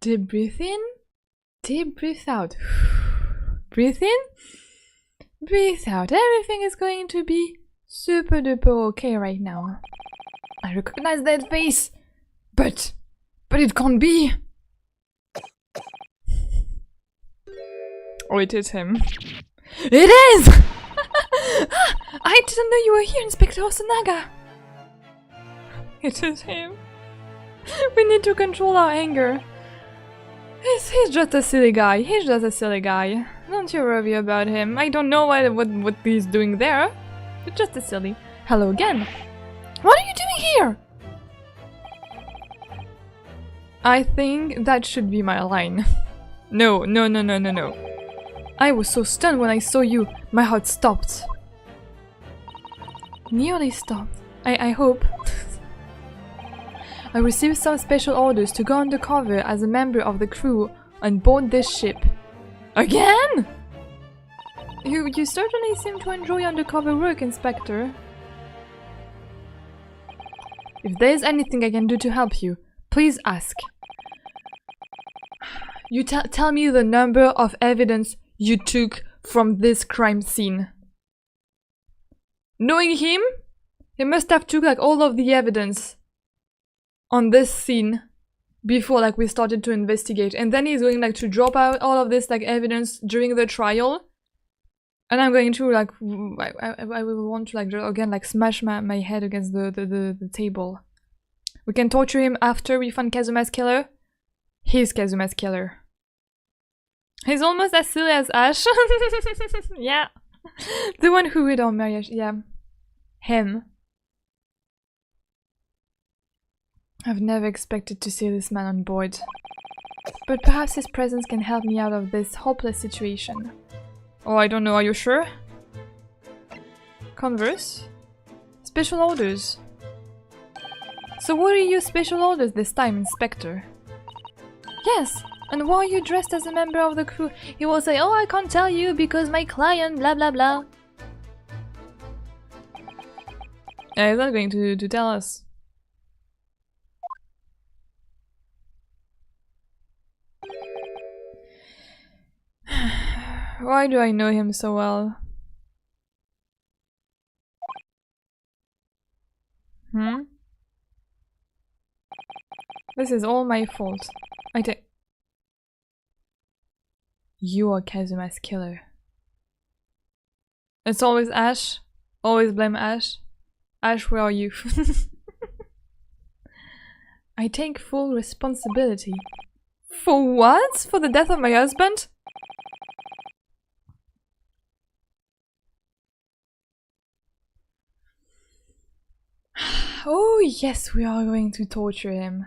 Deep breath in, deep breath out. Breathe in, breathe out. Everything is going to be super duper okay right now. I recognize that face, but it can't be. Oh, it is him. It is! I didn't know you were here, Inspector Osanaga. It is him. We need to control our anger. He's just a silly guy. He's just a silly guy. Don't you worry about him. I don't know what he's doing there. But just a silly. Hello again. What are you doing here? I think that should be my line. No. I was so stunned when I saw you. My heart stopped. Nearly stopped. I hope. I received some special orders to go undercover as a member of the crew on board this ship. Again? You certainly seem to enjoy undercover work, Inspector. If there's anything I can do to help you, please ask. You tell me the number of evidence you took from this crime scene. Knowing him, he must have took like all of the evidence on this scene before like we started to investigate, and then he's going like to drop out all of this like evidence during the trial, and I'm going to like I will want to like again like smash my head against the table. We can torture him after we find Kazuma's killer. He's Kazuma's killer. He's almost as silly as Ash. Yeah, the one who would on marry Ash. Yeah, him. I've never expected to see this man on board. But perhaps his presence can help me out of this hopeless situation. Oh, I don't know, are you sure? Converse? Special orders. So what are your special orders this time, Inspector? Yes, and why are you dressed as a member of the crew? He will say, oh, I can't tell you because my client, blah blah blah. He's not going to tell us. Why do I know him so well? This is all my fault. You are Kazuma's killer. It's always Ash. Always blame Ash. Ash, where are you? I take full responsibility. For what? For the death of my husband? Oh yes, we are going to torture him.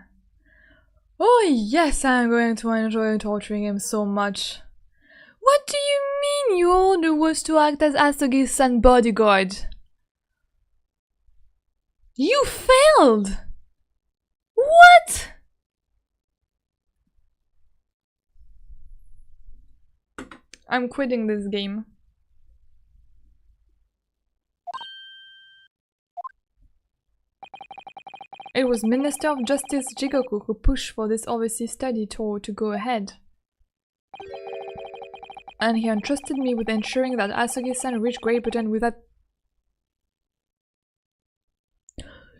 Oh yes, I'm going to enjoy torturing him so much. What do you mean your order was to act as Asogi's-san bodyguard? You failed! What? I'm quitting this game. It was Minister of Justice Jigoku who pushed for this overseas study tour to go ahead. and he entrusted me with ensuring that Asogi-san reached Great Britain without...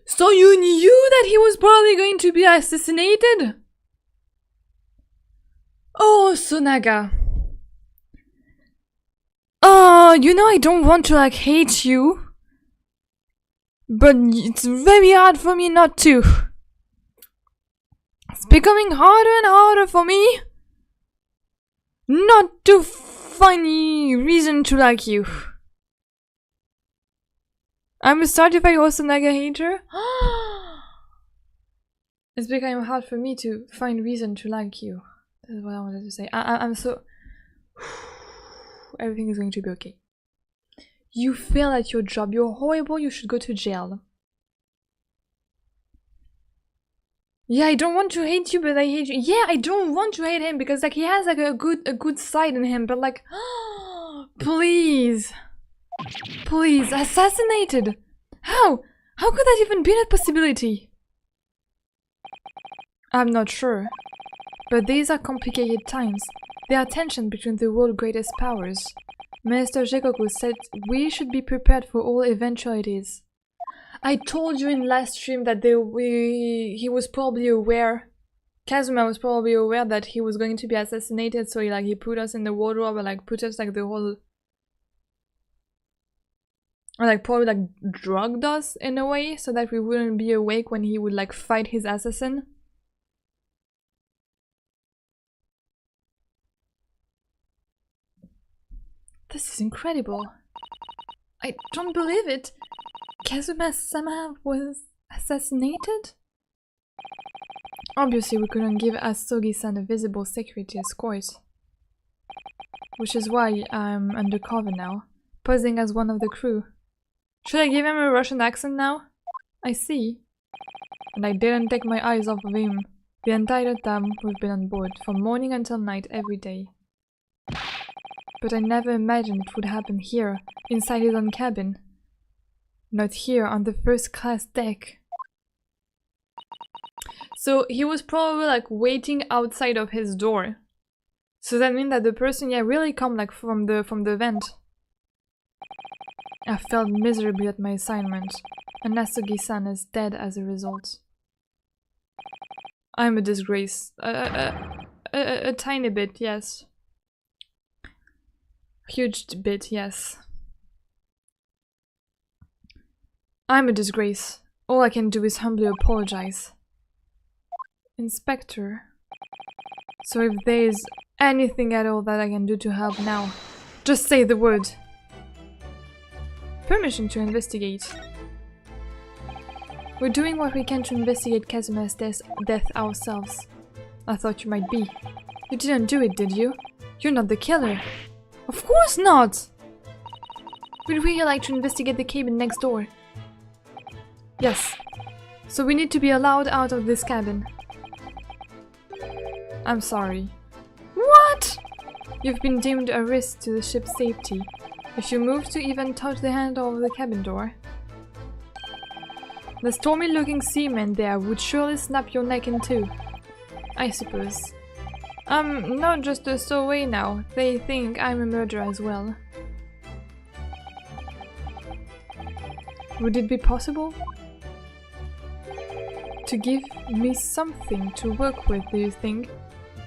So you knew that he was probably going to be assassinated? Oh, Sunaga. Oh, you know I don't want to like hate you, but it's very hard for me not to. It's becoming harder and harder for me not to find any reason to like you. I'm a certified Hosonaga hater. It's becoming hard for me to find reason to like you. That's what I wanted to say. I'm so... Everything is going to be okay. You fail at your job. You're horrible. You should go to jail. Yeah, I don't want to hate you, but I hate you. Yeah, I don't want to hate him because like he has like a good side in him, but like, please, please, assassinated. How? How could that even be a possibility? I'm not sure. But these are complicated times. There are tensions between the world's greatest powers. Minister Jikoku said we should be prepared for all eventualities. I told you in last stream that he was probably aware, Kazuma was probably aware that he was going to be assassinated, so he put us in the wardrobe and like put us like the whole... Or like probably like drugged us in a way so that we wouldn't be awake when he would like fight his assassin. This is incredible. I don't believe it. Kazuma-sama was assassinated? Obviously we couldn't give Asogi-san a visible security escort. Which is why I'm undercover now, posing as one of the crew. Should I give him a Russian accent now? I see. And I didn't take my eyes off of him the entire time we've been on board, from morning until night every day. But I never imagined it would happen here, inside his own cabin. Not here on the first-class deck. So he was probably like waiting outside of his door. So that means that the person, yeah, really come like from the vent. I failed miserably at my assignment, and Nasugi-san is dead as a result. I'm a disgrace. A tiny bit, yes. Huge bit, yes. I'm a disgrace. All I can do is humbly apologize. Inspector. So if there is anything at all that I can do to help now, just say the word. Permission to investigate. We're doing what we can to investigate Kazuma's death ourselves. I thought you might be. You didn't do it, did you? You're not the killer. Of course not! We'd really like to investigate the cabin next door. Yes. So we need to be allowed out of this cabin. I'm sorry. What? You've been deemed a risk to the ship's safety. If you move to even touch the handle of the cabin door, the stormy-looking seaman there would surely snap your neck in two. I suppose. I'm not just a stowaway now. They think I'm a murderer as well. Would it be possible to give me something to work with, do you think?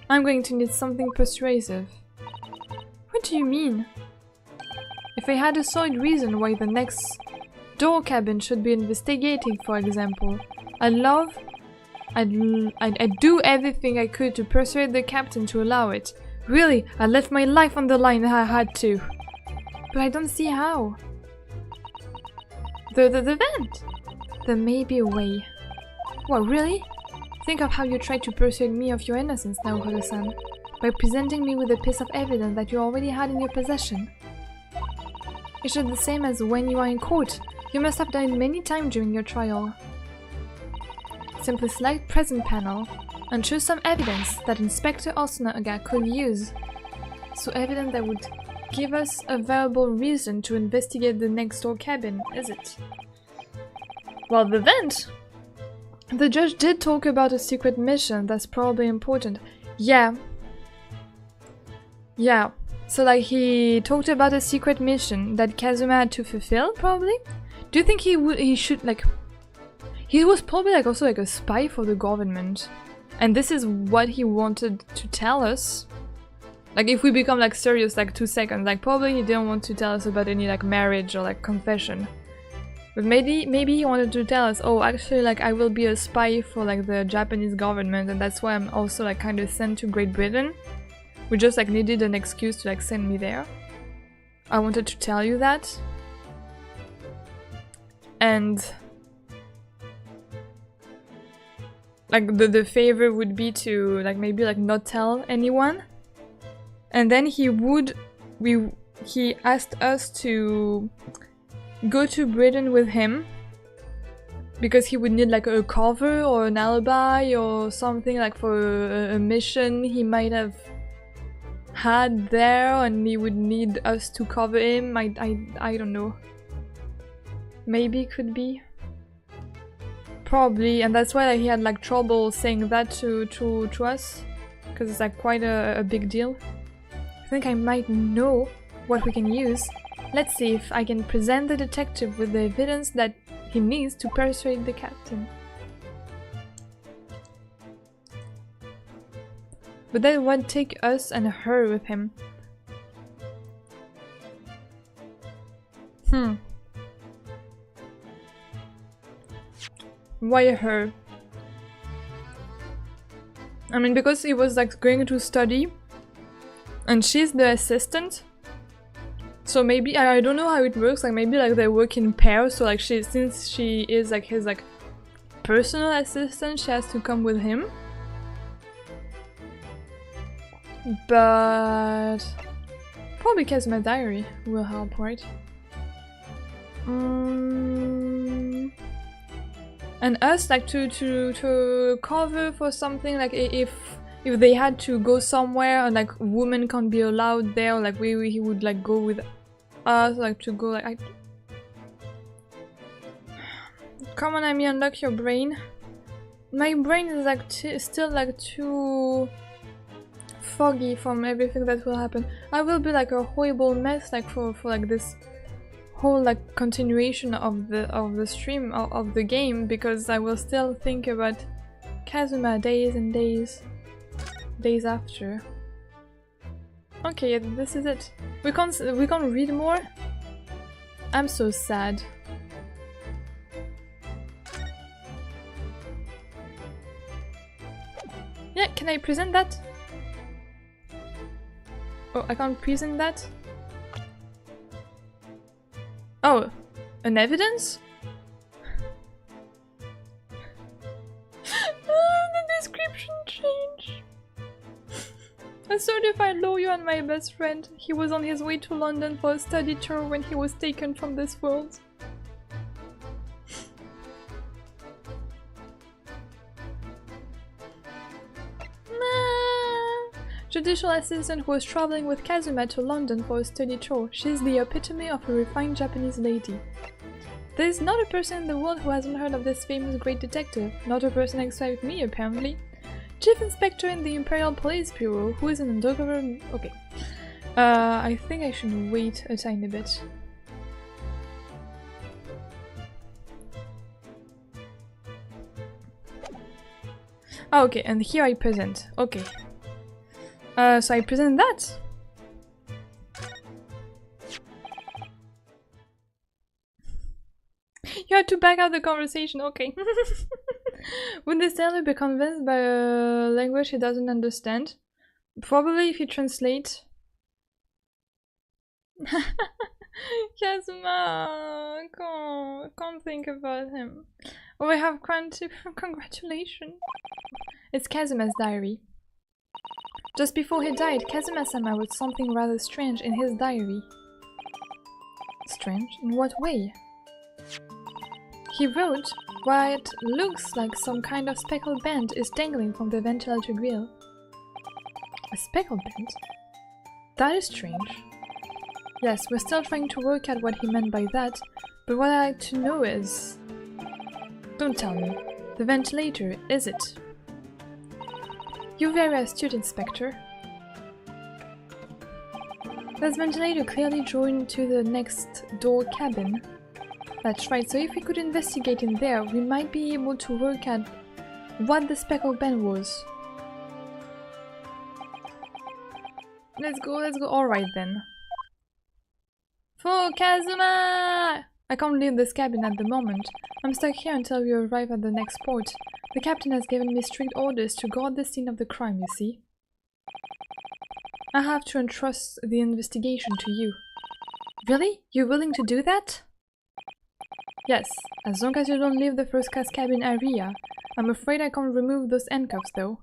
I'm going to need something persuasive. What do you mean? If I had a solid reason why the next door cabin should be investigating, for example, I'd do everything I could to persuade the captain to allow it. Really, I left my life on the line if I had to. But I don't see how. The vent! There may be a way. What, really? Think of how you tried to persuade me of your innocence, Naohiro-san, by presenting me with a piece of evidence that you already had in your possession. It's just the same as when you are in court. You must have done it many times during your trial. Simply select present panel and choose some evidence that Inspector Osunaga could use. So evidence that would give us a viable reason to investigate the next door cabin, is it? Well, the vent! The judge did talk about a secret mission that's probably important. Yeah. Yeah. So like he talked about a secret mission that Kazuma had to fulfill, probably? Do you think he should like... He was probably like also like a spy for the government. And this is what he wanted to tell us. Like if we become like serious like 2 seconds, like probably he didn't want to tell us about any like marriage or like confession. But maybe he wanted to tell us, oh actually like I will be a spy for like the Japanese government and that's why I'm also like kind of sent to Great Britain. We just like needed an excuse to like send me there. I wanted to tell you that. And like the favor would be to like maybe like not tell anyone. And then he asked us to go to Britain with him because he would need like a cover or an alibi or something like for a mission he might have had there and he would need us to cover him. I don't know. Maybe could be. Probably, and that's why like, he had like trouble saying that to us because it's like quite a big deal. I think I might know what we can use. Let's see if I can present the detective with the evidence that he needs to persuade the captain. But that would take us and her with him. Why her? I mean, because he was like going to study and she's the assistant. So maybe, I don't know how it works, like maybe like they work in pairs, so like since she is like his like personal assistant, she has to come with him. But probably Kazuma's diary will help, right? And us like to cover for something like if they had to go somewhere and like women can't be allowed there, like he would like go with us, like to go like Come on, Amy, unlock your brain. My brain is like still like too foggy from everything that will happen. I will be like a horrible mess like for like this whole like continuation of the stream of the game, because I will still think about Kazuma days and days after. Okay, this is it. We can't read more. I'm so sad. Yeah, can I present that? Oh, I can't present that? Oh, an evidence? The description change. A certified lawyer and my best friend. He was on his way to London for a study tour when he was taken from this world. Judicial assistant who was traveling with Kazuma to London for a study tour. She's the epitome of a refined Japanese lady. There is not a person in the world who hasn't heard of this famous great detective. Not a person except me, apparently. Chief Inspector in the Imperial Police Bureau, who is an undercover... Okay. I think I should wait a tiny bit. Oh, okay, and here I present. Okay. So I present that. You had to back out the conversation, okay. Would the sailor be convinced by a language he doesn't understand? Probably if you translate. Kazuma, can't think about him. Oh, I have granted congratulations. It's Kazuma's diary. Just before he died, Kazuma-sama wrote something rather strange in his diary. Strange? In what way? He wrote, what looks like some kind of speckled band is dangling from the ventilator grill. A speckled band? That is strange. Yes, we're still trying to work out what he meant by that, but what I'd like to know is... Don't tell me. The ventilator, is it? You're very astute, Inspector. This ventilator clearly joined to the next door cabin. That's right, so if we could investigate in there, we might be able to work out what the speckled band was. Let's go, let's go. Alright then. For Kazuma! I can't leave this cabin at the moment. I'm stuck here until we arrive at the next port. The captain has given me strict orders to guard the scene of the crime, you see. I have to entrust the investigation to you. Really? You're willing to do that? Yes, as long as you don't leave the first class cabin area. I'm afraid I can't remove those handcuffs though.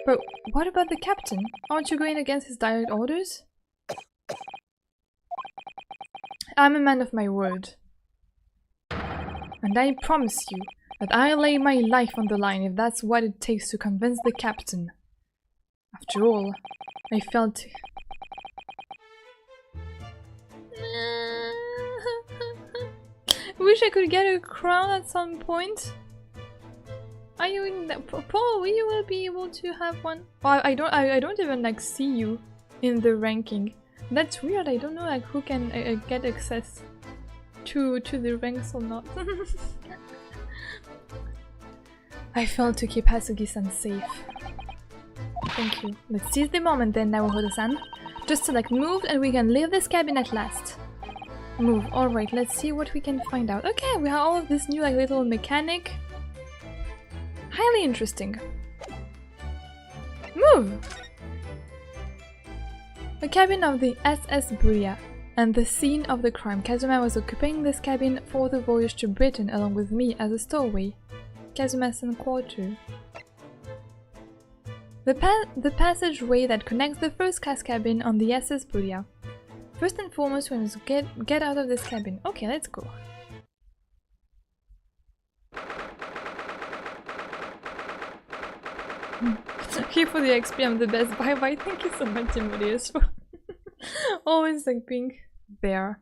But what about the captain? Aren't you going against his direct orders? I'm a man of my word. And I promise you that I'll lay my life on the line if that's what it takes to convince the captain. After all, I felt... Wish I could get a crown at some point. Are you in that? Paul, you will be able to have one. Well, I don't even like see you in the ranking. That's weird. I don't know like who can get access to the ranks or not. I failed to keep Hasugi-san safe. Thank you. Let's seize the moment then, Naruhodo-san. Just select move and we can leave this cabin at last. Move. Alright, let's see what we can find out. Okay, we have all of this new like little mechanic. Highly interesting. Move! The cabin of the SS Bria and the scene of the crime. Kazuma was occupying this cabin for the voyage to Britain along with me as a stowaway. Kazuma-san quarter. The passageway that connects the first class cabin on the SS Bria. First and foremost, we must get out of this cabin. Okay, let's go. Here for the XP, I'm the best. Bye bye. Thank you so much, Timotheus, for always like being there.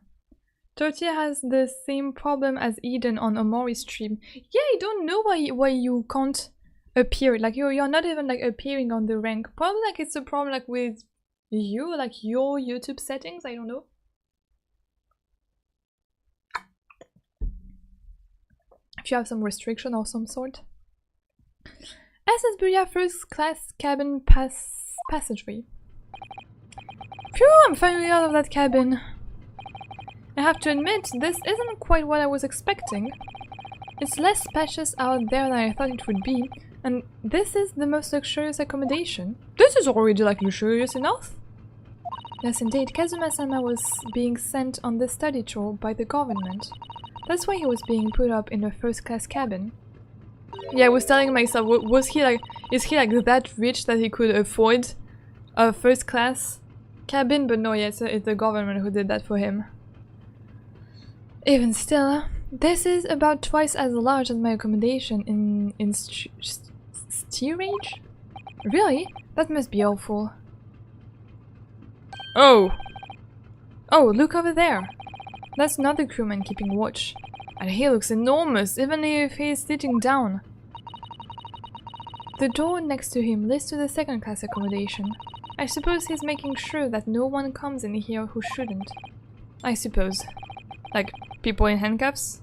Tortilla has the same problem as Eden on Omori's stream. Yeah, I don't know why you can't appear. Like you're not even like appearing on the rank. Probably like it's a problem like with you, like your YouTube settings. I don't know. If you have some restriction or some sort. SS Buria first class cabin passageway. Phew, I'm finally out of that cabin. I have to admit, this isn't quite what I was expecting. It's less spacious out there than I thought it would be, and this is the most luxurious accommodation. This is already like luxurious enough. Yes indeed, Kazuma-sama was being sent on the study tour by the government. That's why he was being put up in a first class cabin. Yeah, I was telling myself, is he like that rich that he could afford a first class cabin? But no, yeah, it's the government who did that for him. Even still, this is about twice as large as my accommodation in steerage? Really? That must be awful. Oh! Oh, look over there! That's another crewman keeping watch. And he looks enormous, even if he's sitting down. The door next to him leads to the second class accommodation. I suppose he's making sure that no one comes in here who shouldn't. I suppose. Like, people in handcuffs?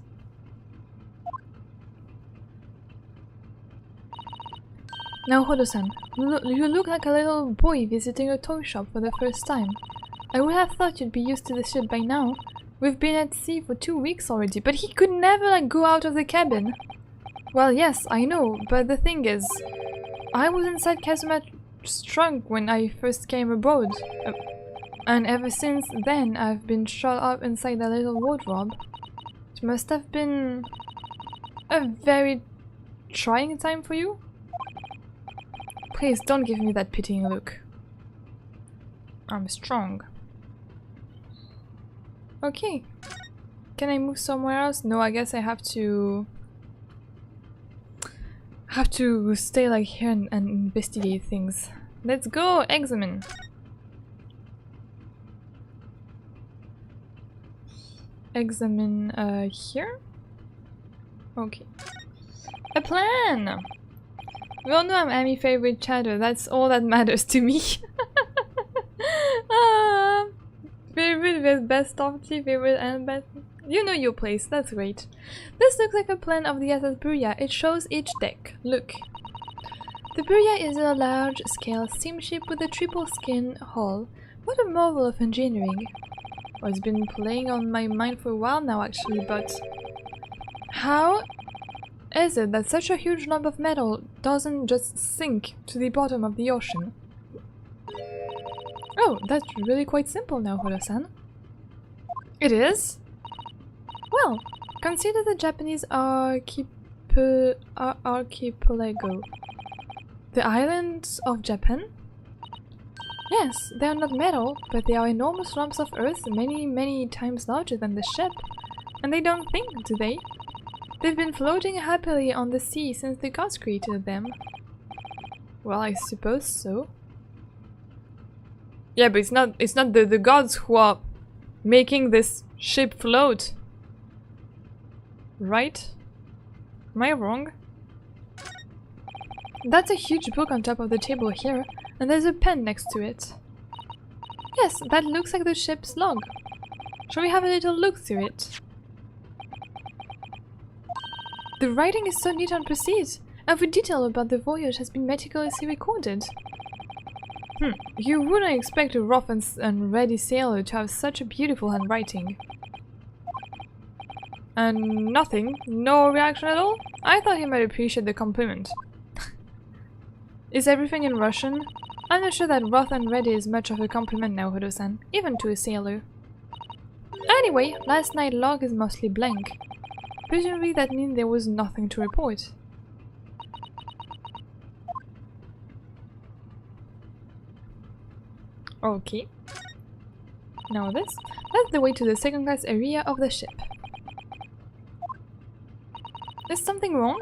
Now, Hodo-san, you look like a little boy visiting a toy shop for the first time. I would have thought you'd be used to the ship by now. We've been at sea for 2 weeks already, but he could never like go out of the cabin. Well, yes, I know, but the thing is, I was inside Kazuma's trunk when I first came aboard, and ever since then I've been shut up inside that little wardrobe. It must have been a very trying time for you. Please don't give me that pitying look. I'm strong. Okay. Can I move somewhere else? No, I guess I have to stay like here and investigate things. Let's go examine. Examine here? Okay. A plan! We all know I'm Amy's favorite chatter, that's all that matters to me. Favorite with best of tea, favorite and best. You know your place, that's great. This looks like a plan of the SS Buria. It shows each deck. Look. The Buria is a large-scale steamship with a triple skin hull. What a marvel of engineering. Well, it's been playing on my mind for a while now actually, but... How is it that such a huge lump of metal doesn't just sink to the bottom of the ocean? Oh, that's really quite simple now, Horo-san. It is? Well, consider the Japanese archipelago. The islands of Japan? Yes, they are not metal, but they are enormous lumps of earth many, many times larger than the ship. And they don't think, do they? They've been floating happily on the sea since the gods created them. Well, I suppose so. Yeah, but it's not the gods who are making this ship float. Right? Am I wrong? That's a huge book on top of the table here, and there's a pen next to it. Yes, that looks like the ship's log. Shall we have a little look through it? The writing is so neat and precise. Every detail about the voyage has been meticulously recorded. You wouldn't expect a rough and ready sailor to have such a beautiful handwriting. And nothing? No reaction at all? I thought he might appreciate the compliment. Is everything in Russian? I'm not sure that rough and ready is much of a compliment now, Horo-san, even to a sailor. Anyway, last night's log is mostly blank. Presumably that means there was nothing to report. Okay. Now this. That's the way to the second class area of the ship. Is something wrong?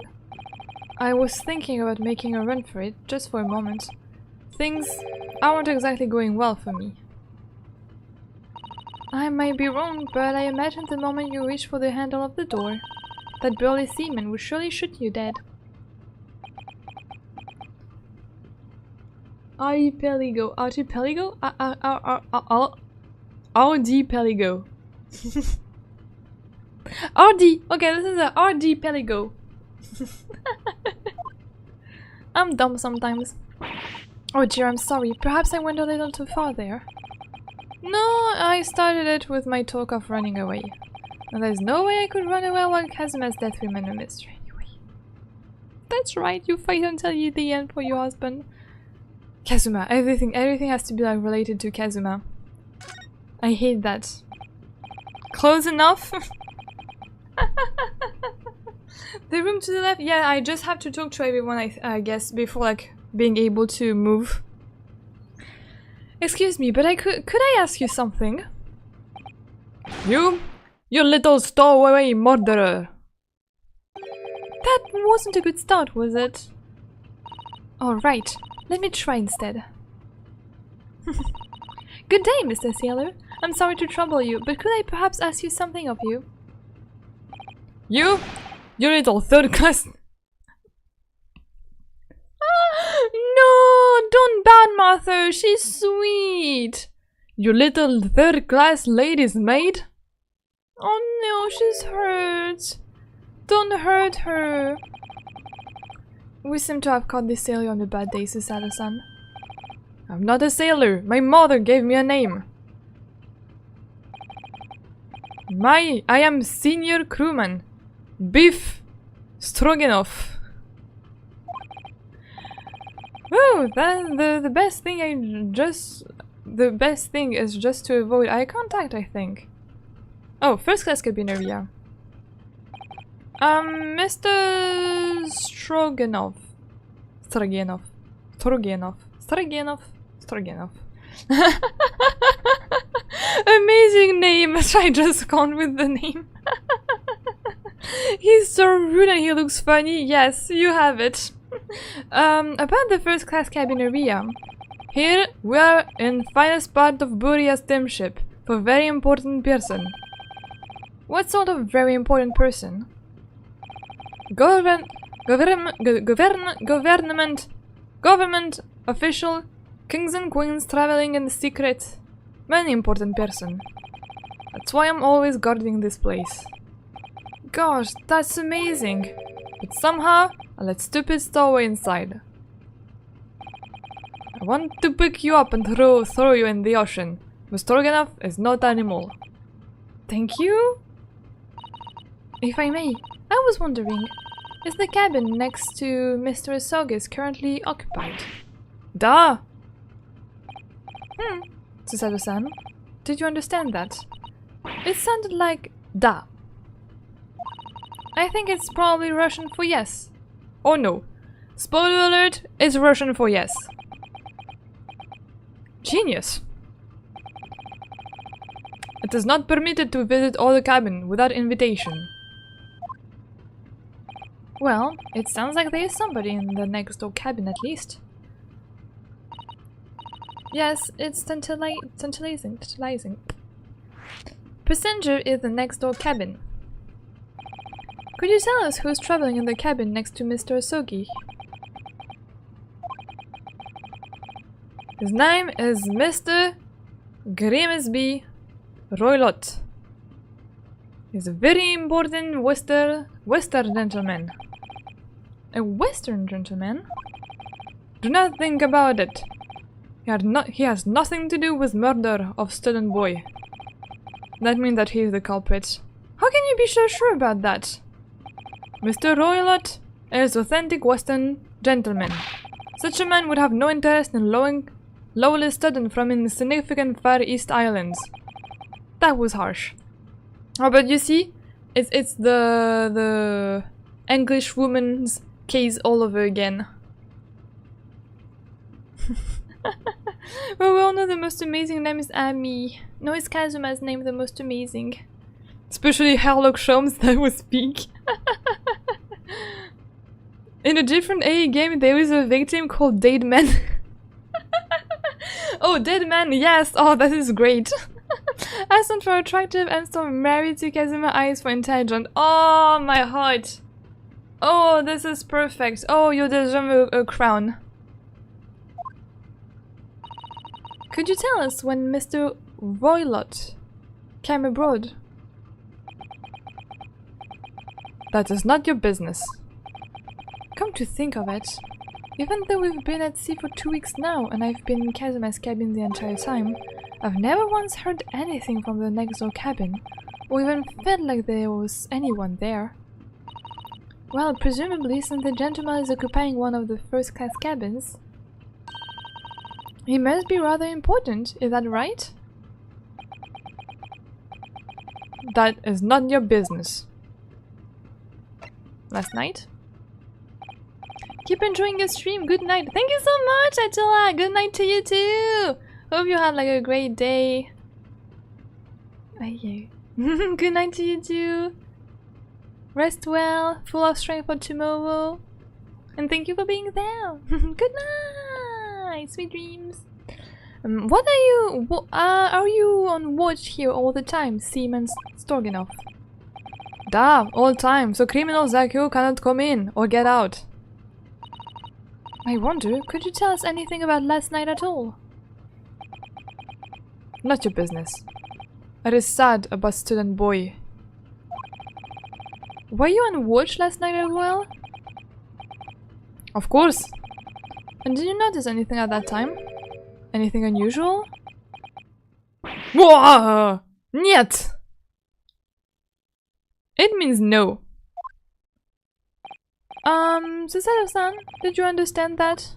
I was thinking about making a run for it, just for a moment. Things aren't exactly going well for me. I might be wrong, but I imagine the moment you reach for the handle of the door, that burly seaman would surely shoot you dead. Archipelago. Archipelago? Archipelago. RD! Okay, this is a archipelago. I'm dumb sometimes. Oh dear, I'm sorry. Perhaps I went a little too far there. No, I started it with my talk of running away. And there's no way I could run away while Kazuma's death remained a mystery anyway. That's right, you fight until the end for your husband. Kazuma, everything has to be like related to Kazuma. I hate that. Close enough? The room to the left? Yeah, I just have to talk to everyone, I guess, before like being able to move. Excuse me, but could I ask you something? You little stowaway murderer! That wasn't a good start, was it? Alright, let me try instead. Good day, Mr. Sailor. I'm sorry to trouble you, but could I perhaps ask you something of you? You little third class... No, don't badmouth her, she's sweet. You little third class lady's maid? Oh no, she's hurt. Don't hurt her. We seem to have caught this sailor on a bad day, Susato-san. I'm not a sailor. My mother gave me a name. I am senior crewman. Beef Stroganoff. Oh, the best thing is just to avoid eye contact, I think. Oh, first class cabin area. Mr. Stroganov. Amazing name. I just gone with the name. He's so rude and he looks funny. Yes, you have it. About the first class cabin area. Here we are in finest part of Buria steamship for very important person. What sort of very important person? Government official, kings and queens traveling in secret. Very important person. That's why I'm always guarding this place. Gosh, that's amazing. But somehow, I let stupid stowaway inside. I want to pick you up and throw you in the ocean. But Stroganoff is not animal. Thank you? If I may, I was wondering, is the cabin next to Mr. Asogi's currently occupied? Da! Susato-san, did you understand that? It sounded like da. I think it's probably Russian for yes. Oh no. Spoiler alert, it's Russian for yes. Genius. It is not permitted to visit all the cabin without invitation. Well, it sounds like there is somebody in the next door cabin at least. Yes, it's tantalizing. Passenger is the next door cabin. Could you tell us who's traveling in the cabin next to Mr. Asogi? His name is Mr. Grimsby Roylott. He's a very important Western gentleman. A Western gentleman? Do not think about it. He has nothing to do with murder of student boy. That means that he is the culprit. How can you be so sure about that? Mr. Roylott is authentic Western gentleman. Such a man would have no interest in lowly student from insignificant Far East Islands. That was harsh. Oh, but you see, it's the English woman's case all over again. Well, we all know the most amazing name is Ami. No, it's Kazuma's name the most amazing. Especially Herlock Sholmes that would speak. In a different AA game, there is a victim called Dead Man. Oh, Dead Man, yes! Oh, that is great. Aston for attractive and so married to Kazuma, eyes for intelligent. Oh, my heart. Oh, this is perfect. Oh, you deserve a crown. Could you tell us when Mr. Roylott came abroad? That is not your business. Come to think of it, even though we've been at sea for 2 weeks now and I've been in Kazuma's cabin the entire time, I've never once heard anything from the next door cabin, or even felt like there was anyone there. Well, presumably since the gentleman is occupying one of the first-class cabins, he must be rather important, is that right? That is not your business. Last night? Keep enjoying your stream, good night. Thank you so much, Attila! Good night to you too! Hope you had like a great day. Good night to you too. Rest well, full of strength for tomorrow. And thank you for being there. Good night! Sweet dreams. What are you on watch here all the time, Seaman Stroganoff? Da, all time, so criminals like you cannot come in or get out. I wonder, could you tell us anything about last night at all? Not your business. It is sad about student boy. Were you on watch last night as well? Of course. And did you notice anything at that time? Anything unusual? Whoa! Niet! It means no. Susato-san, did you understand that?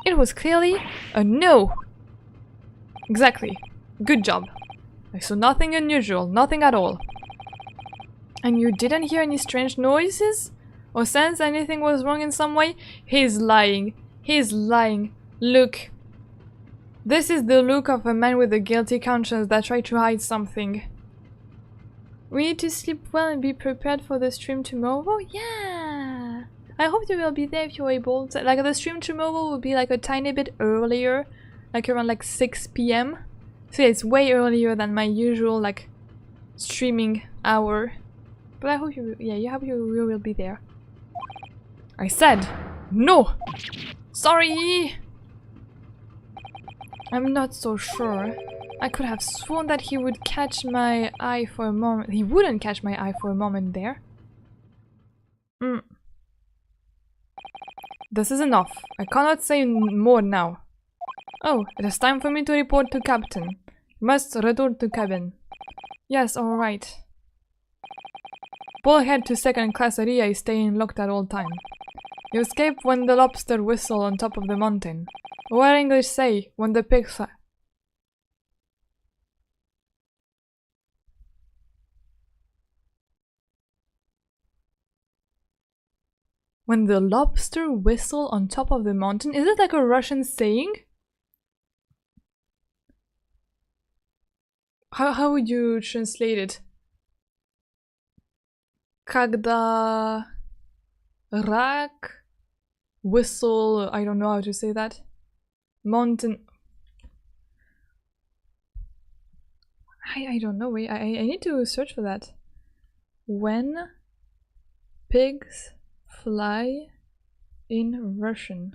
It was clearly a no! Exactly. Good job. I saw nothing unusual, nothing at all. And you didn't hear any strange noises? Or sense anything was wrong in some way? He's lying. He's lying. Look. This is the look of a man with a guilty conscience that tried to hide something. We need to sleep well and be prepared for the stream tomorrow? Yeah! I hope you will be there if you're able to. Like, the stream tomorrow will be like a tiny bit earlier. Like around like 6 PM. So yeah, it's way earlier than my usual like streaming hour. But I hope you, yeah, hope you will be there. I said no! Sorry! I'm not so sure. I could have sworn that he would catch my eye for a moment. He wouldn't catch my eye for a moment there. This is enough. I cannot say more now. Oh, it is time for me to report to Captain. Must return to cabin. Yes, alright. Pull ahead to second class area is staying locked at all time. You escape when the lobster whistle on top of the mountain. What English say when the pigs fly? When the lobster whistle on top of the mountain? Is it like a Russian saying? How would you translate it? Когда рак whistle, I don't know how to say that. Mountain. I don't know. Wait, I need to search for that. When pigs fly in Russian.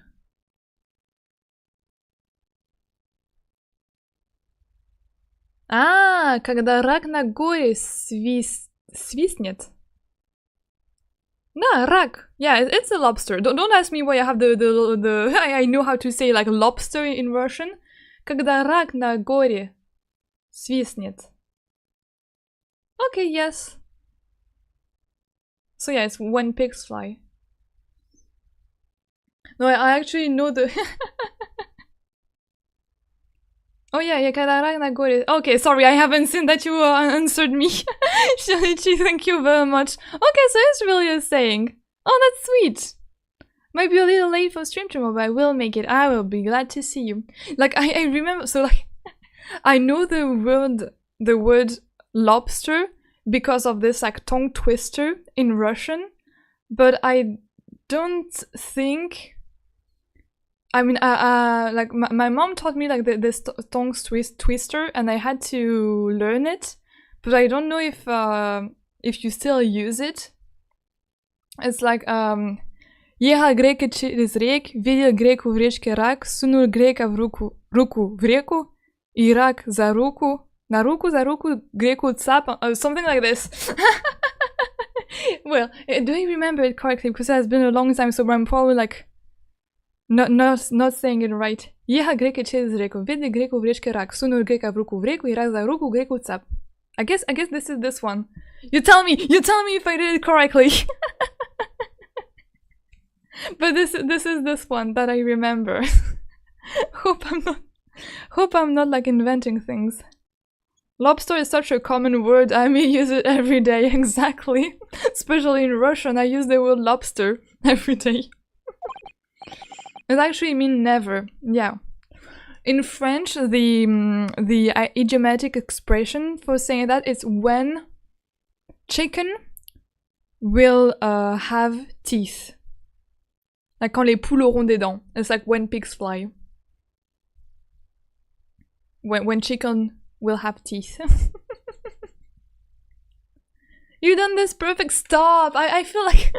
А, когда рак на горе свистнет. No, рак. Yeah, it's a lobster. Don't ask me why I have the I know how to say like lobster in Russian. Когда рак на горе свистнет. Okay, yes. So yeah, it's when pigs fly. No, I actually know the... Oh yeah, когда рак на горе... Okay, sorry, I haven't seen that you answered me. Shinichi, thank you very much. Okay, so it's really a saying. Oh, that's sweet. Might be a little late for stream tomorrow, but I will make it. I will be glad to see you. Like, I remember... So like... I know the word lobster because of this like tongue twister in Russian, but I don't think... I mean, like my mom taught me like this tongue twister, and I had to learn it, but I don't know if you still use it. It's like ехал грека через рек, видел греку в речке рак, сунул грека в руку в реку, и рак за руку, на руку за руку греку цап, something like this. Well, do I remember it correctly? Because it has been a long time, so I'm probably like not saying it right. Ехал грека через реку, видел греку в речке рак, сунул грека в реку, и рак за руку греку цап. I guess this is this one. You tell me if I did it correctly. But this is this one that I remember. Hope I'm not like inventing things. Lobster is such a common word, I may use it every day, exactly. Especially in Russian, I use the word lobster every day. It actually means never, yeah. In French, the idiomatic expression for saying that is when chicken will have teeth. Like quand les poules auront des dents. It's like when pigs fly. When chicken will have teeth. You done this perfect. Stop. I feel like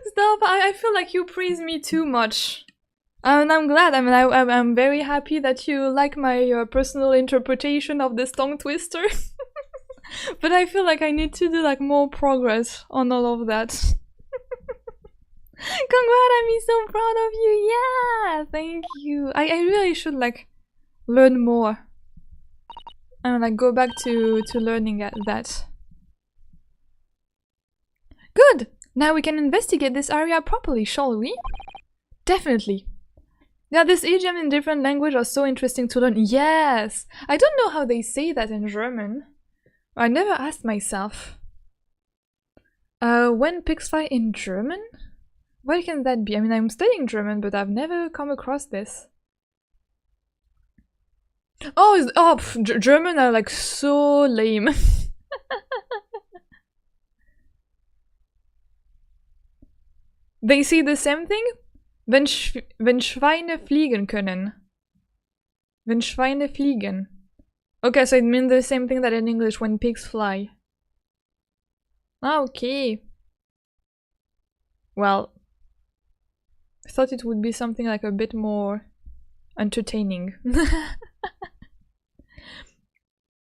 stop. I feel like you praise me too much. And I'm glad. I mean, I'm very happy that you like my personal interpretation of this tongue twister. But I feel like I need to do like more progress on all of that. Congrats, I'm so proud of you. Yeah, thank you. I really should like learn more and like go back to learning that. Good. Now we can investigate this area properly, shall we? Definitely. Yeah, this idiom in different language are so interesting to learn. Yes! I don't know how they say that in German. I never asked myself. When pigs fly in German? Where can that be? I mean, I'm studying German, but I've never come across this. Oh, German are like so lame. They say the same thing? Wenn Schweine fliegen können. Wenn Schweine fliegen. Okay, so it means the same thing that in English when pigs fly. Okay. Well, I thought it would be something like a bit more entertaining.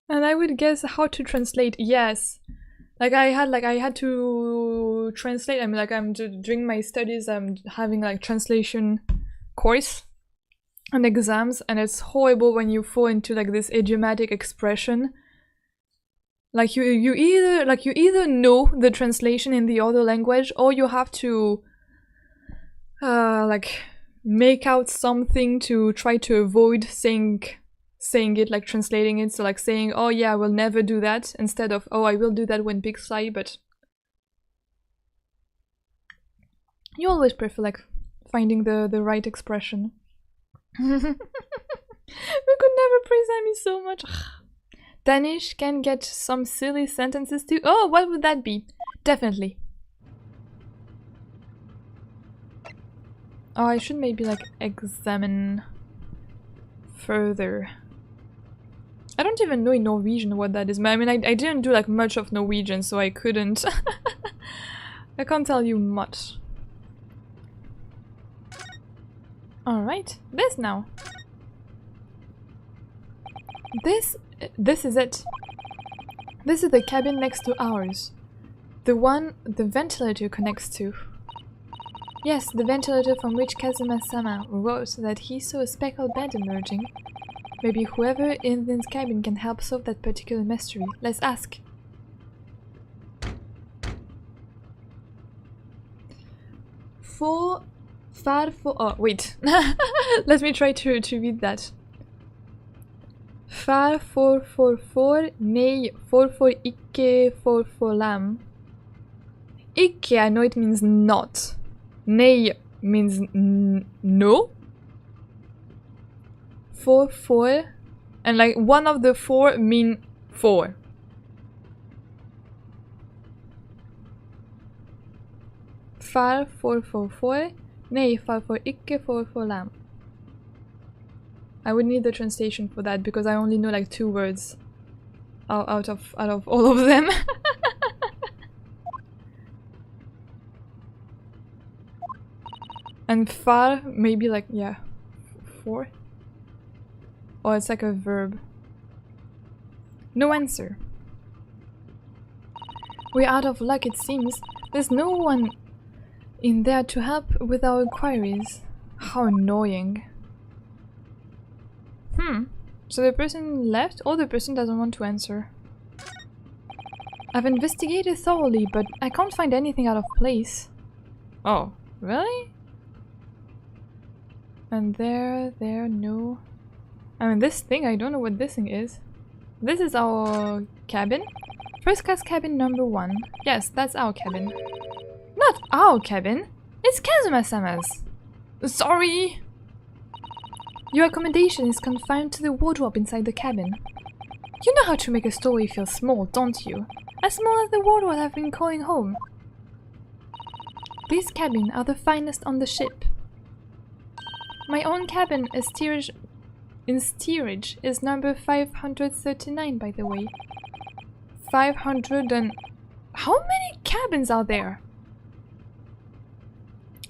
And I would guess how to translate. Yes, like I had to translate. I mean, like I'm during my studies, I'm having like translation course and exams, and it's horrible when you fall into like this idiomatic expression. Like you either know the translation in the other language, or you have to like make out something to try to avoid saying it, like translating it. So like saying, oh yeah, I will never do that, instead of, oh, I will do that when big sigh. But you always prefer like finding the right expression. We could never praise Amy so much. Danish can get some silly sentences too. Oh, what would that be? Definitely. Oh, I should maybe like examine further. I don't even know in Norwegian what that is. I mean, I didn't do like much of Norwegian, so I couldn't. I can't tell you much. Alright, this now. This is it. This is the cabin next to ours. The one the ventilator connects to. Yes, the ventilator from which Kazuma-sama wrote that he saw a speckled bed emerging. Maybe whoever in this cabin can help solve that particular mystery. Let's ask. Oh, wait. Let me try to read that. Far for, nej for icke for lam. Icke, I know it means not. Nej means no. For, and like one of the four mean four. Far for, nej far for icke for lam. I would need the translation for that because I only know like 2 words out of all of them. And far, maybe like, yeah, 4? Or it's like a verb. No answer. We're out of luck, it seems. There's no one in there to help with our inquiries. How annoying. So the person left, or the person doesn't want to answer. I've investigated thoroughly, but I can't find anything out of place. Oh, really? And there, no. I mean, this thing, I don't know what this thing is. This is our cabin? First class cabin number 1. Yes, that's our cabin. Not our cabin! It's Kazuma-sama's! Sorry! Your accommodation is confined to the wardrobe inside the cabin. You know how to make a story feel small, don't you? As small as the wardrobe I've been calling home. These cabins are the finest on the ship. My own cabin in steerage is number 539, by the way. 500 and... How many cabins are there?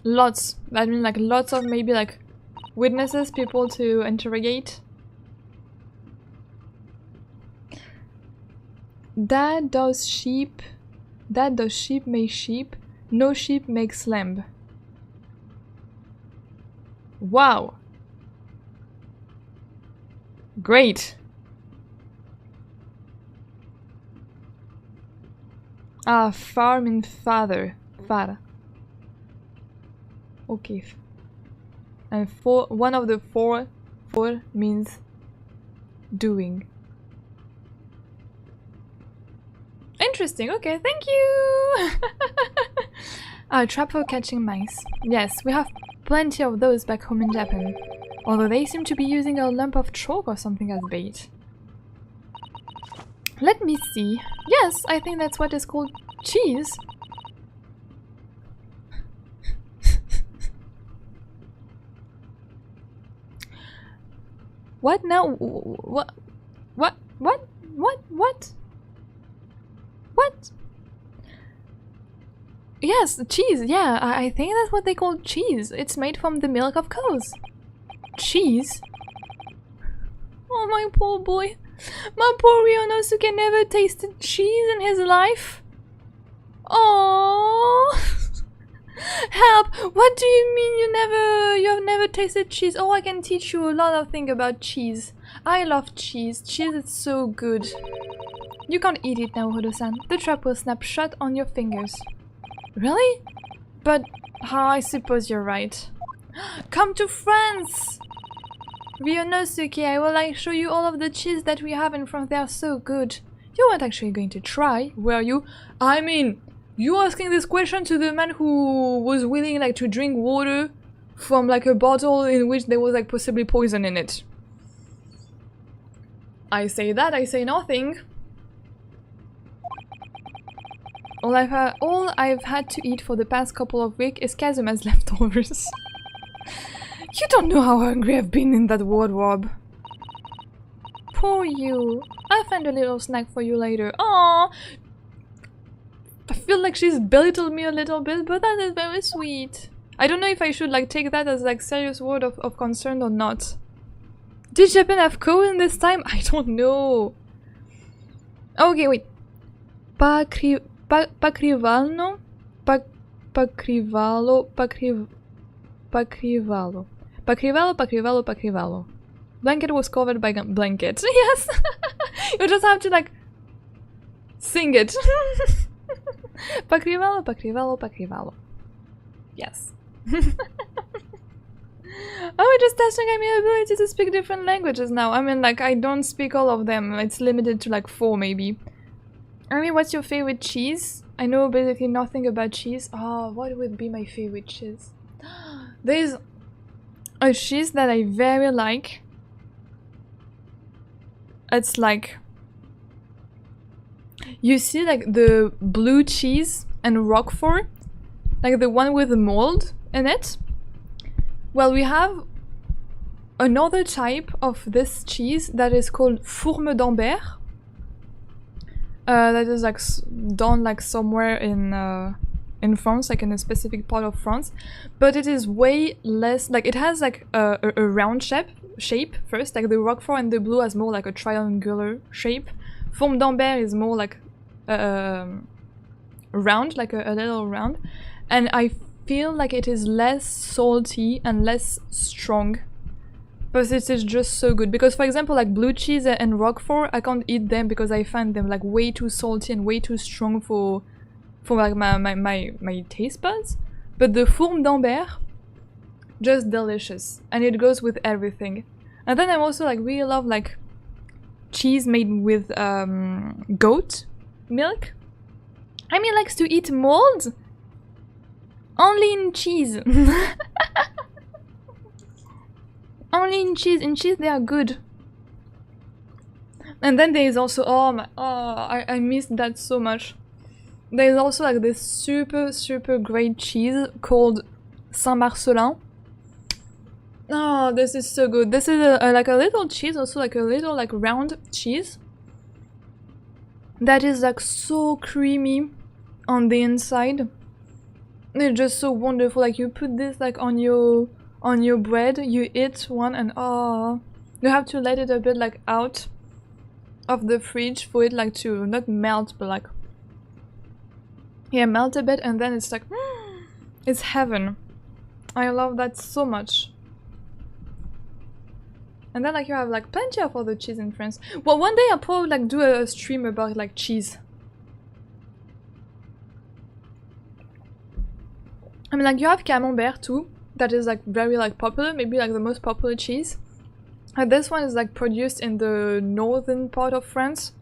Lots. I mean, like lots of maybe like witnesses, people to interrogate. Dad does sheep make sheep. No sheep makes lamb. Wow. Great. Ah, farm and father. Far. Okay. And one of the four means doing. Interesting, okay, thank you! A trap for catching mice. Yes, we have plenty of those back home in Japan. Although they seem to be using a lump of chalk or something as bait. Let me see. Yes, I think that's what is called cheese. What now? What? Yes, cheese, yeah, I think that's what they call cheese. It's made from the milk of cows. Cheese? Oh, my poor boy. My poor Ryonosuke never tasted cheese in his life. Oh. Help! What do you mean you have never tasted cheese? Oh, I can teach you a lot of things about cheese. I love cheese. Cheese is so good. You can't eat it now, Hodo-san. The trap will snap shut on your fingers. Really? But I suppose you're right. Come to France! Ryonosuke, I will show you all of the cheese that we have in France. They are so good. You weren't actually going to try, were you? I mean, you asking this question to the man who was willing to drink water from a bottle in which there was possibly poison in it. I say that, I say nothing. All I've had to eat for the past couple of weeks is Kazuma's leftovers. You don't know how hungry I've been in that wardrobe. Poor you. I'll find a little snack for you later. Aww. I feel like she's belittled me a little bit, but that is very sweet. I don't know if I should take that as serious word of concern or not. Did Japan have Korean this time? I don't know. Okay, wait. Pakrivalo? Pakrivalo. Blanket was covered by blanket. Yes! You just have to sing it. Pakrivalo. Yes. Oh, we're just testing my ability to speak different languages now. I mean, I don't speak all of them. It's limited to 4 maybe. I mean, what's your favorite cheese? I know basically nothing about cheese. Oh, what would be my favorite cheese? There's a cheese that I very like. It's you see the blue cheese and Roquefort, the one with the mold in it. Well, we have another type of this cheese that is called fourme d'Ambert. That is done somewhere in France, in a specific part of France, but it is way less it has a round shape first, the Roquefort and the blue has more a triangular shape. Fourme d'Ambert is more round, a little round, and I feel it is less salty and less strong, but it is just so good. Because for example blue cheese and Roquefort, I can't eat them because I find them way too salty and way too strong for my taste buds. But the fourme d'Ambert, just delicious, and it goes with everything. And then I also really love cheese made with goat milk. I mean, likes to eat mold only in cheese. Only in cheese. In cheese they are good. And then there is also I missed that so much. There is also this super great cheese called Saint-Marcelin. Oh, this is so good. This is a little cheese, also a little round cheese that is so creamy on the inside. It's just so wonderful. You put this on your bread, you eat one, and you have to let it a bit out of the fridge for it to not melt, but yeah, melt a bit, and then it's it's heaven. I love that so much. And then you have plenty of other cheese in France. Well, one day I'll probably do a stream about cheese. I mean you have Camembert too, that is very popular, maybe the most popular cheese. And this one is produced in the northern part of France.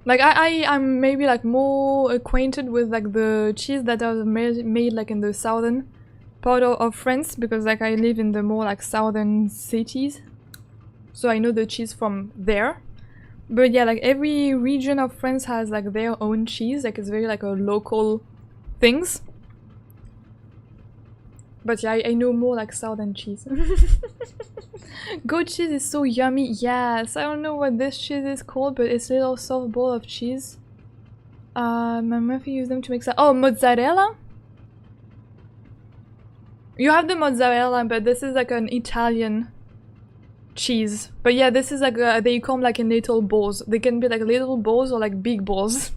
I'm maybe more acquainted with the cheese that are made in the southern part of France, because I live in the more southern cities, so I know the cheese from there. But yeah, every region of France has their own cheese, it's very a local things. But yeah, I know more southern cheese. Goat cheese is so yummy. Yes, I don't know what this cheese is called, but it's a little soft ball of cheese. My mother used them to make mozzarella? You have the mozzarella, but this is an Italian cheese. But yeah, this is like they come like in little balls. They can be like little balls or like big balls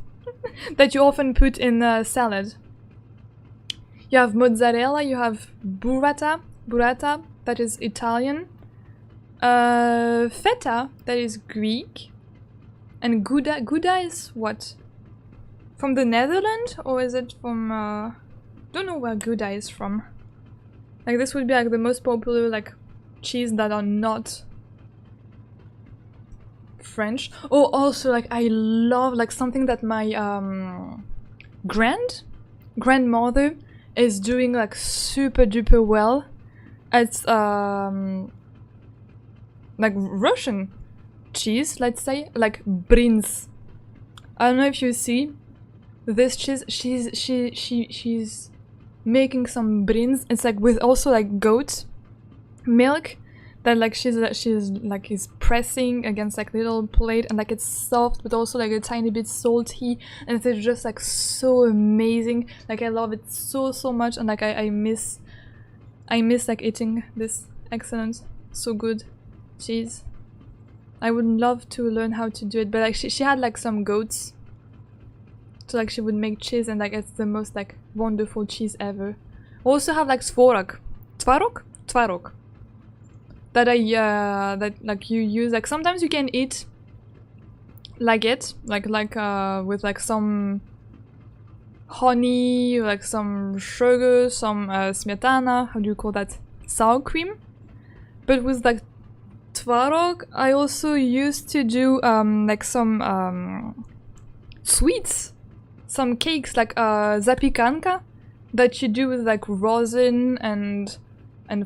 that you often put in salad. You have mozzarella, you have burrata, that is Italian, feta, that is Greek, and Gouda is what? From the Netherlands, or is it from, don't know where Gouda is from. Like this would be like the most popular like cheese that are not French. Oh, also like I love like something that my grandmother is doing like super duper well. It's like Russian cheese, let's say, like brins. I don't know if you see this cheese. She's making some brins. It's like with also like goat milk that like she's like is pressing against like little plate, and like it's soft but also like a tiny bit salty, and it's just like so amazing. Like I love it so much, and like I miss like eating this excellent, so good cheese. I would love to learn how to do it, but like she had like some goats, so like she would make cheese, and like it's the most like wonderful cheese ever. Also have like tvorog, that that like you use, like sometimes you can eat like it, like with like some honey, like some sugar, some smetana, how do you call that, sour cream. But with like tvorog, I also used to do like some sweets, some cakes, like zapikanka, that you do with like rosin and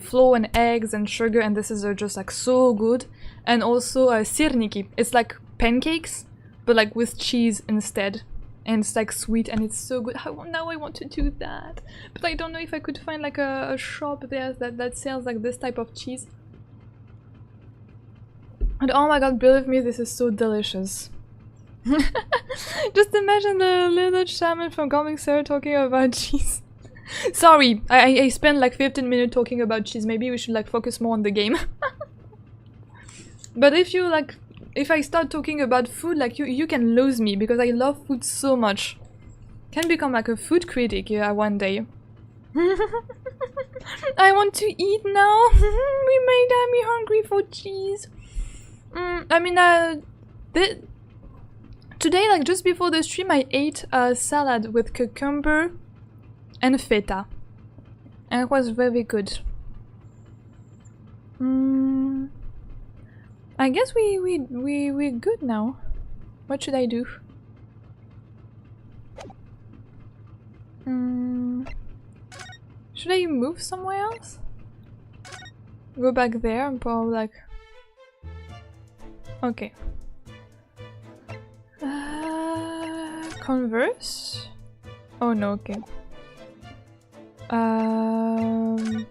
flour and eggs and sugar, and this is just like so good. And also sirniki, it's like pancakes but like with cheese instead, and it's like sweet and it's so good. Now I want to do that, but I don't know if I could find like a shop there that sells like this type of cheese. And oh my god, believe me, this is so delicious. Just imagine the little shaman from Comic Sir talking about cheese. Sorry, I spent like 15 minutes talking about cheese. Maybe we should like focus more on the game. But if you like, if I start talking about food, like you can lose me, because I love food so much. Can become like a food critic one day. I want to eat now. We made me hungry for cheese. I mean, today, like just before the stream, I ate a salad with cucumber and feta, and it was very good. I guess we're good now. What should I do? Should I move somewhere else? Go back there and probably like... Okay. Converse? Oh no, okay.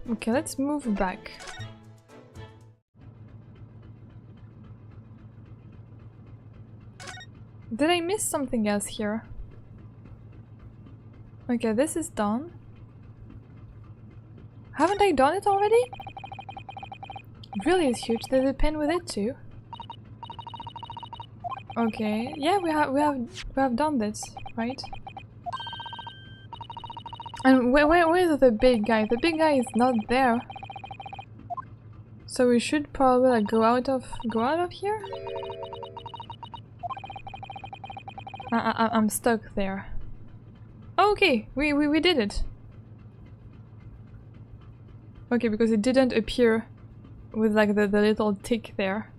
Okay, let's move back. Did I miss something else here? Okay, this is done. Haven't I done it already? Really is huge. There's a pen with it too. Okay, yeah, we have done this, right? And where is the big guy? The big guy is not there. So we should probably like go out of here. I'm stuck there. Okay, we did it. Okay, because it didn't appear with like the little tick there.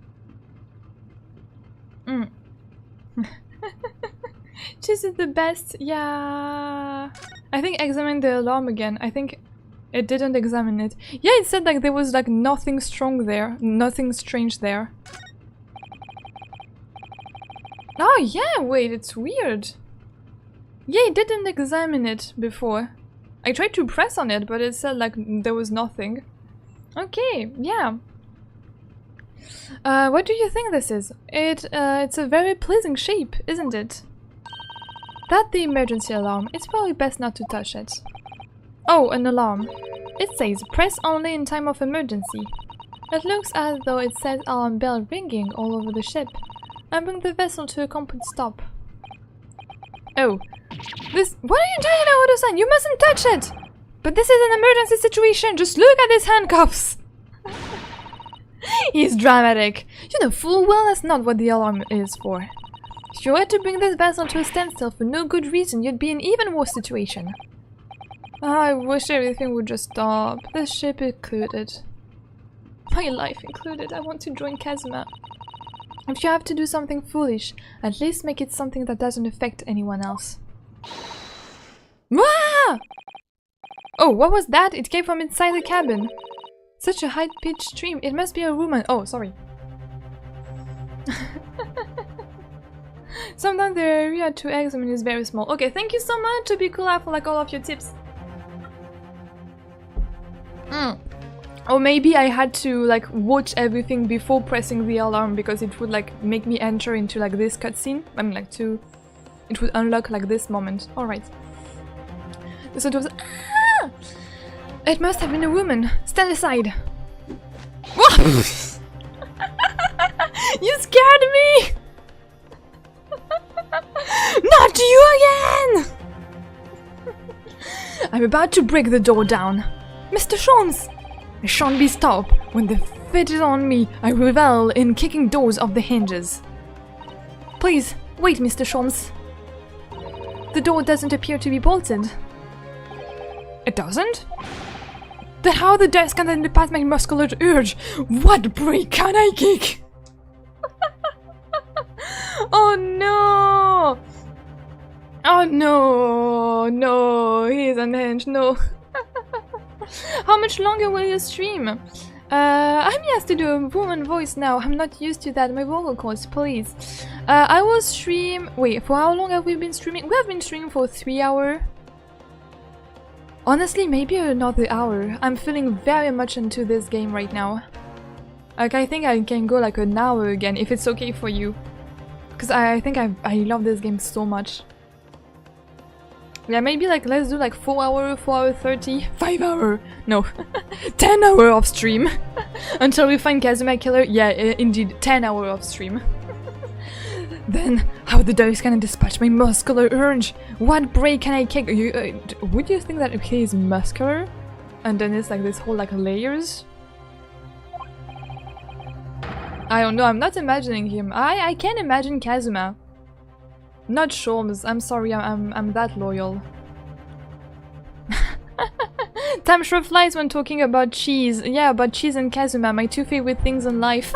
Cheese is the best. Yeah. I think examine the alarm again. I think it didn't examine it. Yeah, it said like there was like nothing strong there, nothing strange there. Oh yeah, wait, it's weird. Yeah, it didn't examine it before. I tried to press on it, but it said like there was nothing. Okay, yeah. What do you think this is? It's a very pleasing shape, isn't it? That's the emergency alarm. It's probably best not to touch it. Oh, an alarm. It says, press only in time of emergency. It looks as though it says alarm bell ringing all over the ship. I bring the vessel to a complete stop. Oh. What are you doing now, Odo-san? You mustn't touch it! But this is an emergency situation! Just look at these handcuffs! He's dramatic. You know full well that's not what the alarm is for. If you were to bring this vessel to a standstill for no good reason, you'd be in an even worse situation. I wish everything would just stop. This ship included. My life included. I want to join Kazuma. If you have to do something foolish, at least make it something that doesn't affect anyone else. Ah! Oh, what was that? It came from inside the cabin. Such a high-pitched scream. It must be a woman. Oh, sorry. Sometimes the area to examine is very small. Okay, thank you so much to be cool for like all of your tips. Or maybe I had to like watch everything before pressing the alarm because it would like make me enter into like this cutscene. I mean like it would unlock like this moment. Alright. So it was it must have been a woman. Stand aside. You scared me! Not you again! I'm about to break the door down. Mr. Sholmes! I shan't be stopped. When the fit is on me, I revel in kicking doors off the hinges. Please, wait, Mr. Sholmes. The door doesn't appear to be bolted. It doesn't? Then how the dice can then pass my muscular urge? What break can I kick? Oh no! Oh no! No, he's unhinged, no. How much longer will you stream? I'm asked to do a woman voice now. I'm not used to that. My vocal cords, please. I will stream... Wait, for how long have we been streaming? We have been streaming for 3 hours. Honestly, maybe another hour. I'm feeling very much into this game right now. Like, I think I can go like an hour again, if it's okay for you. Because I think I love this game so much. Yeah, maybe like let's do like 4 hours, 4 hours 30, 5 hours, no, 10 hours of stream until we find Kazuma Killer. Yeah, indeed, 10 hours of stream. Then, how the dice can dispatch my muscular urge? What break can I kick? Would you think that he is muscular? And then it's like this whole like layers? I don't know, I'm not imagining him. I can imagine Kazuma. Not Sholmes, I'm sorry, I'm that loyal. Time sure flies when talking about cheese. Yeah, about cheese and Kazuma, my two favorite things in life.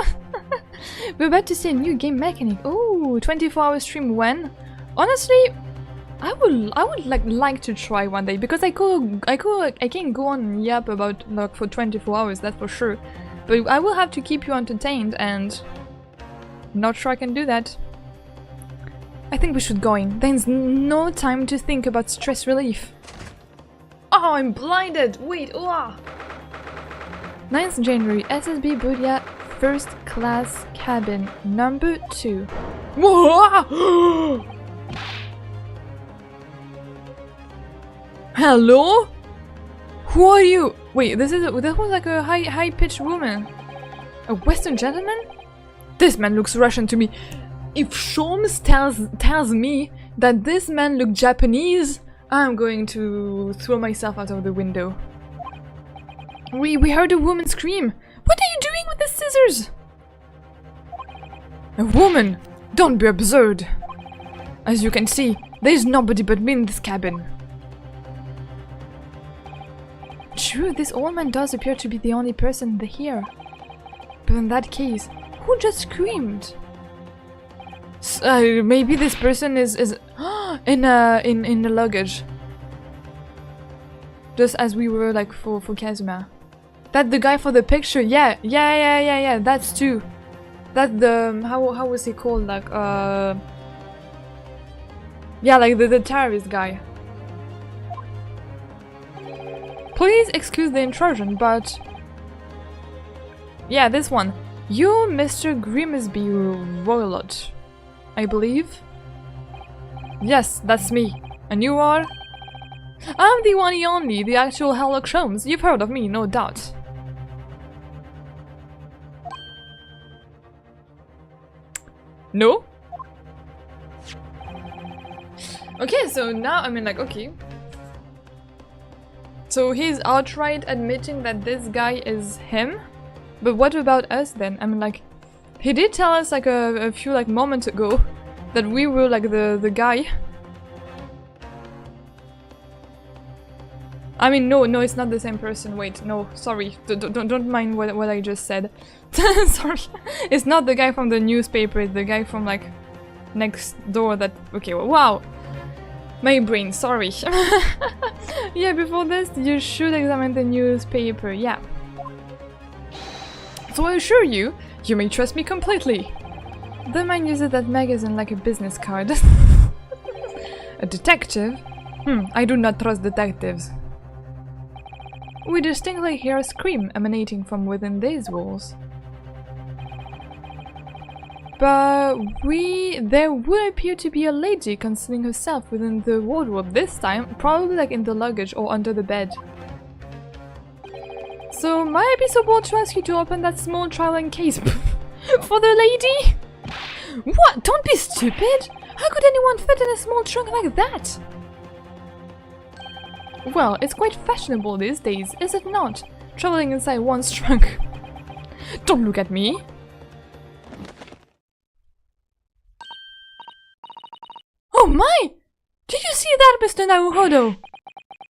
We're about to see a new game mechanic. Oh, 24-hour stream when? Honestly, I would like to try one day because I can go on Yap about like for 24 hours, that's for sure. But I will have to keep you entertained and not sure I can do that. I think we should go in. There's no time to think about stress relief. Oh, I'm blinded! Wait, 9th January, SSB Budia, first class cabin, number 2. Hello? Who are you? Wait, that was like a high-pitched woman. A Western gentleman? This man looks Russian to me. If Sholmes tells me that this man looks Japanese, I'm going to throw myself out of the window. We heard a woman scream. What are you doing with the scissors? A woman! Don't be absurd! As you can see, there's nobody but me in this cabin. True, this old man does appear to be the only person here. But in that case, who just screamed? Maybe this person is in the luggage. Just as we were like for Kazuma. That the guy for the picture, yeah, that's too. That the how was he called, like yeah, like the terrorist guy. Please excuse the intrusion, but yeah, this one. You, Mr. Grimsby Roylott, I believe. Yes, that's me. And you are? I'm the one and only, the actual Sherlock Holmes. You've heard of me, no doubt. No? Okay, so now, I mean, like, okay. So he's outright admitting that this guy is him? But what about us then? I mean, like, he did tell us, like, a few, like, moments ago that we were, like, the guy. I mean, no, it's not the same person. Wait, no, sorry. Don't mind what I just said. Sorry. It's not the guy from the newspaper, it's the guy from, like, next door that... Okay, well, wow. My brain, sorry. Yeah, before this, you should examine the newspaper, yeah. So I assure you, you may trust me completely. The man uses that magazine like a business card. A detective? I do not trust detectives. We distinctly hear a scream emanating from within these walls. But there would appear to be a lady concealing herself within the wardrobe this time, probably like in the luggage or under the bed. So might I be so bold to ask you to open that small traveling case for the lady? What? Don't be stupid! How could anyone fit in a small trunk like that? Well, it's quite fashionable these days, is it not? Traveling inside one's trunk. Don't look at me! Oh my! Did you see that, Mr. Naruhodo?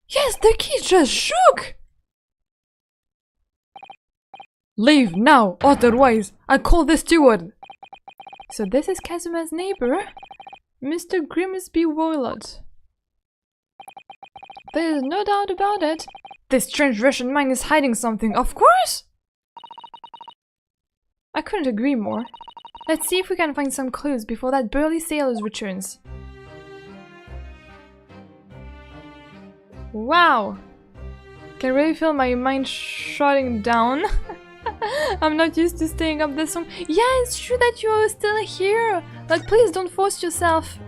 Yes, the key just shook! Leave now, otherwise I'll call the steward! So this is Kazuma's neighbor, Mr. Grimsby Warlord. There is no doubt about it. This strange Russian man is hiding something, of course! I couldn't agree more. Let's see if we can find some clues before that burly sailor returns. Wow! Can really feel my mind shutting down. I'm not used to staying up this long. Yeah, it's true that you are still here. Like, please don't force yourself.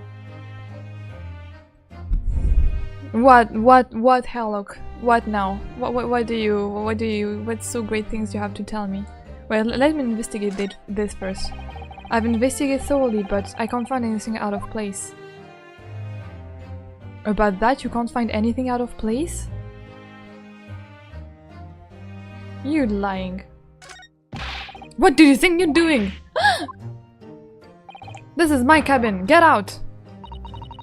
What, Herlock? What now? What so great things you have to tell me? Well, let me investigate this first. I've investigated thoroughly, but I can't find anything out of place. About that, you can't find anything out of place? You're lying. What do you think you're doing? This is my cabin, get out!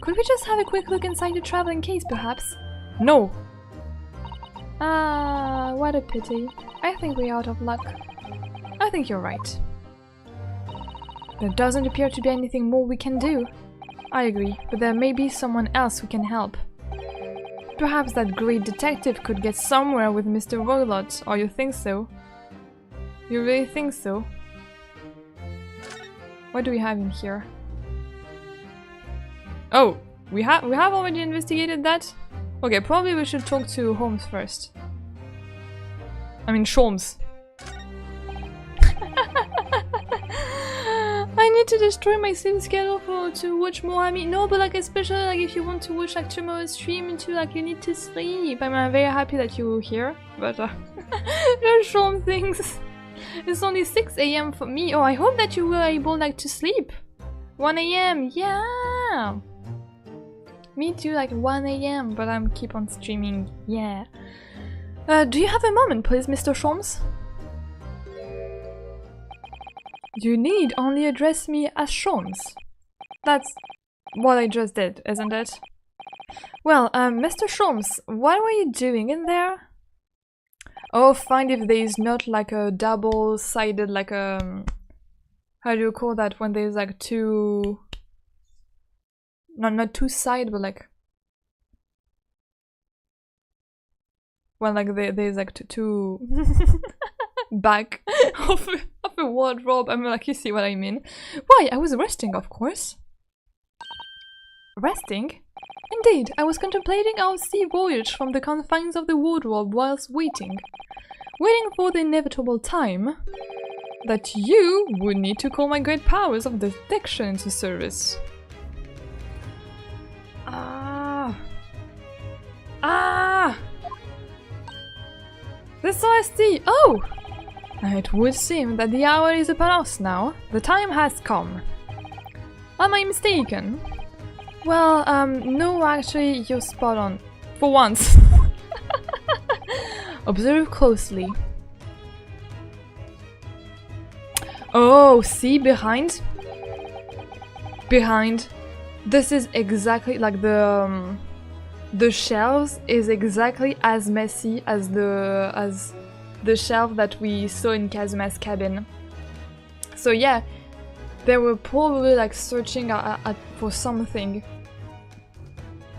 Could we just have a quick look inside the traveling case, perhaps? No! Ah, what a pity. I think we're out of luck. I think you're right. There doesn't appear to be anything more we can do. I agree, but there may be someone else who can help. Perhaps that great detective could get somewhere with Mr. Warlord, or you think so? You really think so? What do we have in here? Oh, we have already investigated that? Okay, probably we should talk to Holmes first. I mean, Sholmes. I need to destroy my sleep schedule to watch more anime. No, but like especially like if you want to watch like tomorrow's stream and too, like you need to sleep. I'm very happy that you're here, but there's some things. It's only 6 AM for me. Oh, I hope that you were able like to sleep. 1 AM, yeah. Me too, like 1 AM, but I'm keep on streaming. Yeah. Do you have a moment, please, Mr. Sholmes? You need only address me as Sholmes. That's what I just did, isn't it? Well, Mr. Sholmes, what were you doing in there? Oh, find if there is not like a double-sided, like a... How do you call that when there's like two... No, not two sides, but like... Well, like there's like two... back of a wardrobe. I mean, like, you see what I mean. Why? I was resting, of course. Resting? Indeed, I was contemplating our sea voyage from the confines of the wardrobe whilst waiting for the inevitable time that you would need to call my great powers of detection into service. This OST! Oh! It would seem that the hour is upon us now. The time has come. Am I mistaken? Well, no, actually, you're spot on. For once. Observe closely. Oh, see, behind? Behind. This is exactly like the shelves is exactly as messy as the shelf that we saw in Kazuma's cabin. So yeah, they were probably like searching for something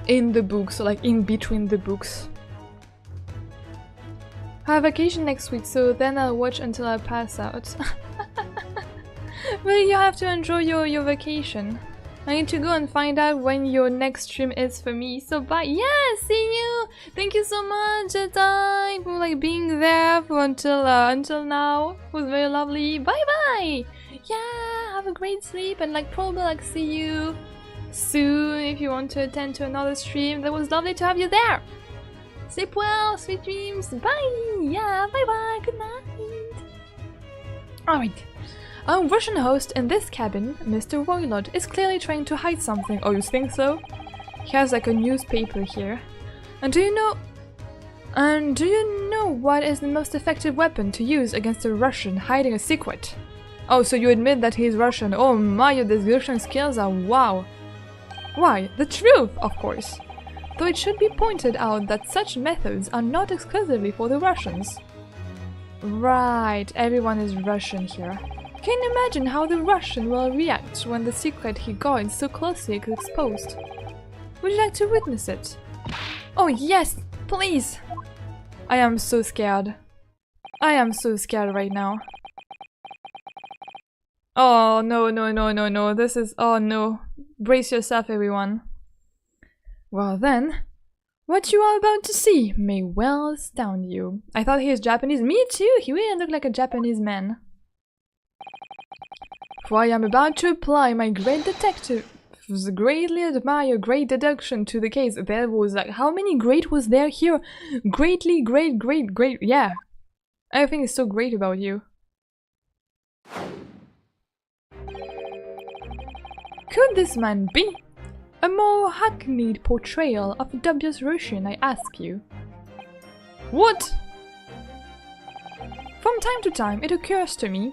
in the books, or like in between the books. I have vacation next week, so then I'll watch until I pass out. Well, you have to enjoy your vacation. I need to go and find out when your next stream is for me, so bye. Yeah, see you! Thank you so much, Jedi, for like being there for until now. It was very lovely. Bye bye! Yeah, have a great sleep and like probably like see you soon if you want to attend to another stream. That was lovely to have you there. Sleep well, sweet dreams. Bye! Yeah, bye bye, good night. Alright. Our Russian host in this cabin, Mr. Warlord, is clearly trying to hide something. Oh, you think so? He has like a newspaper here. And do you know what is the most effective weapon to use against a Russian hiding a secret? Oh, so you admit that he's Russian. Oh my, your description skills are wow. Why? The truth, of course. Though it should be pointed out that such methods are not exclusively for the Russians. Right, everyone is Russian here. Can you imagine how the Russian will react when the secret he guards so closely is exposed? Would you like to witness it? Oh yes, please! I am so scared. I am so scared right now. Oh no, no, no, no, no, this is... oh no. Brace yourself, everyone. Well then, what you are about to see may well astound you. I thought he was Japanese. Me too! He really looked like a Japanese man. For I am about to apply my great detectives greatly admire great deduction to the case. There was like, how many great was there here? Greatly, great, yeah. Everything is so great about you. Could this man be? A more hackneyed portrayal of a dubious Russian, I ask you. What? From time to time, it occurs to me.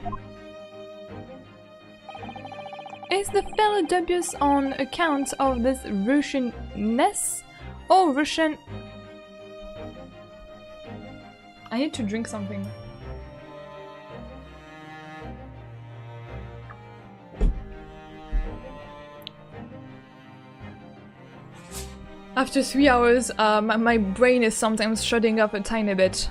Is the fellow dubious on account of this Russianness or Russian... I need to drink something. After 3 hours, my brain is sometimes shutting up a tiny bit.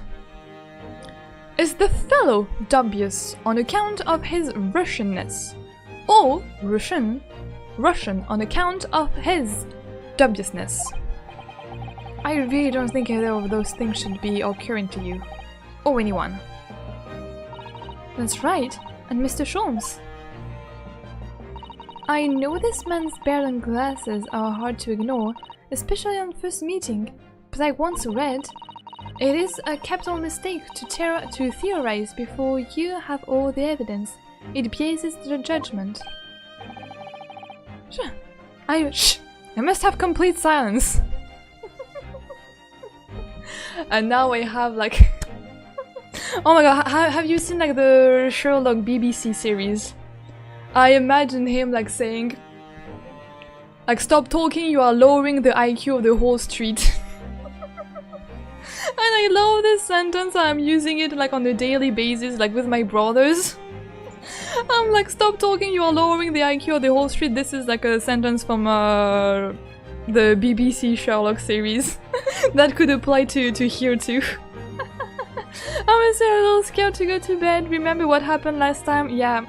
Is the fellow dubious on account of his Russianness? Or Russian on account of his dubiousness? I really don't think either of those things should be occurring to you. Or anyone. That's right, and Mr. Sholmes. I know this man's beard and glasses are hard to ignore, especially on first meeting, but I once read, it is a capital mistake to theorize before you have all the evidence. It biases the judgment. I must have complete silence. And now I have like... oh my god, have you seen like the Sherlock BBC series? I imagine him like saying, like, stop talking, you are lowering the IQ of the whole street. And I love this sentence, I'm using it like on a daily basis, like with my brothers. I'm like, stop talking, you are lowering the IQ of the whole street. This is like a sentence from the BBC Sherlock series. That could apply to here too. I'm still a little scared to go to bed. Remember what happened last time? Yeah.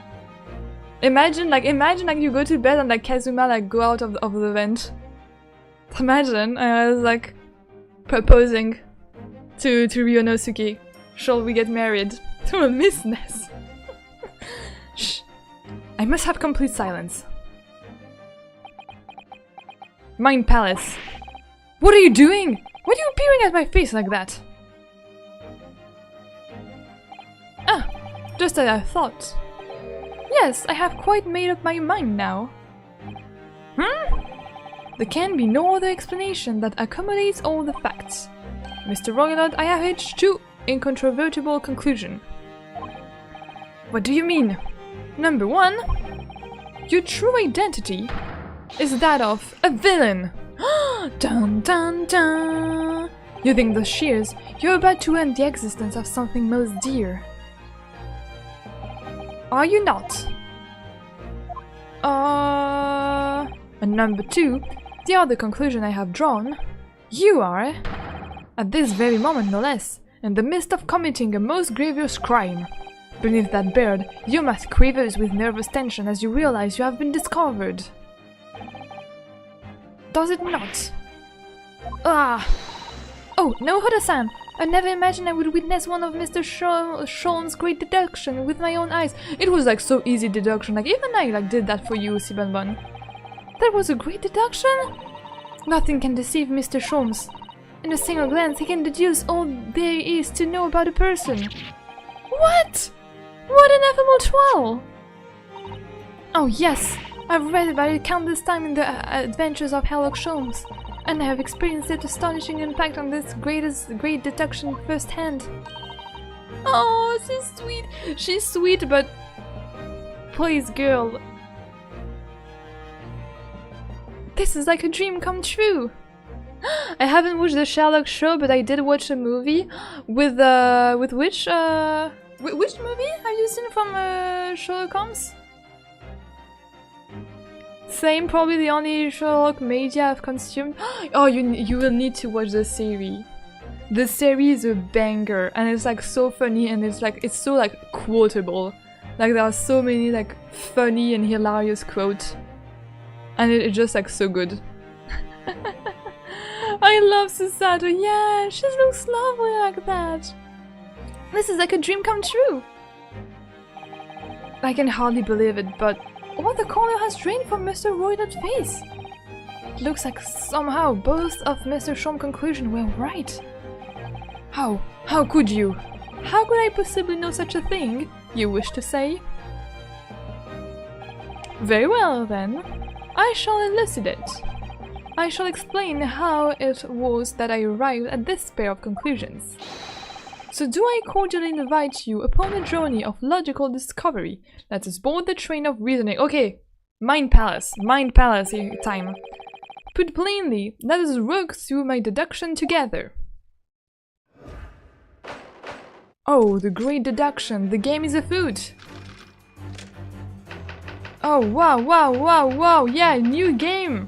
Imagine like you go to bed and like Kazuma like go out of the vent. Imagine, I was like proposing to Ryonosuke. Shall we get married? To a missness. Shh. I must have complete silence. Mind Palace. What are you doing? Why are you peering at my face like that? Ah, just as I thought. Yes, I have quite made up my mind now. There can be no other explanation that accommodates all the facts. Mr. Roylott, I have reached two incontrovertible conclusions. What do you mean? Number one, your true identity is that of a villain. Dun dun dun! You think the shears, you're about to end the existence of something most dear. Are you not? And number two, the other conclusion I have drawn, you are, at this very moment no less, in the midst of committing a most grievous crime. Beneath that beard, your mouth quivers with nervous tension as you realize you have been discovered. Does it not? Ah! Oh, no, Hoda-san! I never imagined I would witness one of Mr. Sean's great deduction with my own eyes. It was like so easy deduction, like even I did that for you, Sibanban. That was a great deduction? Nothing can deceive Mr. Sholmes. In a single glance, he can deduce all there is to know about a person. What? What an ephemeral twirl! Oh yes, I've read about it countless times in the adventures of Sherlock Holmes, and I have experienced its astonishing impact on this great deduction firsthand. Oh, she's sweet. She's sweet, but please, girl. This is like a dream come true. I haven't watched the Sherlock show, but I did watch a movie with which movie have you seen from Sherlock Holmes? Same, probably the only Sherlock media I've consumed. Oh, you will need to watch the series. The series is a banger, and it's like so funny, and it's so like quotable. Like there are so many like funny and hilarious quotes, and it's just like so good. I love Susato. Yeah, she looks lovely like that. This is like a dream come true. I can hardly believe it, but all the color has drained from Mr. Roylott's face. Looks like somehow both of Mr. Shom's conclusions were right. How? How could you? How could I possibly know such a thing, you wish to say? Very well then. I shall elucidate. I shall explain how it was that I arrived at this pair of conclusions. So do I cordially invite you upon a journey of logical discovery. Let us board the train of reasoning. Okay, Mind Palace time. Put plainly, let us work through my deduction together. Oh, the great deduction, the game is afoot. Oh, wow, yeah, new game.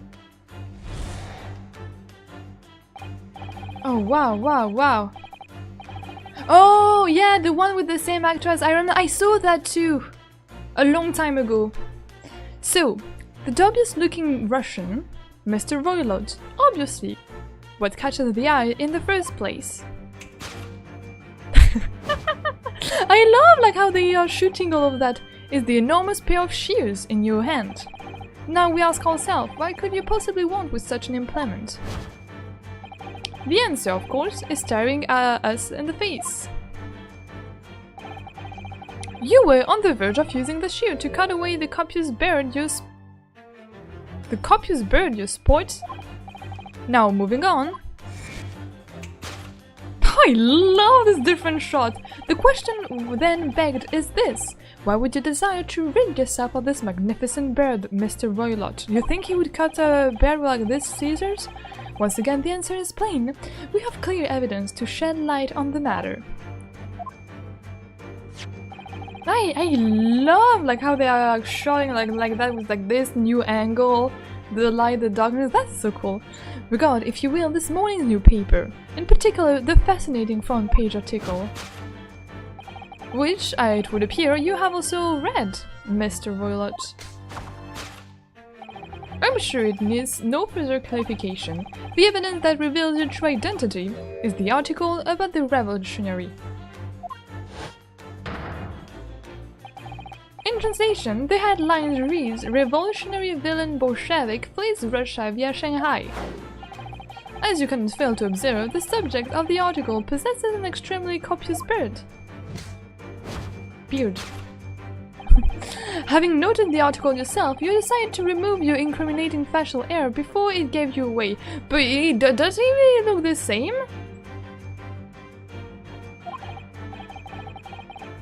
Oh, wow. Oh, yeah, the one with the same actress. I saw that too, a long time ago. So, the dubious-looking Russian, Mr. Roylott, obviously. What catches the eye in the first place? I love how they are shooting all of that. Is the enormous pair of shears in your hand. Now we ask ourselves, why could you possibly want with such an implement? The answer, of course, is staring at us in the face. You were on the verge of using the shear to cut away the copious bird you sport. Now, moving on. I love this different shot. The question then begged is this. Why would you desire to rid yourself of this magnificent bird, Mr. Roylott? You think he would cut a bird like this, Caesars? Once again, the answer is plain. We have clear evidence to shed light on the matter. I love how they are showing like that with this new angle, the light, the darkness. That's so cool. Regard, if you will, this morning's new paper, in particular the fascinating front page article, which, it would appear, you have also read, Mr. Roylott. I'm sure it needs no further clarification. The evidence that reveals your true identity is the article about the revolutionary. In translation, the headline reads, Revolutionary villain Bolshevik flees Russia via Shanghai. As you cannot fail to observe, the subject of the article possesses an extremely copious beard. Having noted the article yourself, you decided to remove your incriminating facial hair before it gave you away. But does he really look the same?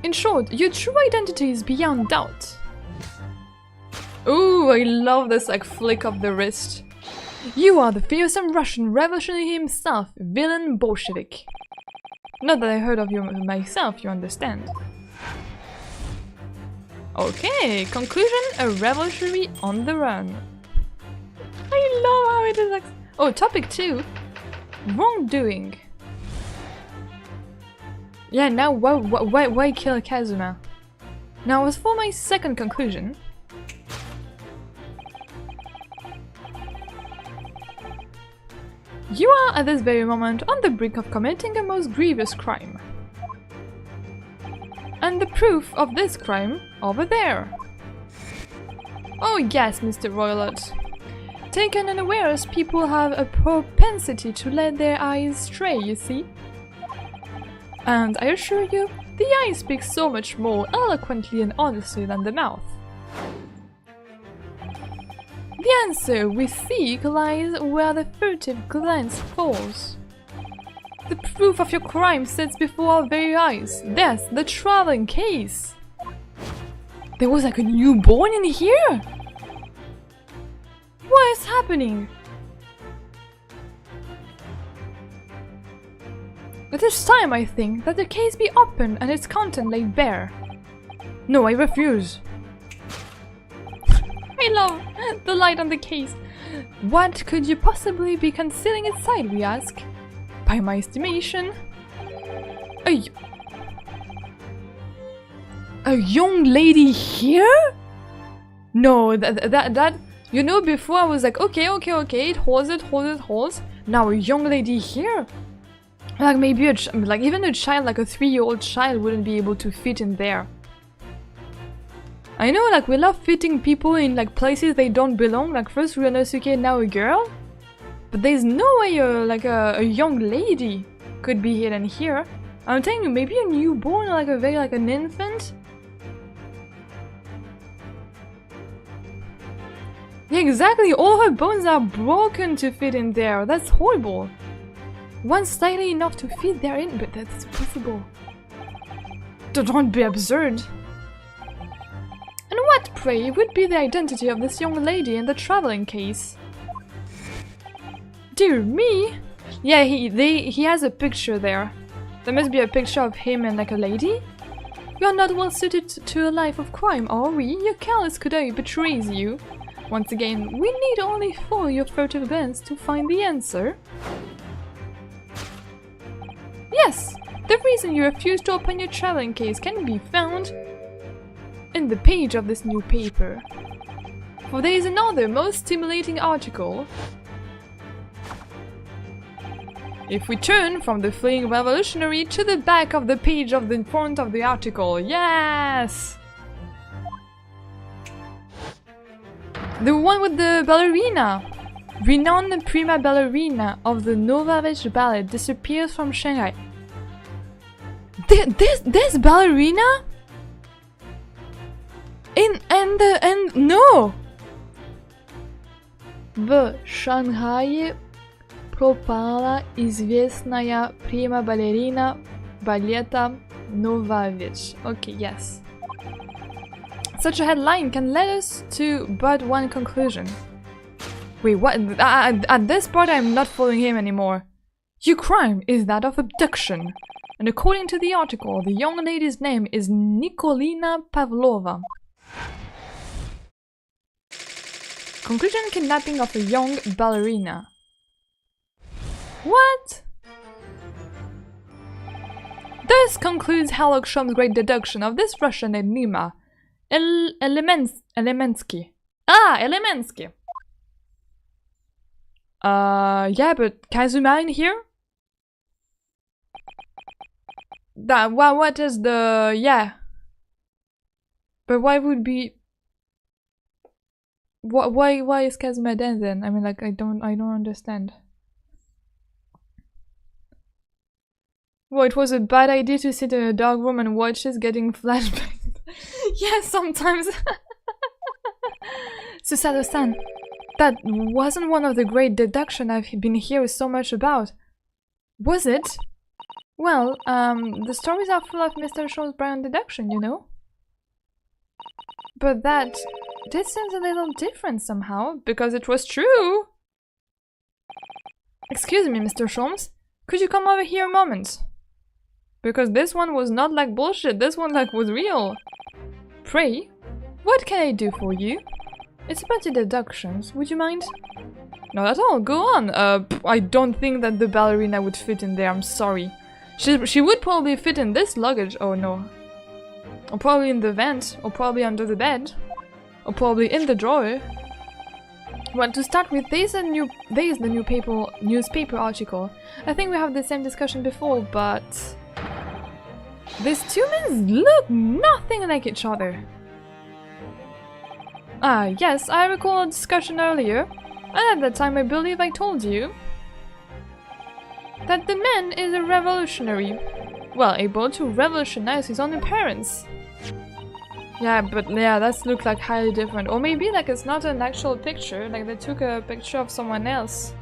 In short, your true identity is beyond doubt. Ooh, I love this like flick of the wrist. You are the fearsome Russian revolutionary himself, villain Bolshevik. Not that I heard of you myself, you understand. Okay, conclusion, a revolutionary on the run. I love how it is like... Oh, topic 2. Wrongdoing. Yeah, now why kill Kazuma? Now as for my second conclusion... You are at this very moment on the brink of committing a most grievous crime. And the proof of this crime over there. Oh yes, Mr. Roylott. Taken unawares, people have a propensity to let their eyes stray, you see. And I assure you, the eye speaks so much more eloquently and honestly than the mouth. The answer we seek lies where the furtive glance falls. The proof of your crime sits before our very eyes. That's the traveling case. There was like a newborn in here? What is happening? It is time, I think, that the case be opened and its content laid bare. No, I refuse. I love the light on the case. What could you possibly be concealing inside, we ask? By my estimation... A young lady here? No, that... You know, before I was like, okay, it holds. Now a young lady here? Like maybe like even a child, like a 3-year-old child wouldn't be able to fit in there. I know, like, we love fitting people in, like, places they don't belong. Like, first Ryunosuke, now a girl. But there's no way, a young lady could be hidden here. I'm telling you, maybe a newborn, like, an infant? Yeah, exactly, all her bones are broken to fit in there. That's horrible. One slightly enough to fit there in, but that's possible. Don't be absurd. And what, pray, would be the identity of this young lady in the traveling case? Dear me! Yeah, he has a picture there. There must be a picture of him and like a lady. You are not well suited to a life of crime, are we? Your careless courage betrays you. Once again, we need only follow your furtive glance to find the answer. Yes! The reason you refuse to open your traveling case can be found in the page of this new paper. For there is another most stimulating article. If we turn from the fleeing revolutionary to the back of the page of the front of the article, yes! The one with the ballerina! Renowned prima ballerina of the Novavich Ballet disappears from Shanghai. This ballerina? And no! В Шанхае пропала известная прима-балерина балета Novavich. Okay, yes. Such a headline can lead us to but one conclusion. Wait, what? At this part I'm not following him anymore. Your crime is that of abduction. And according to the article, the young lady's name is Nikolina Pavlova. Conclusion: kidnapping of a young ballerina. What? This concludes Hallockshom's great deduction of this Russian enigma. Elemensky. Ah, Elemensky. Yeah, but Kazuma in here? What is the... yeah. But why would be... Why is Kazuma dead then? I mean, like, I don't understand. Well, it was a bad idea to sit in a dark room and watch us getting flashbanged. Yes, sometimes. Susato-san, that wasn't one of the great deductions I've been hearing so much about. Was it? Well, the stories are full of Mr. Shaw's brilliant deduction, you know? But this seems a little different somehow, because it was true! Excuse me, Mr. Sholmes, could you come over here a moment? Because this one was not like bullshit, this one like was real. Pray, what can I do for you? It's about the deductions, would you mind? Not at all, go on. I don't think that the ballerina would fit in there, I'm sorry. She would probably fit in this luggage, oh no. Or probably in the vent, or probably under the bed. Or probably in the drawer. Well, to start with, there is the newspaper article. I think we have the same discussion before, but... these two men look nothing like each other. Ah, yes, I recall a discussion earlier. And at that time I believe I told you that the man is a revolutionary. Well, able to revolutionize his own appearance. Yeah, but yeah, that looks like highly different. Or maybe like it's not an actual picture, like they took a picture of someone else.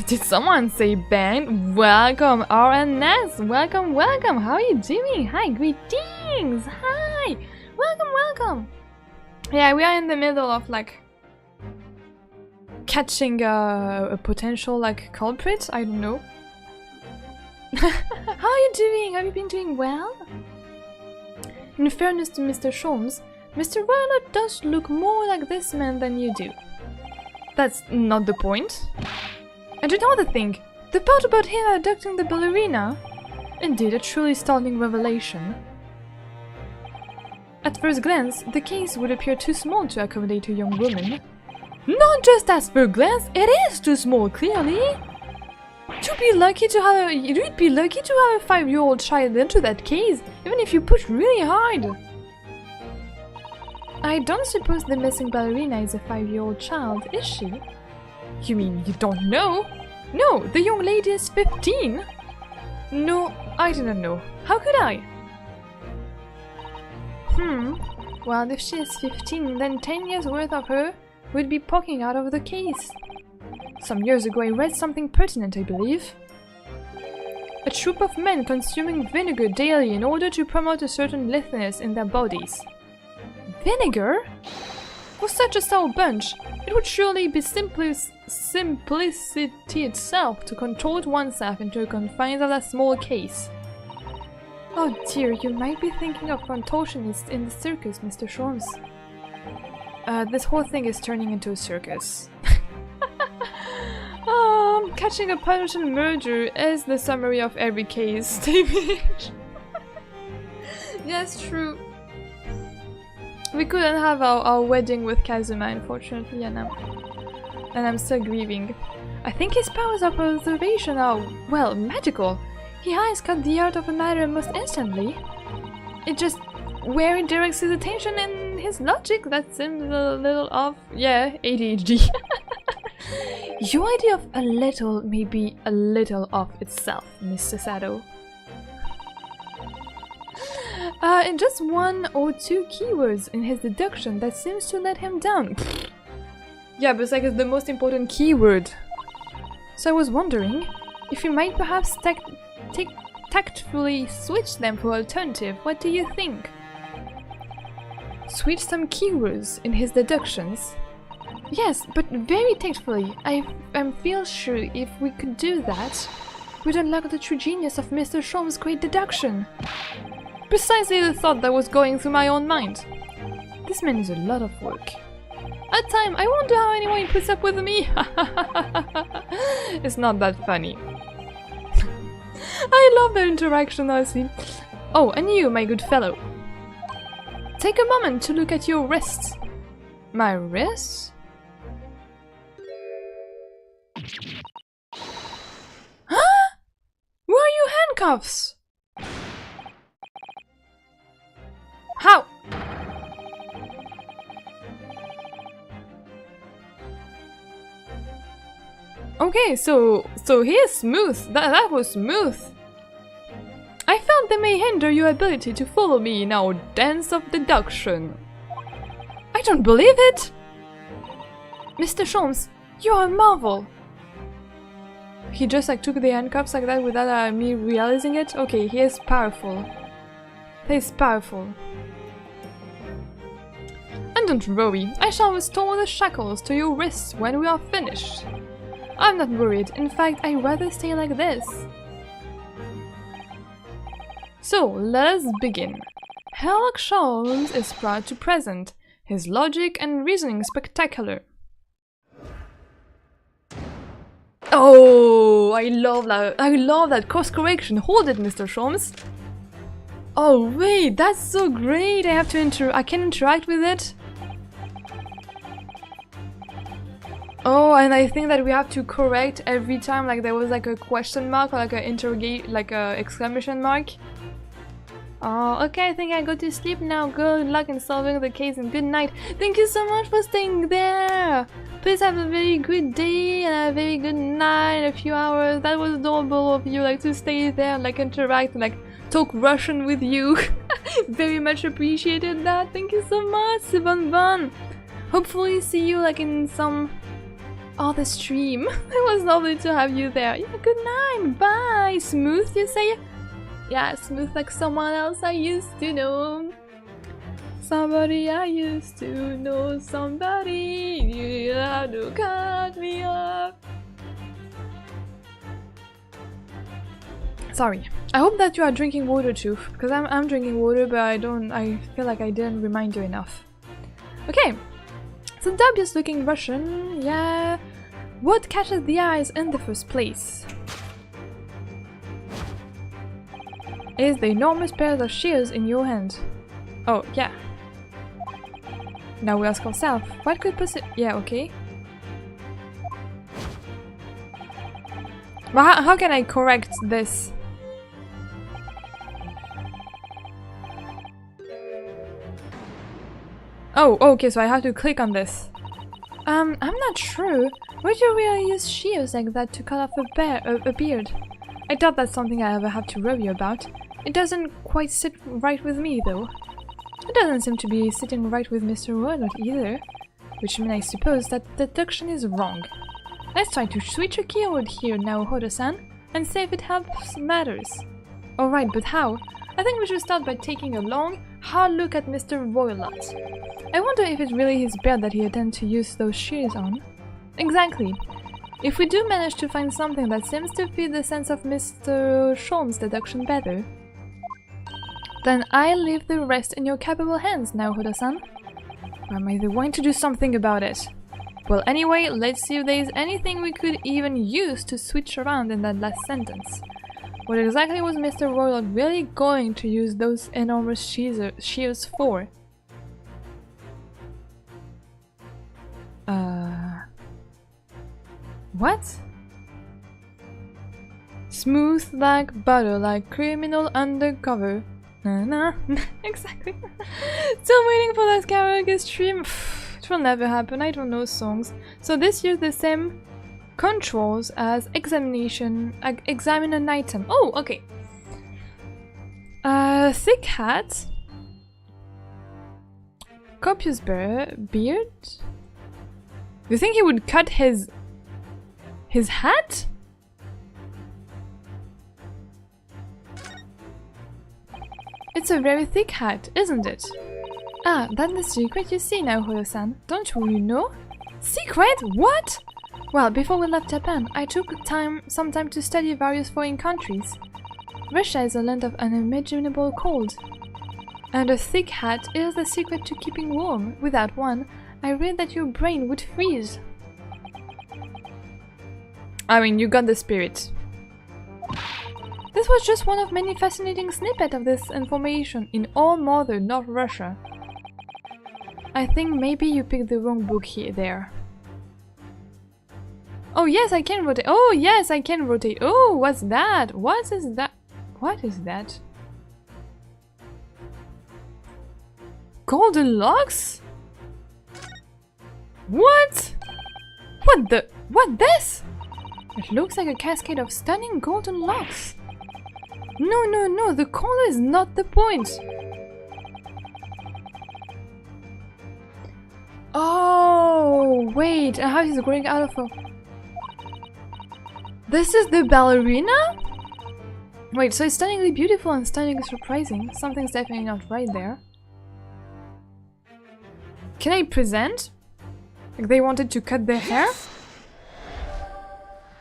Did someone say bang? Welcome, RNS! Welcome, welcome! How are you doing? Hi, greetings! Hi! Welcome, welcome! Yeah, we are in the middle of like catching a potential like culprit, I don't know. How are you doing? Have you been doing well? In fairness to Mr. Sholmes, Mr. Violet does look more like this man than you do. That's not the point. And another thing, the part about him abducting the ballerina, indeed a truly startling revelation. At first glance, the case would appear too small to accommodate a young woman. Not just at first glance, it is too small, clearly! You'd be lucky to have a 5-year-old child into that case, even if you push really hard. I don't suppose the missing ballerina is a 5-year-old child, is she? You mean you don't know? No, the young lady is 15! No, I didn't know. How could I? Well, if she is 15, then 10 years worth of her would be poking out of the case. Some years ago I read something pertinent, I believe. A troop of men consuming vinegar daily in order to promote a certain litheness in their bodies. Vinegar? For such a sour bunch, it would surely be simplicity itself to contort oneself into the confines of that small case. Oh dear, you might be thinking of contortionists in the circus, Mr. Sholmes. This whole thing is turning into a circus. Catching a potent murderer is the summary of every case, TBH. Yes, true. We couldn't have our wedding with Kazuma, unfortunately, and I'm still grieving. I think his powers of observation are, well, magical. He has caught the art of a matter most instantly. It just where he directs his attention and his logic that seems a little off. Yeah, ADHD. Your idea of a little may be a little off itself, Mr. Sato. In just 1 or 2 keywords in his deduction that seems to let him down. Yeah, but it's like it's the most important keyword. So I was wondering if you might perhaps tactfully switch them for alternative. What do you think? Switch some keywords in his deductions? Yes, but very tactfully. I feel sure if we could do that, we'd unlock the true genius of Mr. Sholmes' great deduction. Precisely the thought that was going through my own mind. This man is a lot of work. At time, I wonder how anyone puts up with me. It's not that funny. I love their interaction, honestly. Oh, and you, my good fellow. Take a moment to look at your wrists. My wrists? Huh? Where are your handcuffs? How? Okay, so he is smooth. That was smooth. I felt they may hinder your ability to follow me in our dance of deduction. I don't believe it! Mr. Sholmes, you are a marvel! He just like took the handcuffs like that without me realizing it? Okay, he is powerful. He is powerful. And don't worry, I shall restore the shackles to your wrists when we are finished. I'm not worried, in fact I'd rather stay like this. So, let us begin. Sherlock Sholmes is proud to present his logic and reasoning spectacular. Oh, I love that course correction. Hold it, Mr. Sholmes. Oh wait, that's so great. I can interact with it. Oh, and I think that we have to correct every time like there was like a question mark or like a exclamation mark. Oh, okay, I think I go to sleep now. Good luck in solving the case and good night. Thank you so much for staying there. Please have a very good day and a very good night, a few hours. That was adorable of you, like, to stay there and, like, interact and, like, talk Russian with you. Very much appreciated that. Thank you so much, Sivan. Hopefully see you, like, in some other stream. It was lovely to have you there. Yeah, good night. Bye. Smooth, you say? Yeah, smooth like someone else I used to know. Somebody I used to know, somebody you have to cut me off. Sorry. I hope that you are drinking water too, because I'm drinking water, but I feel like I didn't remind you enough. Okay. So dubious looking Russian, yeah. What catches the eyes in the first place? Is the enormous pair of shears in your hand. Oh, yeah. Now we ask ourselves, what could yeah, okay. But how can I correct this? Oh, okay, so I have to click on this. I'm not sure. Would you really use shears like that to cut off a beard? I doubt that's something I ever have to worry about. It doesn't quite sit right with me, though. It doesn't seem to be sitting right with Mr. Warlord either, which means I suppose that deduction is wrong. Let's try to switch a keyword here now, Hodo-san, and see if it helps matters. Alright, but how? I think we should start by taking a long, hard look at Mr. Warlord. I wonder if it's really his beard that he intends to use those shears on. Exactly. If we do manage to find something that seems to fit the sense of Mr. Sholmes' deduction better, then I leave the rest in your capable hands now, Hodo-san. Or am I the one to do something about it? Well, anyway, let's see if there's anything we could even use to switch around in that last sentence. What exactly was Mr. Warlord really going to use those enormous shears for? What? Smooth like butter, like criminal undercover. Nah, exactly. Still waiting for that karaoke stream. It will never happen, I don't know songs. So this used the same controls as examine an item. Oh, okay. Thick hat. Copious beard. You think he would cut his hat? It's a very thick hat, isn't it? Ah, that's the secret you see now, Hoyo-san. Don't you know? Secret? What? Well, before we left Japan, I took some time to study various foreign countries. Russia is a land of unimaginable cold. And a thick hat is the secret to keeping warm. Without one, I read that your brain would freeze. I mean, you got the spirit. This was just one of many fascinating snippets of this information in all modern North Russia. I think maybe you picked the wrong book there. Oh yes, I can rotate. Oh yes, I can rotate. Oh, what's that? What is that? What is that? Golden locks? What? What this? It looks like a cascade of stunning golden locks. No, no, no, the color is not the point. Oh, wait, and how is it growing out of a... This is the ballerina? Wait, so it's stunningly beautiful and stunningly surprising. Something's definitely not right there. Can I present? Like they wanted to cut their hair?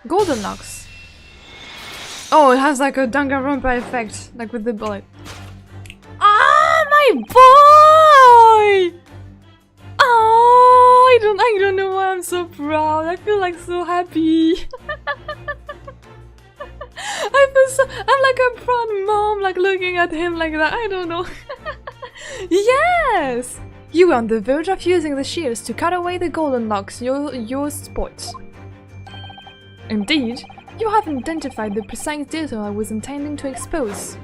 Golden locks. Oh, it has like a Danganronpa effect, like with the bullet. Ah, my boy! Oh, I don't know why I'm so proud. I feel like so happy. I'm like a proud mom, like looking at him like that. I don't know. Yes! You were on the verge of using the shears to cut away the golden locks your sports. Indeed, you have identified the precise detail I was intending to expose.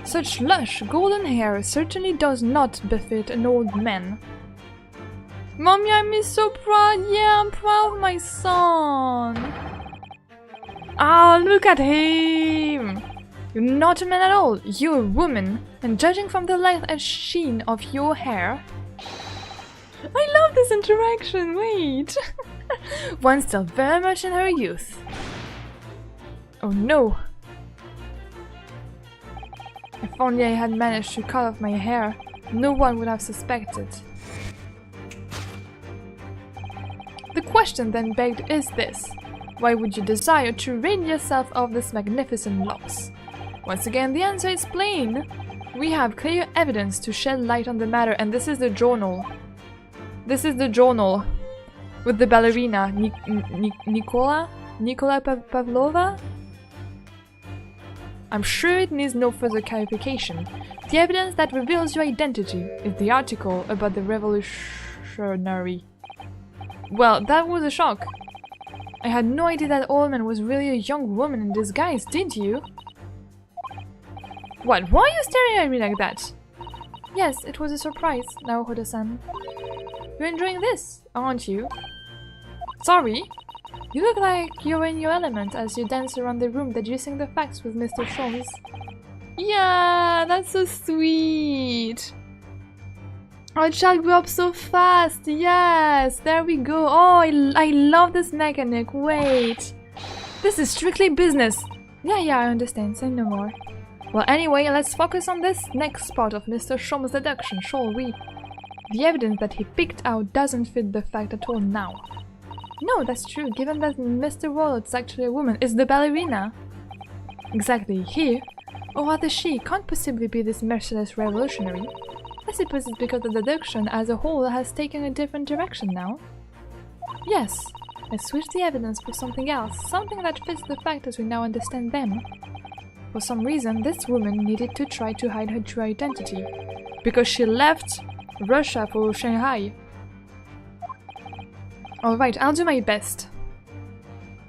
Such lush golden hair certainly does not befit an old man. Mommy, I'm so proud. Yeah, I'm proud of my son. Ah, look at him. You're not a man at all. You're a woman, and judging from the length and sheen of your hair... I love this interaction, wait! One still very much in her youth. Oh no! If only I had managed to cut off my hair, no one would have suspected. The question then begged is this: why would you desire to rid yourself of this magnificent locks? Once again, the answer is plain. We have clear evidence to shed light on the matter, and this is the journal. This is the journal with the ballerina, Nicola Pavlova? I'm sure it needs no further clarification. The evidence that reveals your identity is the article about the revolutionary. Well, that was a shock. I had no idea that Allman was really a young woman in disguise, did you? What? Why are you staring at me like that? Yes, it was a surprise, Naohodo-san. You're enjoying this, aren't you? Sorry? You look like you're in your element as you dance around the room deducing the facts with Mr. Sholmes. Yeah, that's so sweet! Our child grew up so fast! Yes! There we go! Oh, I love this mechanic! Wait! This is strictly business! Yeah, I understand. Say no more. Well, anyway, let's focus on this next part of Mr. Sholmes' deduction, shall we? The evidence that he picked out doesn't fit the fact at all now. No, that's true, given that Mr. Warlord's actually a woman. Is the ballerina? Exactly, he, or rather she, can't possibly be this merciless revolutionary. I suppose it's because the deduction as a whole has taken a different direction now. Yes, let's switch the evidence for something else, something that fits the fact as we now understand them. For some reason, this woman needed to try to hide her true identity, because she left Russia for Shanghai. Alright, I'll do my best.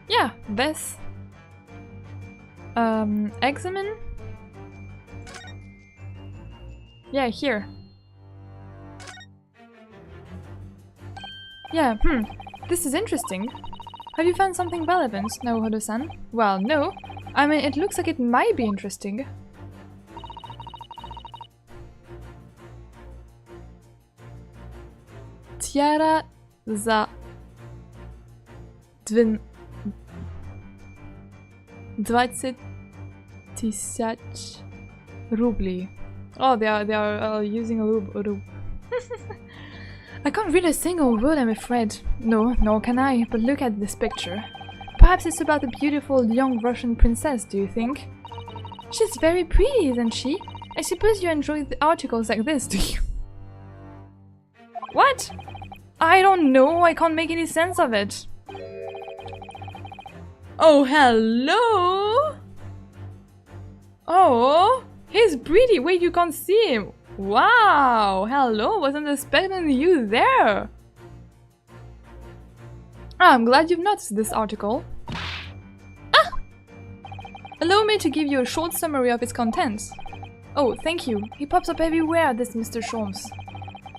Yeah, best. Examine? Yeah, here. Yeah, this is interesting. Have you found something relevant, Naohodo-san? Well, no. I mean, it looks like it might be interesting. Tiara za 20,000 rubli. Oh, they are using a rub. I can't read a single word, I'm afraid. No, nor can I, but look at this picture. Perhaps it's about a beautiful young Russian princess, do you think? She's very pretty, isn't she? I suppose you enjoy the articles like this, do you? What? I don't know, I can't make any sense of it. Oh, hello! Oh, he's pretty. Wait, you can't see him. Wow, hello, wasn't expecting you there. I'm glad you've noticed this article. Ah! Allow me to give you a short summary of its contents. Oh, thank you. He pops up everywhere, this Mr. Sholmes.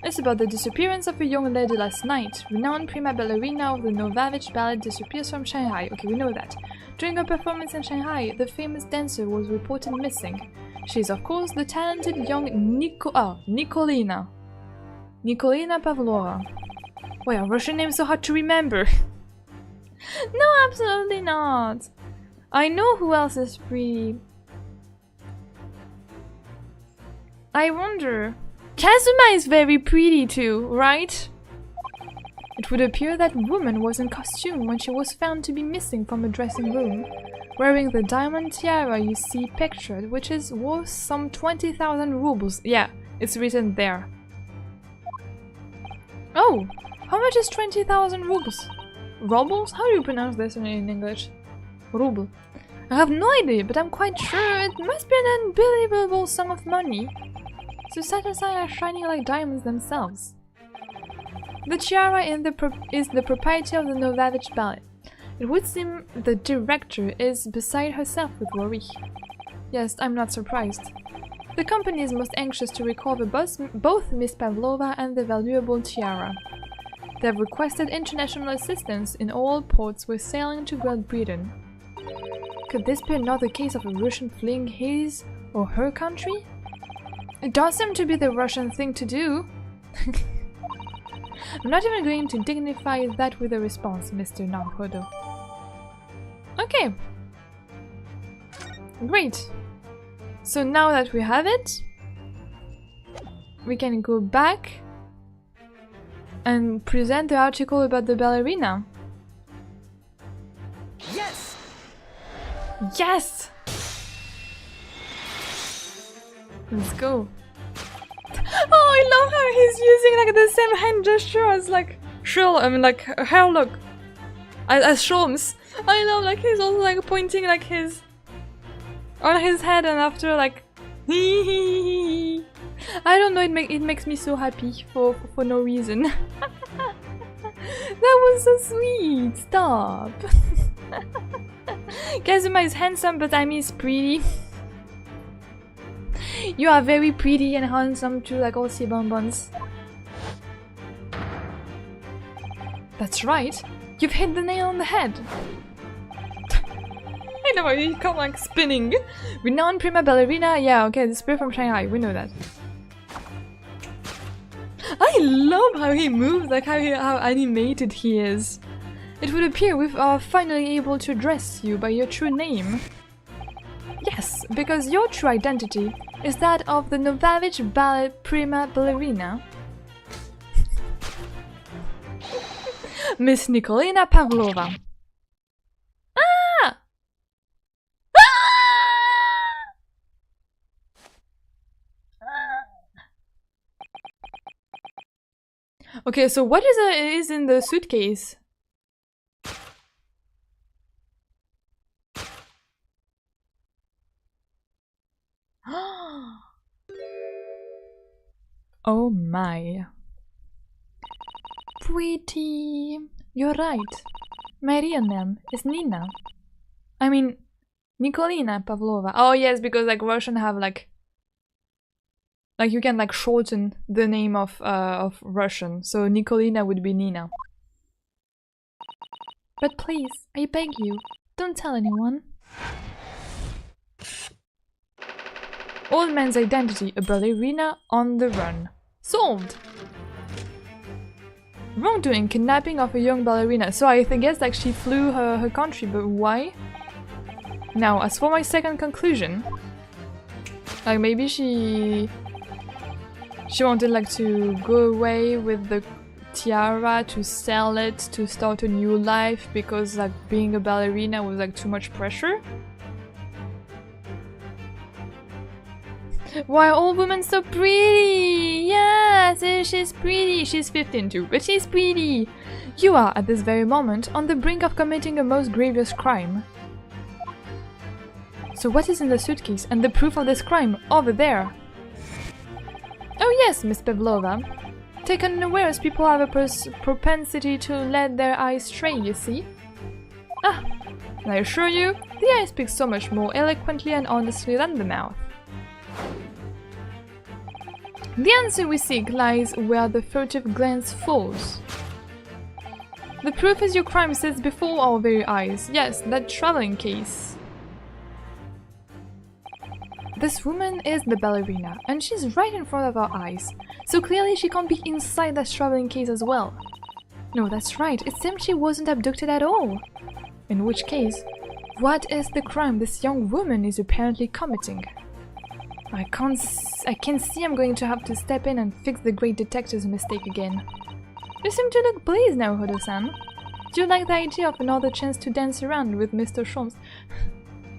It's about the disappearance of a young lady last night. Renowned prima ballerina of the Novavich ballet disappears from Shanghai. Okay, we know that. During a performance in Shanghai, the famous dancer was reported missing. She is, of course, the talented young Nikolina. Nikolina Pavlova. Wait, a Russian name so hard to remember. No, absolutely not. I know who else is pretty. I wonder. Kazuma is very pretty too, right? It would appear that woman was in costume when she was found to be missing from a dressing room, wearing the diamond tiara you see pictured, which is worth some 20,000 rubles. Yeah, it's written there. Oh, how much is 20,000 rubles? Rubles? How do you pronounce this in English? Ruble. I have no idea, but I'm quite sure it must be an unbelievable sum of money. So set aside are shining like diamonds themselves. The tiara is the property of the Novavich Ballet. It would seem the director is beside herself with worry. Yes, I'm not surprised. The company is most anxious to recover both Miss Pavlova and the valuable tiara. They have requested international assistance in all ports with sailing to Great Britain. Could this be another case of a Russian fleeing his or her country? It does seem to be the Russian thing to do. I'm not even going to dignify that with a response, Mr. Naruhodo. Okay. Great. So now that we have it, we can go back and present the article about the ballerina. Yes! Yes! Let's go. Oh, I love how he's using like the same hand gesture as like like her look as Sholmes. I love like he's also like pointing like his on his head and after like I don't know, it makes me so happy for no reason. That was so sweet. Stop. Kazuma is handsome, but Ami is pretty. You are very pretty and handsome too, like all bonbons. That's right. You've hit the nail on the head. I know, you come like spinning. Renowned prima ballerina. Yeah, okay, the spirit from Shanghai. We know that. I love how he moves, like how animated he is. It would appear we are finally able to address you by your true name. Yes, because your true identity is that of the Novavich Ballet prima ballerina. Miss Nikolina Pavlova. Ah! Okay, so what is in the suitcase? Oh my. Pretty. You're right. My real name is Nina. I mean, Nikolina Pavlova. Oh yes, because like Russian have like you can like shorten the name of Russian. So Nikolina would be Nina. But please, I beg you, don't tell anyone. Old man's identity, a ballerina on the run. Solved! Wrongdoing, kidnapping of a young ballerina. So I guess like she flew her country, but why? Now, as for my second conclusion, like maybe she wanted like to go away with the tiara, to sell it, to start a new life, because like being a ballerina was like too much pressure. Why are all women so pretty? Yes, she's pretty. She's 15 too, but she's pretty. You are, at this very moment, on the brink of committing a most grievous crime. So what is in the suitcase and the proof of this crime? Over there. Oh yes, Miss Pavlova. Taken unawares, people have a propensity to let their eyes stray, you see. Ah, and I assure you, the eye speaks so much more eloquently and honestly than the mouth. The answer we seek lies where the furtive glance falls. The proof is your crime sits before our very eyes. Yes, that traveling case. This woman is the ballerina, and she's right in front of our eyes. So clearly she can't be inside that traveling case as well. No, that's right, it seems she wasn't abducted at all. In which case, what is the crime this young woman is apparently committing? I can see I'm going to have to step in and fix the great detective's mistake again. You seem to look pleased now, Hodo-san. Do you like the idea of another chance to dance around with Mr. Sholmes?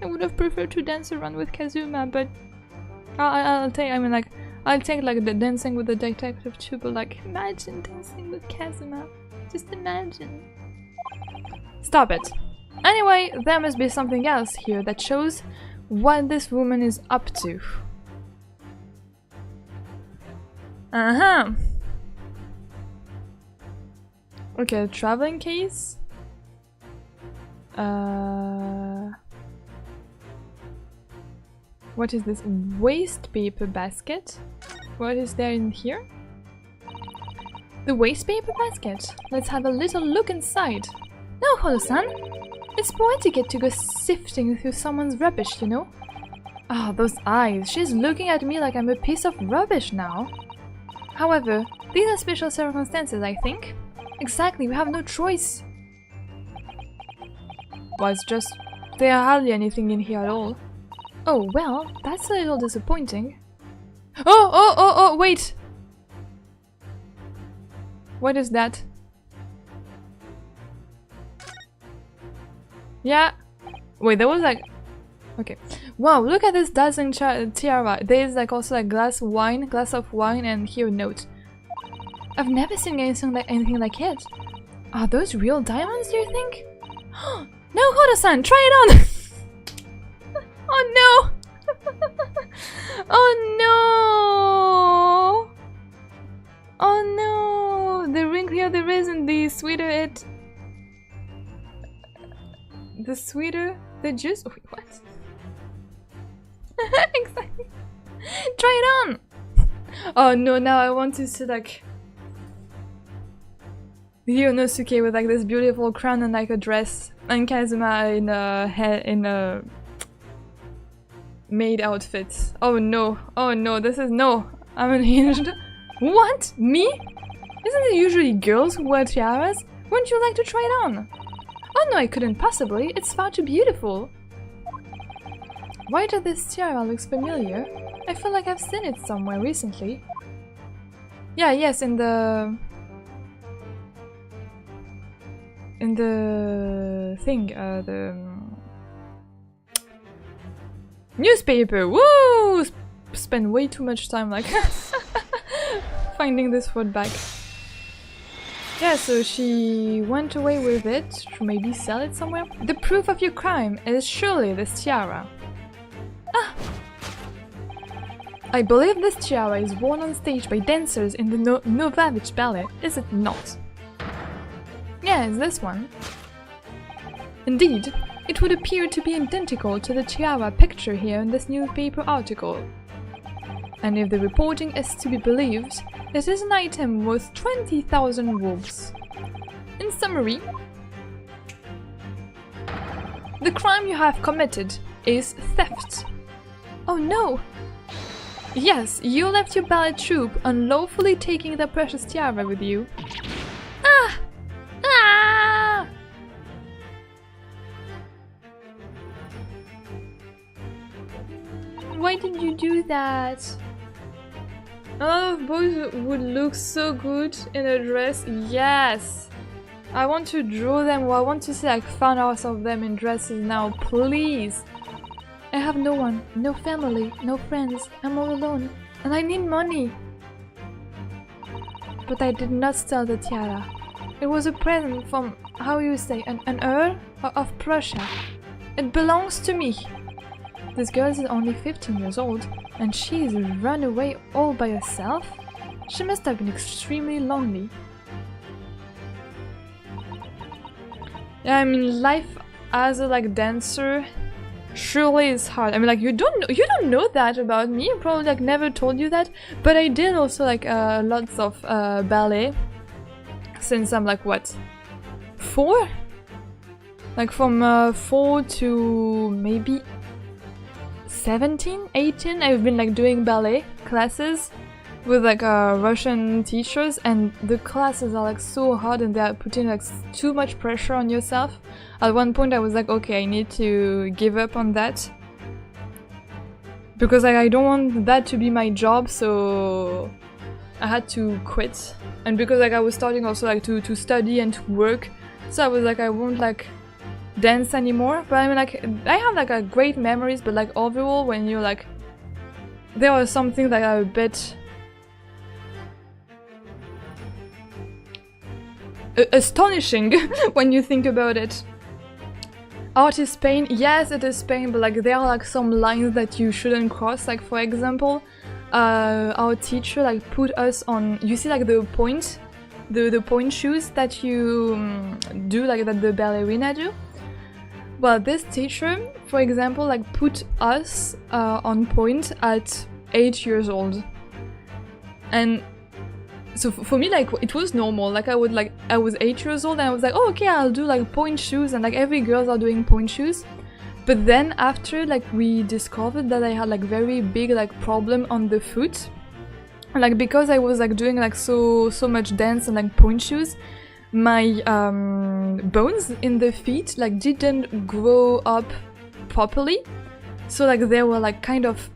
I would have preferred to dance around with Kazuma, but I'll take like the dancing with the detective too, but like imagine dancing with Kazuma. Just imagine. Stop it. Anyway, there must be something else here that shows what this woman is up to. Uh-huh. Okay, traveling case. What is this? Waste paper basket? What is there in here? The waste paper basket. Let's have a little look inside. No, Hodo-san. It's poetic to go sifting through someone's rubbish, you know? Ah, those eyes. She's looking at me like I'm a piece of rubbish now. However, these are special circumstances, I think. Exactly, we have no choice. Well, it's just... there's hardly anything in here at all. Oh, well, that's a little disappointing. Oh, wait! What is that? Yeah. Wait, there was like... Okay. Wow, look at this dazzling tiara. There is like also a glass of wine, and here a note. I've never seen anything like it. Are those real diamonds, do you think? No, Hodo-san, try it on! Oh no! Oh no! Oh no! The wrinklier the resin, the sweeter it... The sweeter the juice? Wait, what? Exactly. Try it on! Oh no, now I want to see like... Ryonosuke with like this beautiful crown and like a dress, and Kazuma in a maid outfit. Oh no, this is no. I'm unhinged. What? Me? Isn't it usually girls who wear tiaras? Wouldn't you like to try it on? Oh no, I couldn't possibly. It's far too beautiful. Why does this tiara look familiar? I feel like I've seen it somewhere recently. Yeah, yes, in the thing, the newspaper. Woo! Spend way too much time like finding this word back. Yeah, so she went away with it to maybe sell it somewhere. The proof of your crime is surely this tiara. Ah! I believe this tiara is worn on stage by dancers in the Novavich ballet, is it not? Yeah, it's this one. Indeed, it would appear to be identical to the tiara picture here in this newspaper article. And if the reporting is to be believed, it is an item worth 20,000 wolves. In summary, the crime you have committed is theft. Oh no! Yes, you left your ballet troupe unlawfully taking the precious tiara with you. Ah! Ah! Why did you do that? Oh, boys would look so good in a dress. Yes! I want to draw them, or I want to see like fan art of them in dresses now, please! I have no one, no family, no friends, I'm all alone, and I need money! But I did not steal the tiara. It was a present from, how you say, an Earl of Prussia. It belongs to me! This girl is only 15 years old, and she's run away all by herself? She must have been extremely lonely. Yeah, I mean, life as a like dancer surely is hard. I mean, like you don't know that about me. I probably like never told you that, but I did also like lots of ballet since I'm like what, 4? Like from 4 to maybe 17, 18, I've been like doing ballet classes with like Russian teachers, and the classes are like so hard and they're putting like too much pressure on yourself. At one point I was like, okay, I need to give up on that because like I don't want that to be my job, so I had to quit. And because like I was starting also like to study and to work, so I was like, I won't like dance anymore. But I mean, like, I have like a great memories, but like overall when you're like, there are some things that are a bit astonishing when you think about it. Art is pain, yes it is pain, but like there are like some lines that you shouldn't cross. Like for example, our teacher like put us on, you see like the point shoes that you do, like that the ballerina do. Well, this teacher, for example, like put us on point at 8 years old, and so for me, like, it was normal. Like I was 8 years old and I was like, oh okay, I'll do like point shoes, and like every girls are doing point shoes. But then after like we discovered that I had like very big like problem on the foot, like because I was like doing like so much dance and like point shoes, my bones in the feet like didn't grow up properly. So like they were like kind of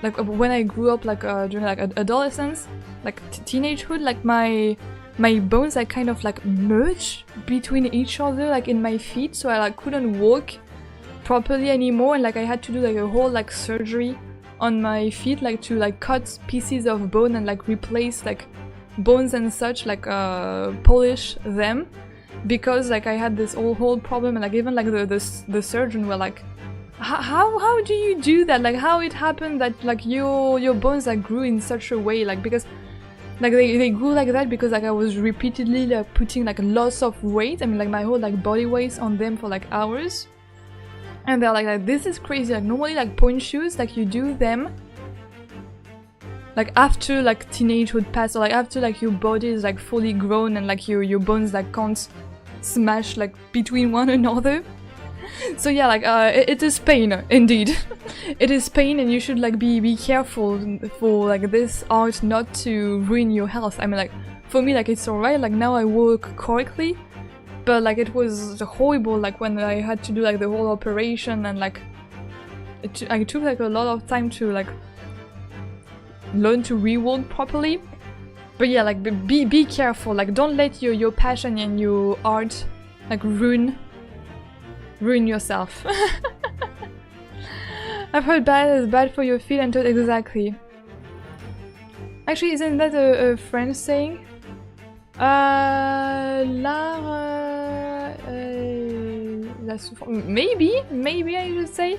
like when I grew up like during like adolescence, like teenagehood, like my bones like kind of like merged between each other like in my feet, so I like couldn't walk properly anymore, and like I had to do like a whole like surgery on my feet, like to like cut pieces of bone and like replace like bones and such, like polish them, because like I had this whole problem. And like even like the surgeon were like, how do you do that, like how it happened that like your bones like grew in such a way, like because like they grew like that because like I was repeatedly like putting like lots of weight, I mean like my whole like body weight on them for like hours. And they're like this is crazy, like normally like point shoes, like you do them like after like teenagehood pass, or like after like your body is like fully grown and like your bones like can't smash like between one another. So yeah, like it is pain, indeed. It is pain, and you should like be careful for like this art not to ruin your health. I mean like for me like it's alright, like now I walk correctly, but like it was horrible like when I had to do like the whole operation, and like it took like a lot of time to like learn to re-walk properly. But yeah, like be careful, like don't let your passion and your art like ruin yourself. I've heard bad is bad for your feet and toes. Exactly. Actually, isn't that a French saying? Maybe I should say.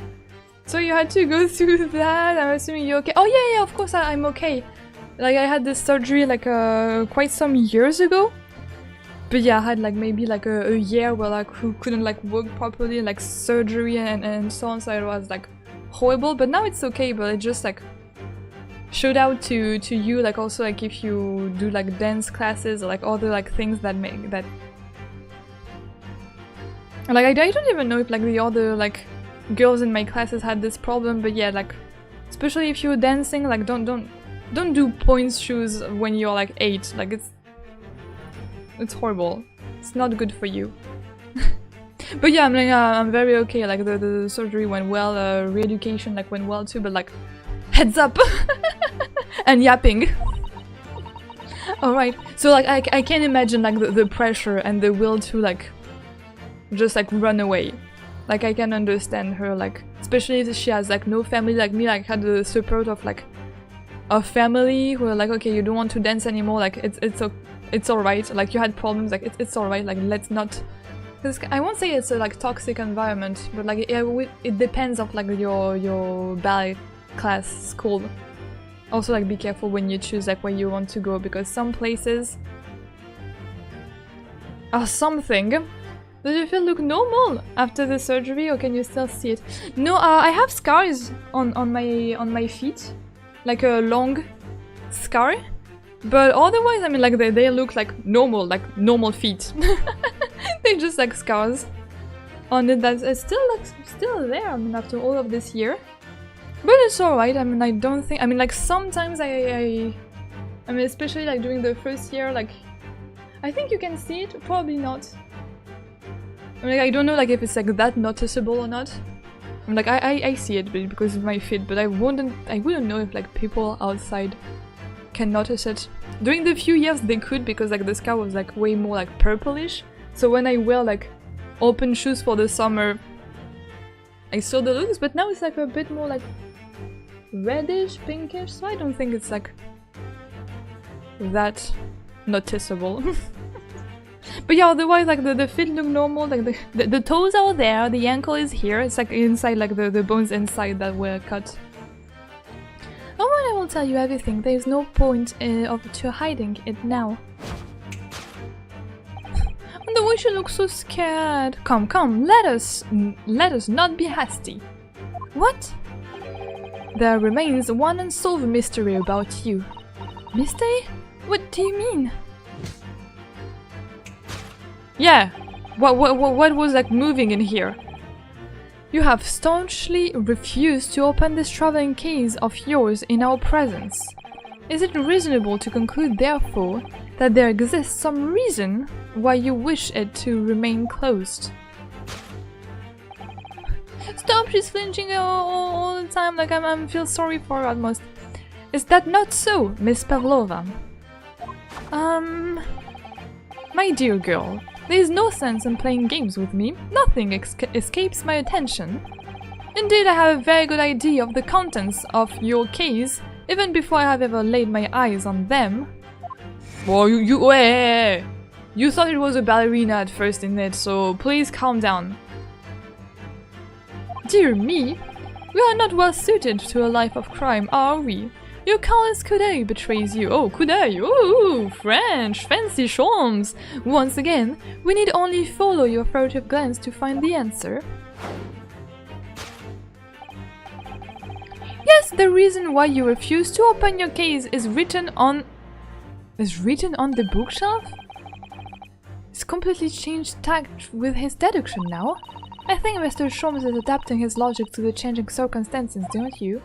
So you had to go through that. I'm assuming you're okay. Oh yeah, of course I'm okay. Like I had this surgery like quite some years ago. But yeah, I had like maybe like a year where like who couldn't like work properly, like surgery and so on, so it was like horrible. But now it's okay, but it just like showed out to you, like also like if you do like dance classes or like other like things that make that like I don't even know if like the other like girls in my classes had this problem, but yeah, like especially if you're dancing, like don't do point shoes when you're like 8, like it's horrible. It's not good for you. But yeah, I'm very okay. Like the surgery went well, re-education like went well too. But like, heads up and yapping. All right. So like I can imagine like the pressure and the will to like just like run away. Like I can understand her, like especially if she has like no family like me. Like had the support of like a family who are like, okay, you don't want to dance anymore. Like it's alright, like you had problems, like it's alright, like let's not, because I won't say it's a like toxic environment, but like it depends of like your ballet class school. Also like be careful when you choose like where you want to go, because some places are something. Does your feet look normal after the surgery, or can you still see it? No, I have scars on my feet, like a long scar. But otherwise, I mean, like they look like normal feet. They Like just like scars on it that is still there, I mean, after all of this year. But it's alright, I mean, I don't think, I mean, like sometimes I mean, especially like during the first year, like I think you can see it, probably not. I mean, like, I don't know like if it's like that noticeable or not. I mean, like I see it because of my feet, but I wouldn't know if like people outside can notice it. During the few years they could, because like the scar was like way more like purplish. So when I wear like open shoes for the summer, I saw the looks, but now it's like a bit more like reddish, pinkish, so I don't think it's like that noticeable. But yeah, otherwise like the feet look normal, like the toes are there, the ankle is here, it's like inside, like the bones inside that were cut. Oh, and I will tell you everything, there is no point to hiding it now. And the way she looks so scared. Come, come, let us not be hasty. What? There remains one unsolved mystery about you. Mystery? What do you mean? Yeah, what was like moving in here? You have staunchly refused to open this traveling case of yours in our presence. Is it reasonable to conclude, therefore, that there exists some reason why you wish it to remain closed? Stop, she's flinching all the time, like I feel sorry for her almost. Is that not so, Miss Pavlova? My dear girl, there is no sense in playing games with me. Nothing escapes my attention. Indeed, I have a very good idea of the contents of your case, even before I have ever laid my eyes on them. Well, you thought it was a ballerina at first, in it, so please calm down. Dear me, we are not well suited to a life of crime, are we? Your callous coup d'oeil betrays you. Oh, coup d'oeil! Ooh, French! Fancy charms! Once again, we need only follow your furtive glance to find the answer. Yes, the reason why you refuse to open your case is written on the bookshelf? He's completely changed tact with his deduction now. I think Mr. Sholmes is adapting his logic to the changing circumstances, don't you?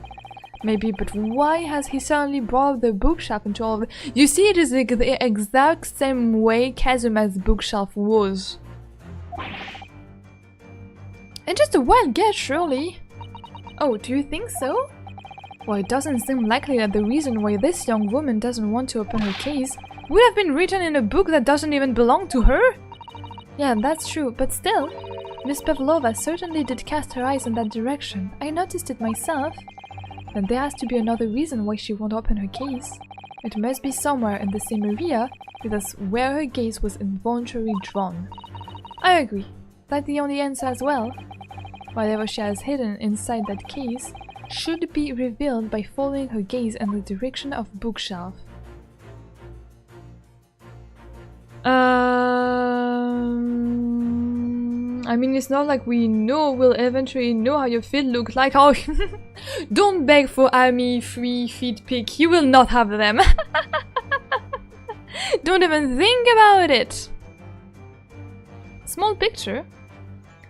Maybe, but why has he suddenly brought the bookshelf into all of it? You see, it is the exact same way Kazuma's bookshelf was. It's just a wild guess, surely. Oh, do you think so? Well, it doesn't seem likely that the reason why this young woman doesn't want to open her case would have been written in a book that doesn't even belong to her. Yeah, that's true, but still, Miss Pavlova certainly did cast her eyes in that direction. I noticed it myself. Then there has to be another reason why she won't open her case. It must be somewhere in the same area with us where her gaze was involuntarily drawn. I agree. That's the only answer as well. Whatever she has hidden inside that case should be revealed by following her gaze in the direction of bookshelf. I mean, it's not like we'll eventually know how your feet look like. Oh, don't beg for Amy free feet pic. You will not have them. Don't even think about it. Small picture.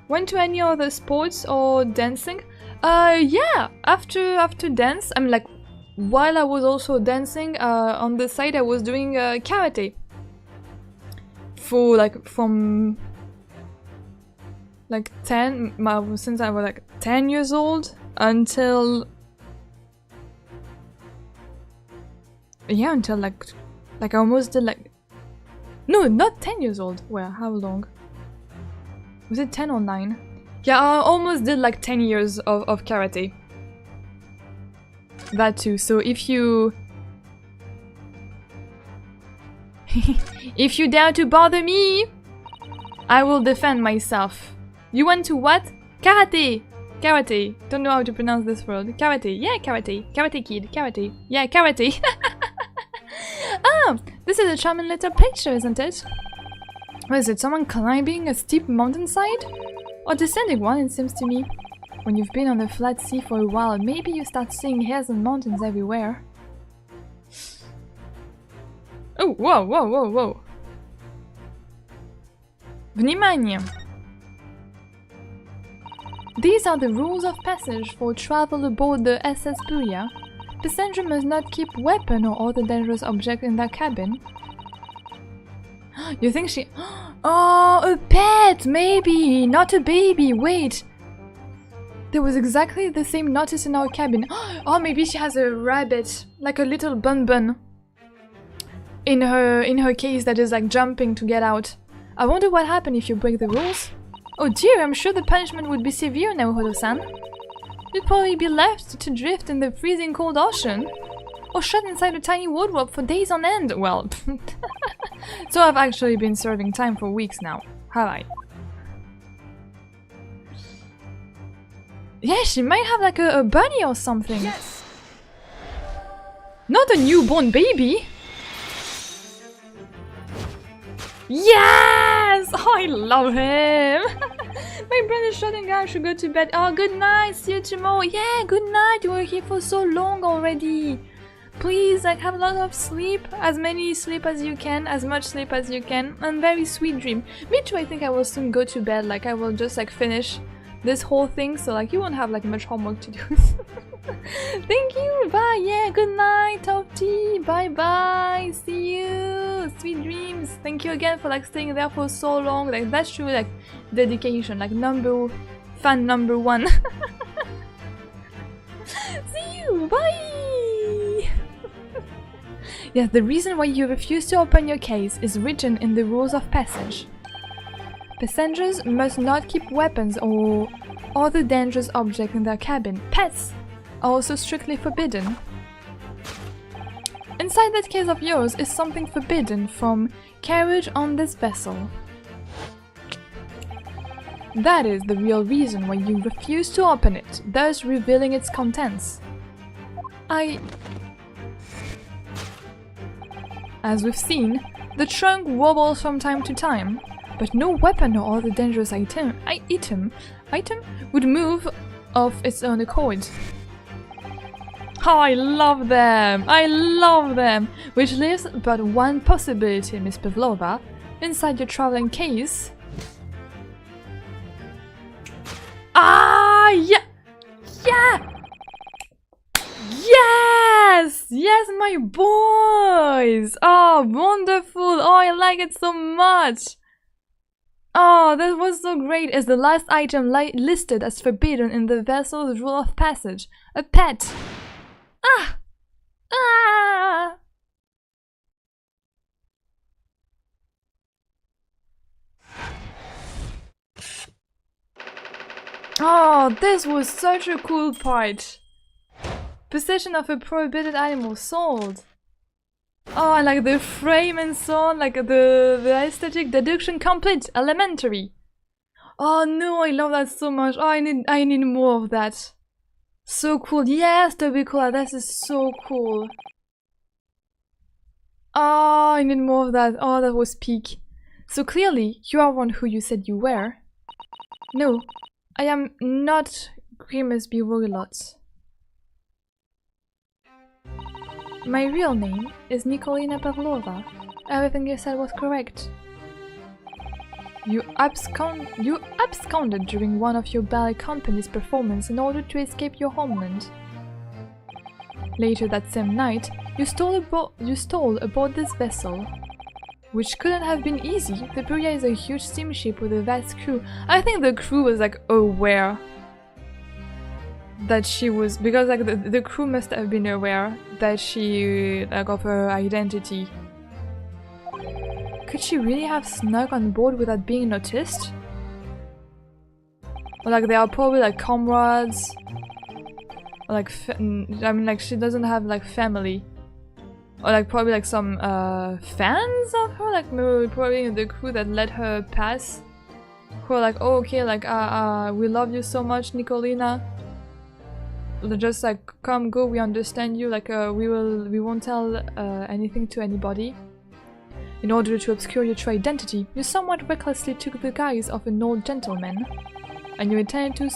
Went to any other sports or dancing? Yeah. After dance, I mean, like, while I was also dancing, on the side I was doing karate. For like from like since I was like 10 years old until like I almost did like no, not 10 years old. Well, how long? Was it 10 or 9? Yeah, I almost did like 10 years of karate. That too. So if you if you dare to bother me, I will defend myself. You went to what? Karate! Karate. Don't know how to pronounce this word. Karate. Yeah, karate. Karate kid. Karate. Yeah, karate. Ah! This is a charming little picture, isn't it? What is it? Someone climbing a steep mountainside? Or descending one, it seems to me. When you've been on the flat sea for a while, maybe you start seeing hills and mountains everywhere. Oh, whoa, whoa, whoa, whoa. Внимание! These are the rules of passage for travel aboard the SS Booyah. Passenger must not keep weapon or other dangerous object in their cabin. You think she... Oh, a pet! Maybe! Not a baby! Wait! There was exactly the same notice in our cabin. Oh, maybe she has a rabbit. Like a little bun in her case that is like jumping to get out. I wonder what happens if you break the rules. Oh dear, I'm sure the punishment would be severe now, Holo-san. You'd probably be left to drift in the freezing cold ocean. Or shut inside a tiny wardrobe for days on end. Well, so I've actually been serving time for weeks now, have I? Yeah, she might have like a bunny or something. Yes. Not a newborn baby. Yes! Oh, I love him! My brain is shutting down, I should go to bed. Oh, good night, see you tomorrow. Yeah, good night, you were here for so long already. Please, like, have a lot of sleep, as many sleep as you can, as much sleep as you can, and very sweet dream. Me too, I think I will soon go to bed, like, I will just, like, finish this whole thing, so, like, you won't have, like, much homework to do. Thank you, bye, yeah, good night, top tea, bye bye, see you, sweet dreams. Thank you again for like staying there for so long, like that's true, like dedication, like fan number one. See you, bye. Yes, the reason why you refuse to open your case is written in the rules of passage. Passengers must not keep weapons or other dangerous objects in their cabin. Pets are also strictly forbidden. Inside that case of yours is something forbidden from carriage on this vessel. That is the real reason why you refuse to open it, thus revealing its contents. As we've seen, the trunk wobbles from time to time, but no weapon or other dangerous item would move of its own accord. Oh, I love them! I love them! Which leaves but one possibility, Miss Pavlova. Inside your traveling case... Ah! Yeah! Yeah! Yes! Yes, my boys! Oh, wonderful! Oh, I like it so much! Oh, that was so great! Is the last item listed as forbidden in the vessel's rule of passage. A pet! Ah! Ah! Oh, this was such a cool part. Possession of a prohibited animal sold. Oh, I like the frame and so on, like the aesthetic deduction complete, elementary. Oh no, I love that so much. Oh, I need more of that. So cool. Yes, Tobicola, this is so cool. Oh, I need more of that. Oh, that was peak. So clearly, you are one who you said you were. No, I am not Grimace Bewilot. My real name is Nikolina Pavlova. Everything you said was correct. You absconded during one of your ballet company's performance in order to escape your homeland. Later that same night, you stole aboard this vessel. Which couldn't have been easy. The Booyah is a huge steamship with a vast crew. I think the crew was like aware that she was, because like the crew must have been aware that she, like, of her identity. Could she really have snuck on board without being noticed? Or like they are probably like comrades, or like I mean, like she doesn't have like family, or like probably like some fans of her, like maybe probably the crew that let her pass, who are like, oh okay, like we love you so much, Nikolina. They're just like, come, go, we understand you, like we won't tell anything to anybody. In order to obscure your true identity, you somewhat recklessly took the guise of an old gentleman, and you intended to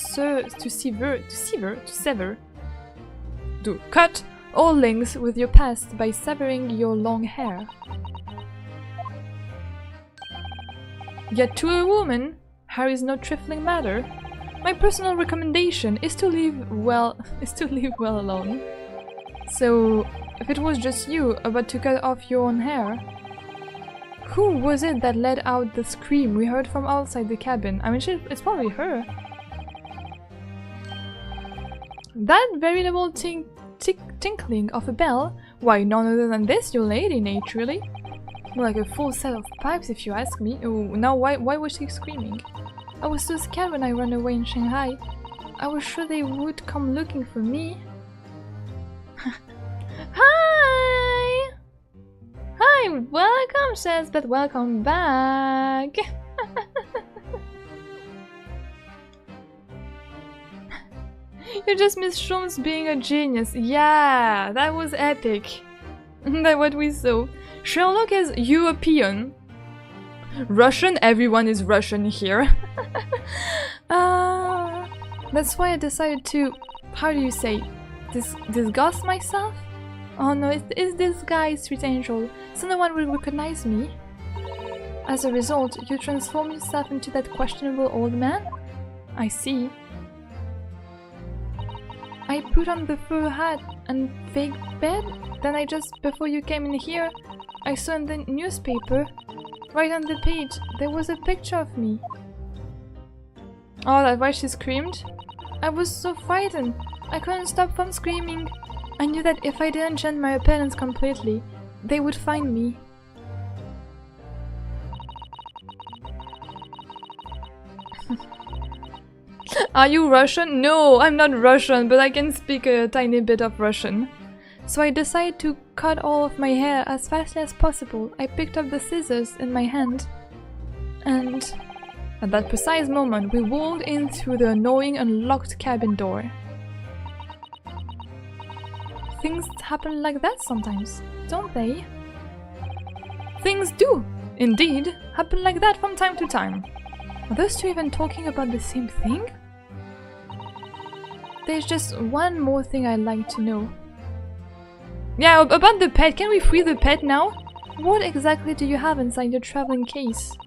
cut all links with your past by severing your long hair. Yet to a woman, hair is no trifling matter. My personal recommendation is to leave well alone. So, if it was just you about to cut off your own hair, who was it that let out the scream we heard from outside the cabin? I mean, it's probably her. That very little tinkling of a bell? Why, none other than this, your lady, naturally. More like a full set of pipes, if you ask me. Oh, now why was she screaming? I was so scared when I ran away in Shanghai. I was sure they would come looking for me. Hi! Hi, welcome, says, but welcome back. You just missed Shrooms being a genius. Yeah, that was epic. That's what we saw. Sherlock is European. Russian, everyone is Russian here. That's why I decided to, how do you say, disgust myself? Oh no, it's this guy, Street Angel, so no one will recognize me. As a result, you transform yourself into that questionable old man? I see. I put on the fur hat and fake bed, then I just, before you came in here, I saw in the newspaper, right on the page, there was a picture of me. Oh, that's why she screamed? I was so frightened, I couldn't stop from screaming. I knew that if I didn't change my appearance completely, they would find me. Are you Russian? No, I'm not Russian, but I can speak a tiny bit of Russian. So I decided to cut all of my hair as fast as possible. I picked up the scissors in my hand, and at that precise moment we walked in through the annoying unlocked cabin door. Things happen like that sometimes, don't they? Things do, indeed, happen like that from time to time. Are those two even talking about the same thing? There's just one more thing I'd like to know. Yeah, about the pet. Can we free the pet now? What exactly do you have inside your traveling case?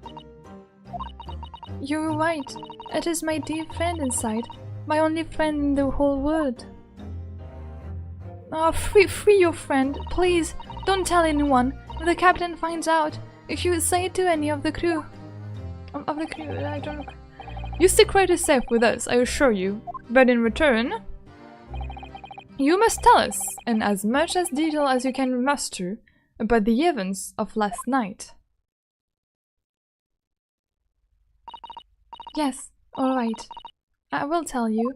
You're right. It is my dear friend inside. My only friend in the whole world. Oh, free your friend. Please, don't tell anyone. If the captain finds out, if you say it to any of the crew. I don't know. You stick right safe with us, I assure you. But in return, you must tell us, in as much as detail as you can muster, about the events of last night. Yes, alright. I will tell you.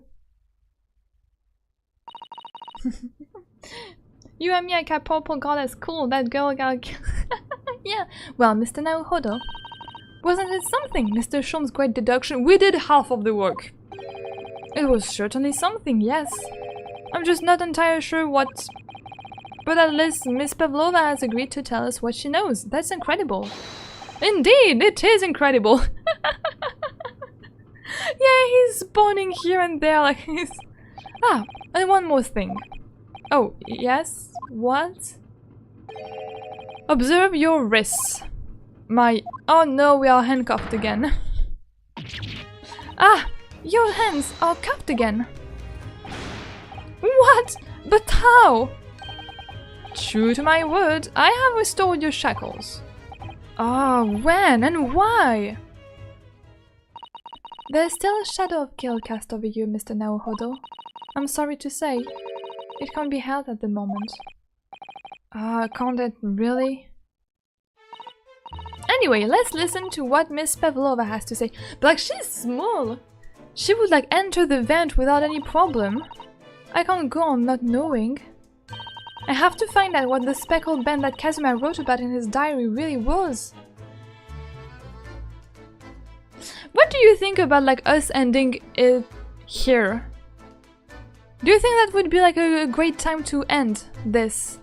You and me, I got purple goddess, cool, that girl got... Yeah, well, Mr. Naohodo, wasn't it something, Mr. Shom's great deduction? We did half of the work. It was certainly something, yes. I'm just not entirely sure what... But at least Miss Pavlova has agreed to tell us what she knows. That's incredible. Indeed, it is incredible. Yeah, he's spawning here and there like he's... Ah, and one more thing. Oh, yes? What? Observe your wrists. My... Oh no, we are handcuffed again. Ah! Your hands are cuffed again. What? But how? True to my word, I have restored your shackles. Ah, when and why? There's still a shadow of guilt cast over you, Mr. Naohodo. I'm sorry to say, it can't be held at the moment. Ah, can't it really? Anyway, let's listen to what Miss Pavlova has to say. But like, she's small. She would like enter the vent without any problem. I can't go on not knowing. I have to find out what the speckled band that Kazuma wrote about in his diary really was. What do you think about like us ending it here? Do you think that would be like a great time to end this?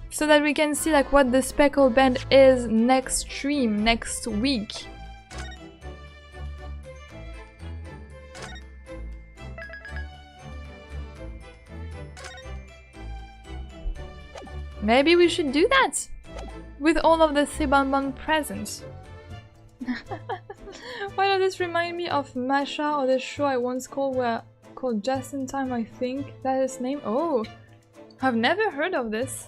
So that we can see like what the speckled band is next stream, next week. Maybe we should do that. with all of the Sibanban presents. Why does this remind me of Masha or the show I once called Just in Time, I think that is name? Oh, I've never heard of this.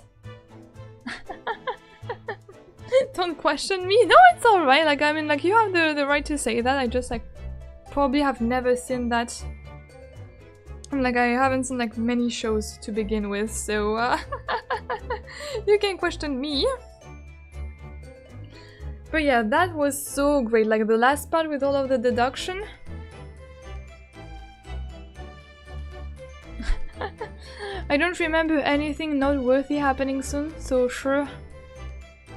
Don't question me. No, it's alright. Like, I mean, like, you have the right to say that. I just, like, probably have never seen that. Like, I haven't seen, like, many shows to begin with, so, you can question me. But yeah, that was so great. Like, the last part with all of the deduction. I don't remember anything noteworthy happening soon, so sure.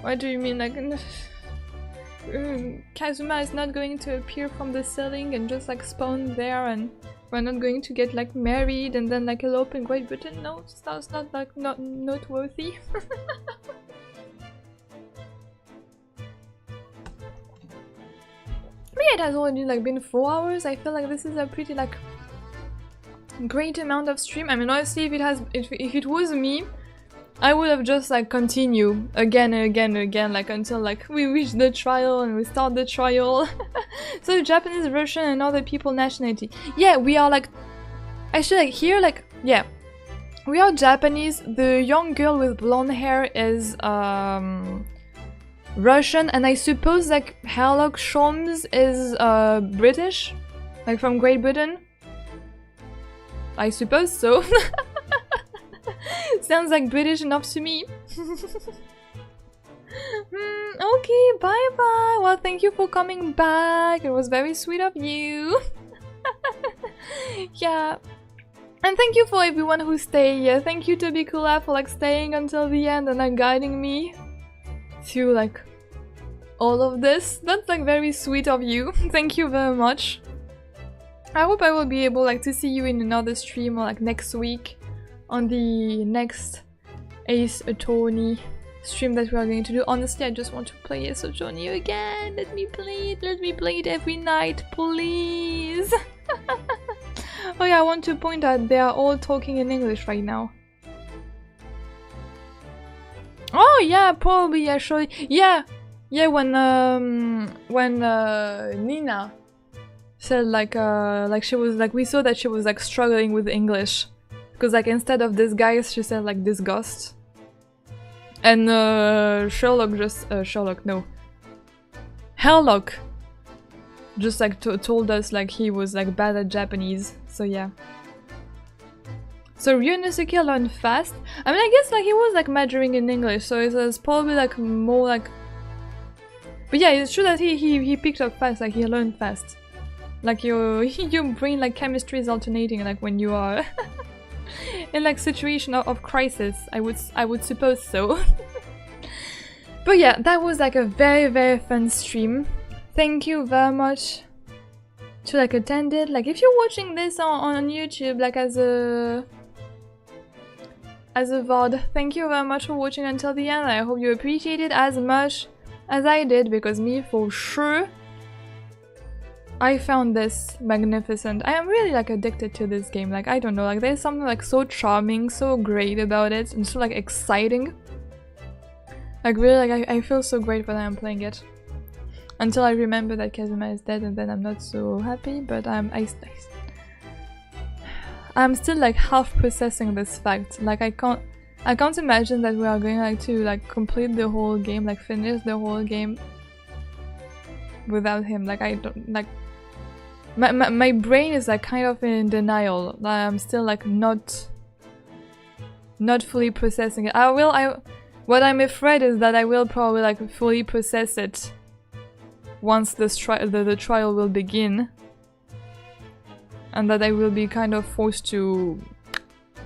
What do you mean, like, Kazuma is not going to appear from the ceiling and just like spawn there, and we're not going to get like married and then like elope in Great Britain? No, that's not like not noteworthy. But yeah, it has already like been 4 hours. I feel like this is a pretty like great amount of stream. I mean, honestly, if it was me, I would have just like continue again and again and again, like until like we reach the trial and we start the trial. So Japanese, Russian and other people nationality. Yeah, we are like, actually like here, like, yeah, we are Japanese. The young girl with blonde hair is Russian, and I suppose like Sherlock Holmes is British, like from Great Britain. I suppose so. Sounds like British enough to me. Okay, bye bye. Well, thank you for coming back. It was very sweet of you. Yeah. And thank you for everyone who stayed. Yeah, thank you to Bikula for like staying until the end and like guiding me through like all of this. That's like very sweet of you. Thank you very much. I hope I will be able like to see you in another stream or like next week on the next Ace Attorney stream that we are going to do. Honestly, I just want to play Ace Attorney again. Let me play it every night, please. Oh yeah, I want to point out they are all talking in English right now. Oh yeah, probably actually. Yeah, when Nina said like she was like, we saw that she was like struggling with English. Because like instead of disguise, she said like disgust. And Sherlock just Herlock just like told us like he was like bad at Japanese. So yeah. So Ryunosuke learned fast. I mean, I guess like he was like majoring in English, so it was probably like more like. But yeah, it's true that he picked up fast. Like he learned fast. Like your brain like chemistry is alternating. Like when you are. In like situation of crisis, I would suppose so. But yeah, that was like a very fun stream. Thank you very much to like attend it. Like if you're watching this on YouTube, like as a VOD, thank you very much for watching until the end. I hope you appreciate it as much as I did, because me for sure I found this magnificent. I am really like addicted to this game. Like I don't know, like there's something like so charming, so great about it, and so like exciting. Like really, like I feel so great when I'm playing it. Until I remember that Kazuma is dead, and then I'm not so happy. But I'm still like half processing this fact. Like I can't imagine that we are going like to like complete the whole game, like finish the whole game without him. Like I don't like. My brain is like kind of in denial. I'm still like not fully processing it. What I'm afraid is that I will probably like fully process it once the trial will begin, and that I will be kind of forced to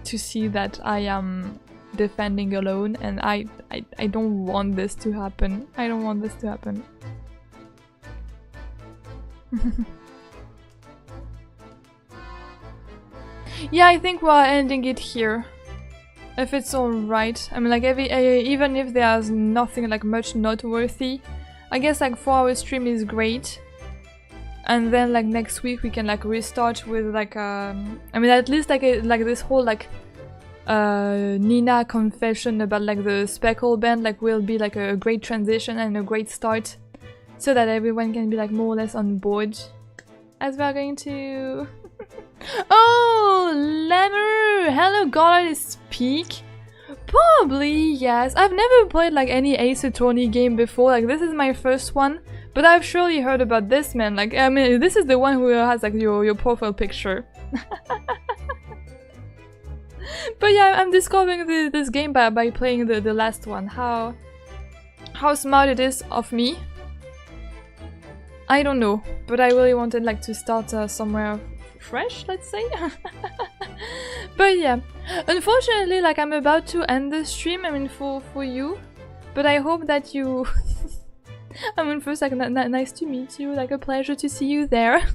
see that I am defending alone, and I don't want this to happen. I don't want this to happen. Yeah, I think we're ending it here. If it's alright. I mean, like, even if there's nothing, like, much noteworthy, I guess, like, 4-hour stream is great. And then, like, next week we can, like, restart with, like, I mean, at least, like, this whole, like, Nina confession about like the speckle band like will be like a great transition and a great start, so that everyone can be like more or less on board as we are going to. Oh, Lemur! Hello, God, speak. Probably yes. I've never played like any Ace Attorney game before. Like this is my first one, but I've surely heard about this man. Like I mean, this is the one who has like your profile picture. But yeah, I'm discovering this game by playing the last one. How smart it is of me. I don't know, but I really wanted like to start somewhere fresh, let's say. But yeah, unfortunately, like I'm about to end the stream. I mean, for you, but I hope that you. I mean, first, like nice to meet you. Like a pleasure to see you there.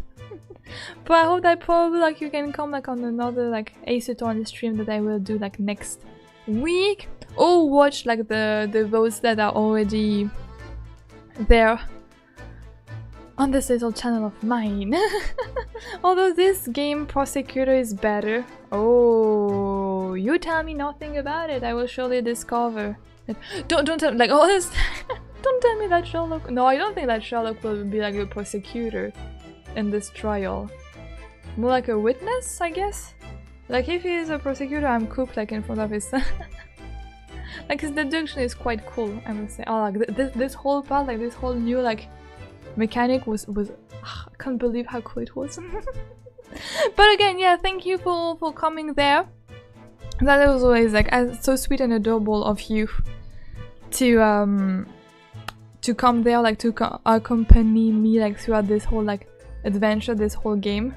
But I hope that probably like you can come like on another like Ace Attorney stream that I will do like next week, or watch like the votes that are already there on this little channel of mine. Although this game Prosecutor is better. Oh, you tell me nothing about it. I will surely discover it. Don't tell like oh this. Don't tell me that Sherlock. No, I don't think that Sherlock will be like a prosecutor in this trial. More like a witness, I guess. Like if he is a prosecutor, I'm cooked like in front of his. Like his deduction is quite cool, I must say. Oh, like this whole part, like this whole new like mechanic was I can't believe how cool it was. But again, yeah, thank you for coming there. That was always like so sweet and adorable of you to come there, like to accompany me like throughout this whole like adventure, this whole game.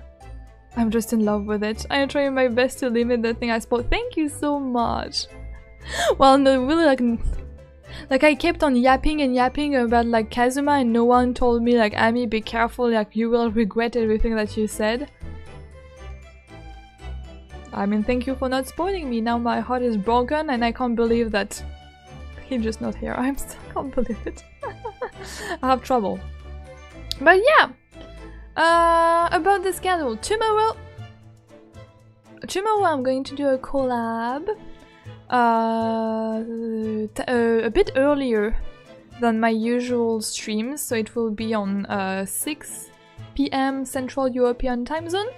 I'm just in love with it. I'm trying my best to limit the thing I spoke. Thank you so much. Well, no, really like I kept on yapping and yapping about like Kazuma, and no one told me like, Amy, be careful, like you will regret everything that you said. I mean, thank you for not spoiling me. Now my heart is broken and I can't believe that he's just not here. I still can't believe it. I have trouble. But yeah, about the schedule. Tomorrow I'm going to do a collab a bit earlier than my usual streams, so it will be on 6 PM Central European time zone.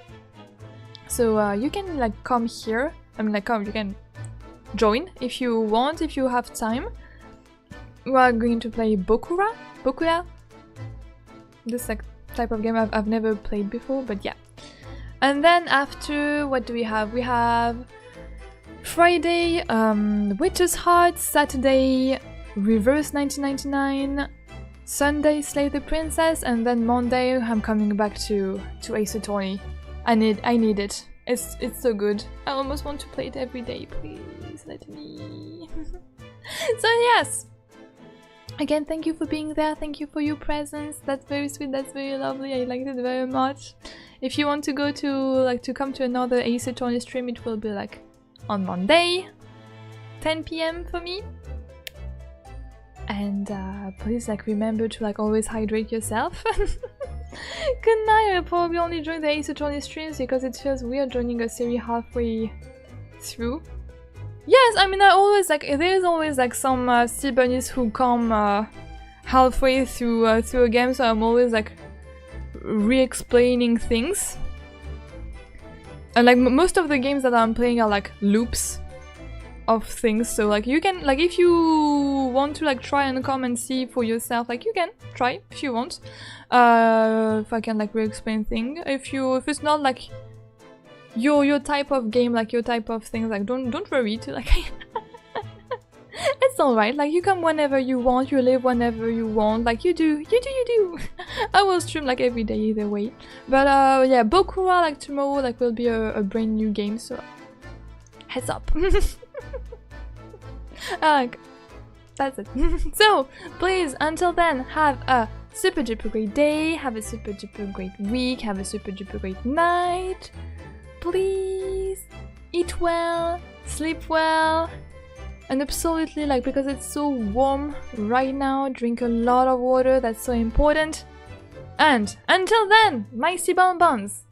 So you can like come here. I mean, like you can join if you want, if you have time. We are going to play Bokuya. This like type of game I've never played before, but yeah. And then after, what do we have? We have Friday, Witch's Heart, Saturday, Reverse 1999, Sunday, Slay the Princess, and then Monday I'm coming back to Ace Attorney. I need it. It's so good. I almost want to play it every day. Please let me. So yes. Again, thank you for being there. Thank you for your presence. That's very sweet. That's very lovely. I liked it very much. If you want to go to come to another Ace Attorney stream, it will be like on Monday, 10 PM for me. And please like remember to like always hydrate yourself. Good night. I'll probably only join the Ace Attorney streams because it feels weird joining a series halfway through. Yes, I mean I always like there's always like some sea bunnies who come halfway through a game, so I'm always like re-explaining things. And like most of the games that I'm playing are like loops of things, so like you can like if you want to like try and come and see for yourself, like you can try if you want. If I can like re-explain things. If it's not like your type of game, like your type of things, like don't worry to like it's alright, like you come whenever you want, you live whenever you want, like you do. I will stream like every day either way. But yeah, Bokuya like tomorrow like will be a brand new game, so heads up. Like that's it. So please, until then, have a super duper great day, have a super duper great week, have a super duper great night. Please eat well, sleep well, and absolutely like because it's so warm right now, drink a lot of water. That's so important. And until then, my sea bonbons.